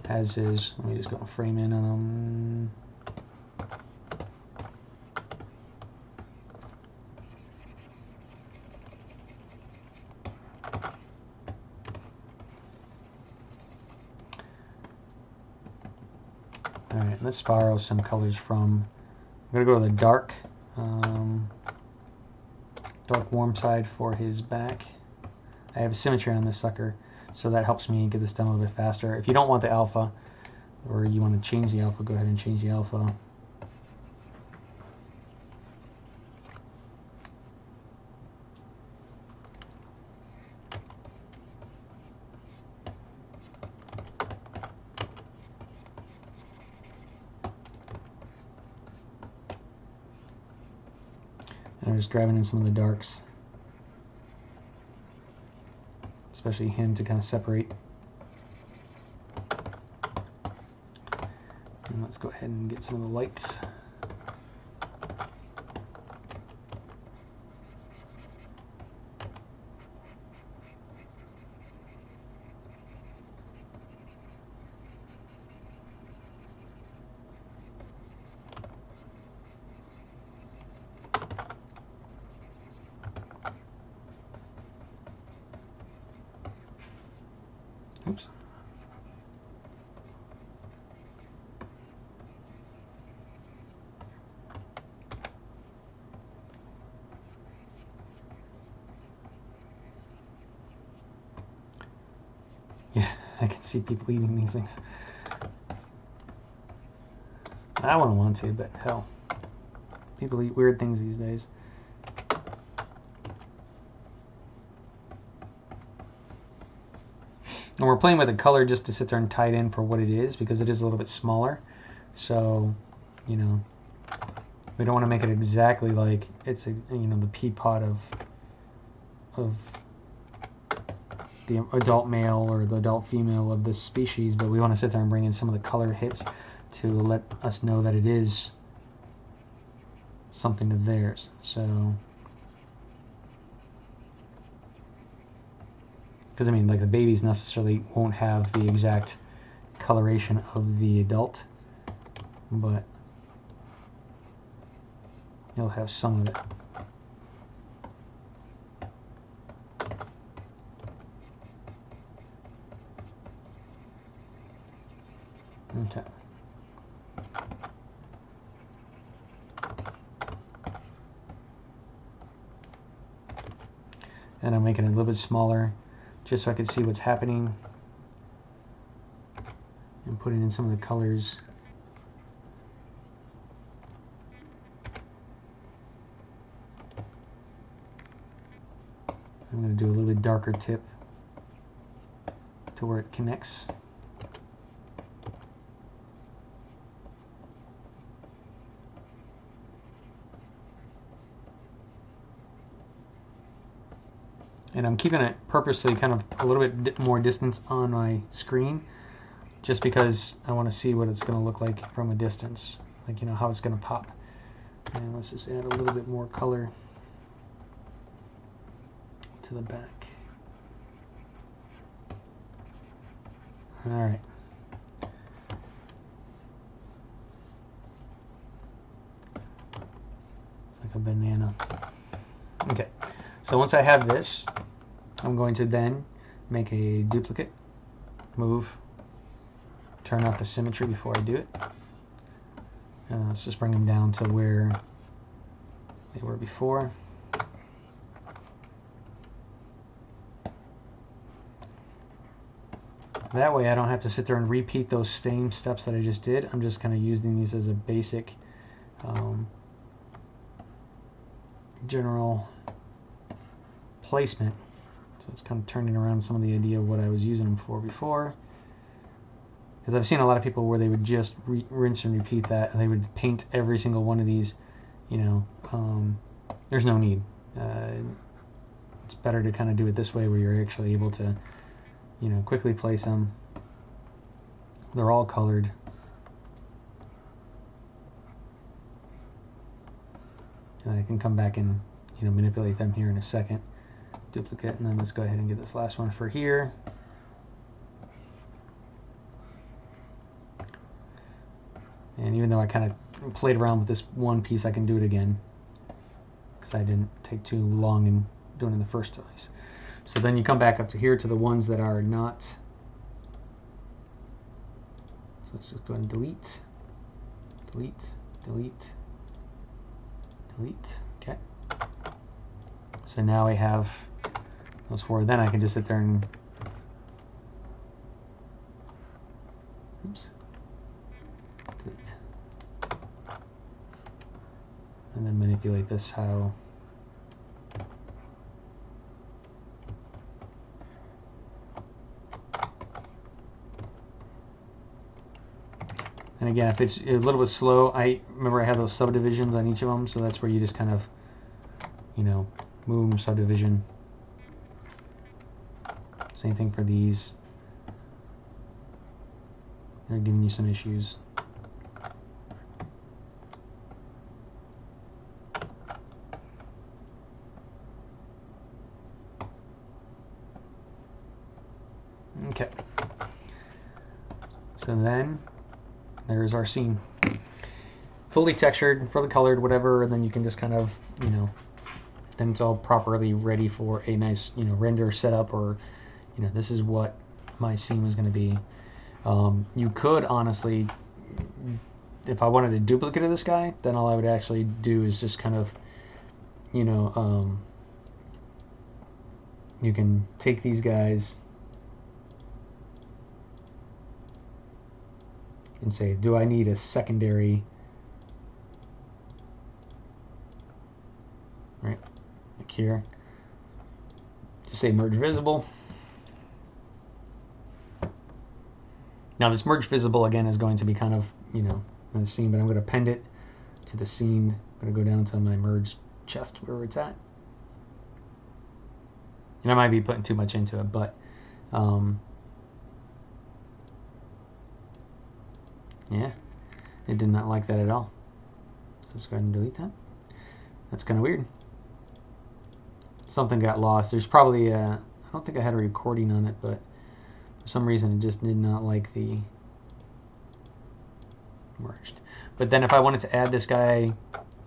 as is. Let me just go and frame in on them. Alright, let's borrow some colors from, I'm going to go to the dark warm side for his back. I have a symmetry on this sucker, so that helps me get this done a little bit faster. If you don't want the alpha, or you want to change the alpha, go ahead and change the alpha. And I'm just grabbing in some of the darks, especially him, to kind of separate. And let's go ahead and get some of the lights. Oops. Yeah, I can see people eating these things. I wouldn't want to, but hell. People eat weird things these days. And we're playing with the color just to sit there and tie it in for what it is, because it is a little bit smaller. So, you know, we don't want to make it exactly like it's a, you know, the pea pod of the adult male or the adult female of this species, but we want to sit there and bring in some of the color hits to let us know that it is something of theirs. So, because I mean, like, the babies necessarily won't have the exact coloration of the adult, but you'll have some of it. Okay. And I'm making it a little bit smaller just so I can see what's happening, and putting in some of the colors. I'm going to do a little bit darker tip to where it connects. And I'm keeping it purposely kind of a little bit more distance on my screen, just because I want to see what it's going to look like from a distance, like, you know, how it's going to pop. And let's just add a little bit more color to the back. All right. It's like a banana. Okay. So once I have this, I'm going to then make a duplicate, move, turn off the symmetry before I do it. And let's just bring them down to where they were before. That way I don't have to sit there and repeat those same steps that I just did. I'm just kind of using these as a basic general placement. So it's kind of turning around some of the idea of what I was using them for before. Because I've seen a lot of people where they would just rinse and repeat that, and they would paint every single one of these. You know, there's no need. It's better to kind of do it this way, where you're actually able to, you know, quickly place them. They're all colored. And then I can come back and, you know, manipulate them here in a second. Duplicate, and then let's go ahead and get this last one for here. And even though I kind of played around with this one piece, I can do it again, because I didn't take too long in doing it the first place. So then you come back up to here to the ones that are not. So let's just go ahead and delete, delete, delete, delete. Okay. So now I have those four. Then I can just sit there and, oops, delete, and then manipulate this how. And again, if it's a little bit slow, I remember I have those subdivisions on each of them, so that's where you just kind of, you know, move them subdivision. Same thing for these. They're giving you some issues. Okay. So then there's our scene. Fully textured, fully colored, whatever, and then you can just kind of, you know, then it's all properly ready for a nice, you know, render setup, or, you know, this is what my scene was going to be. You could honestly, if I wanted a duplicate of this guy, then all I would actually do is just kind of, you know, you can take these guys and say, do I need a secondary, right, like here, just say merge visible. Now this merge visible again is going to be kind of, you know, in the scene, but I'm going to append it to the scene. I'm going to go down to my merge chest where it's at. And I might be putting too much into it, but yeah, it did not like that at all. So let's go ahead and delete that. That's kind of weird. Something got lost. There's probably I don't think I had a recording on it, but for some reason it just did not like the merged. But then if I wanted to add this guy,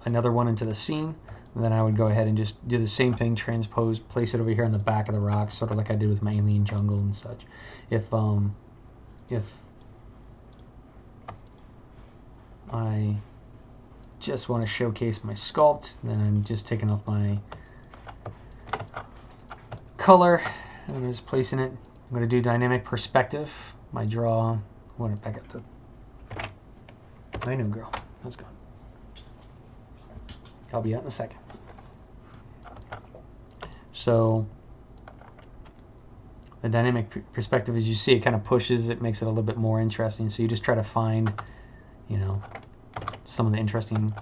another one into the scene, then I would go ahead and just do the same thing, transpose, place it over here on the back of the rocks, sort of like I did with my alien jungle and such. If I just want to showcase my sculpt, then I'm just taking off my color and I'm just placing it. I'm going to do dynamic perspective. My draw, I want it back up to my new girl. Let's go. I'll be out in a second. So the dynamic perspective, as you see, it kind of pushes, it makes it a little bit more interesting. So you just try to find, you know, some of the interesting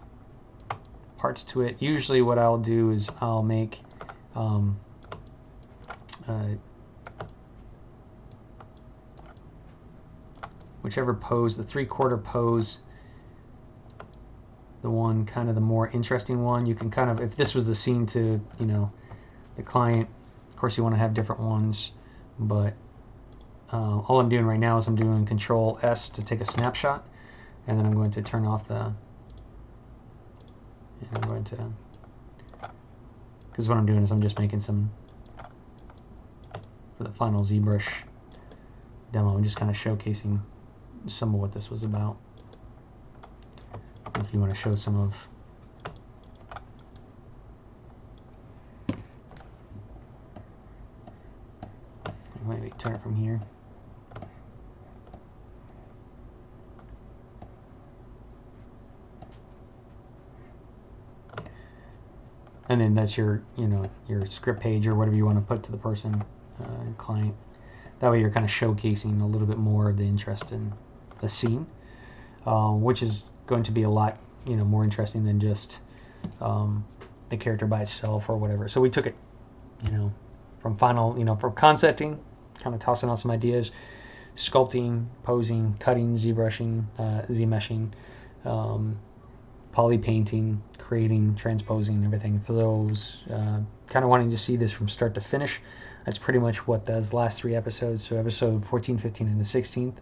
parts to it. Usually what I'll do is I'll make whichever pose, the 3/4 pose, the one kind of the more interesting one. You can kind of, if this was the scene to, you know, the client, of course you want to have different ones, but all I'm doing right now is I'm doing Control S to take a snapshot, and then I'm going to turn off the, and I'm going to, because what I'm doing is I'm just making some, for the final ZBrush demo, I'm just kind of showcasing some of what this was about. If you want to show some of, maybe turn it from here. And then that's your, you know, your script page or whatever you want to put to the person, client. That way you're kind of showcasing a little bit more of the interest in the scene, which is going to be a lot, more interesting than just the character by itself or whatever. So we took it, from from concepting, kind of tossing out some ideas, sculpting, posing, cutting, ZBrushing, Z-meshing, poly painting, creating, transposing, everything for those kind of wanting to see this from start to finish. That's pretty much what those last 3 episodes, so episode 14, 15, and the 16th,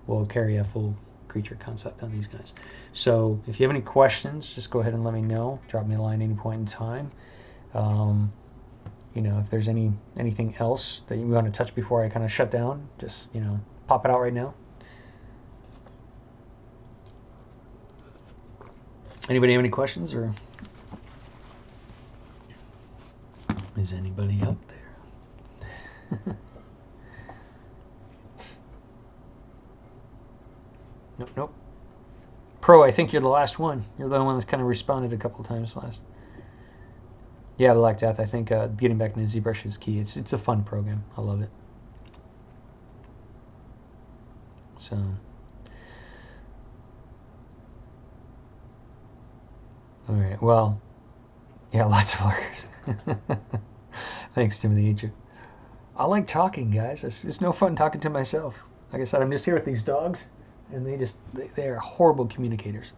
will carry a full creature concept on these guys. So if you have any questions, just go ahead and let me know. Drop me a line at any point in time. If there's anything else that you want to touch before I kind of shut down, just, pop it out right now. Anybody have any questions, or is anybody out there? Nope. Pro, I think you're the last one. You're the one that's kind of responded a couple of times last. Yeah, Black Death. I think getting back into ZBrush is key. It's a fun program. I love it. So, all right. Well, yeah, lots of lurkers. Thanks, Timothy H. I like talking, guys. It's no fun talking to myself. Like I said, I'm just here with these dogs, and they are horrible communicators.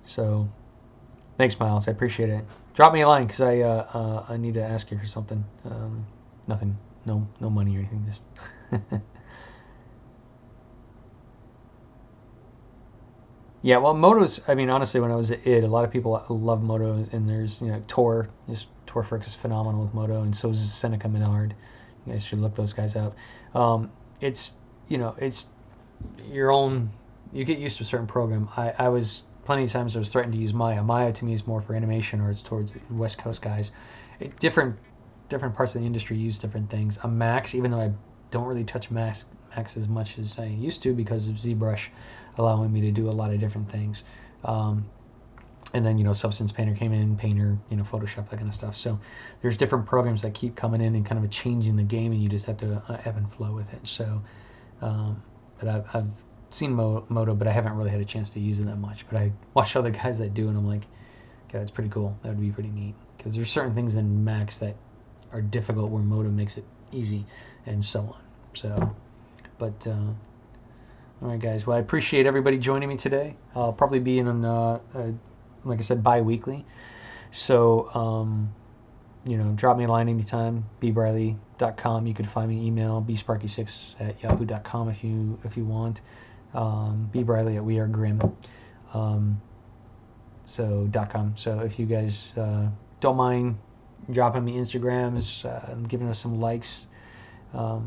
So, thanks, Miles. I appreciate it. Drop me a line, because I need to ask you for something. Nothing. No money or anything. Just. Yeah, well, motos, I mean, honestly, when I was at id, a lot of people love motos, and there's, Tor Frick is phenomenal with moto, and so is Seneca Menard. You guys should look those guys up. It's your own, you get used to a certain program. I was, plenty of times I was threatened to use Maya. Maya to me is more for animation, or it's towards the West Coast guys. Different parts of the industry use different things. A Max, even though I don't really touch Max as much as I used to because of ZBrush allowing me to do a lot of different things. And then, Substance Painter came in, Painter, Photoshop, that kind of stuff. So there's different programs that keep coming in and kind of changing the game, and you just have to ebb and flow with it. So, but I've seen Moto, but I haven't really had a chance to use it that much. But I watch other guys that do, and I'm like, okay, that's pretty cool. That would be pretty neat. Because there's certain things in Max that are difficult where Moto makes it easy, and so on. So, but... all right, guys. Well, I appreciate everybody joining me today. I'll probably be in like I said, bi-weekly. So, drop me a line anytime. bbriley.com. You can find me, email bsparky6@yahoo.com if you want. bbriley at wearegrim. .com. So if you guys don't mind dropping me Instagrams, giving us some likes,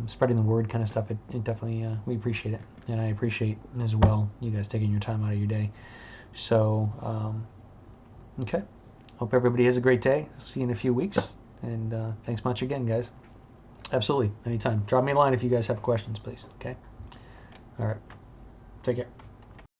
spreading the word kind of stuff, it definitely, we appreciate it. And I appreciate as well you guys taking your time out of your day. So, okay. Hope everybody has a great day. See you in a few weeks. And thanks much again, guys. Absolutely. Anytime. Drop me a line if you guys have questions, please. Okay? All right. Take care.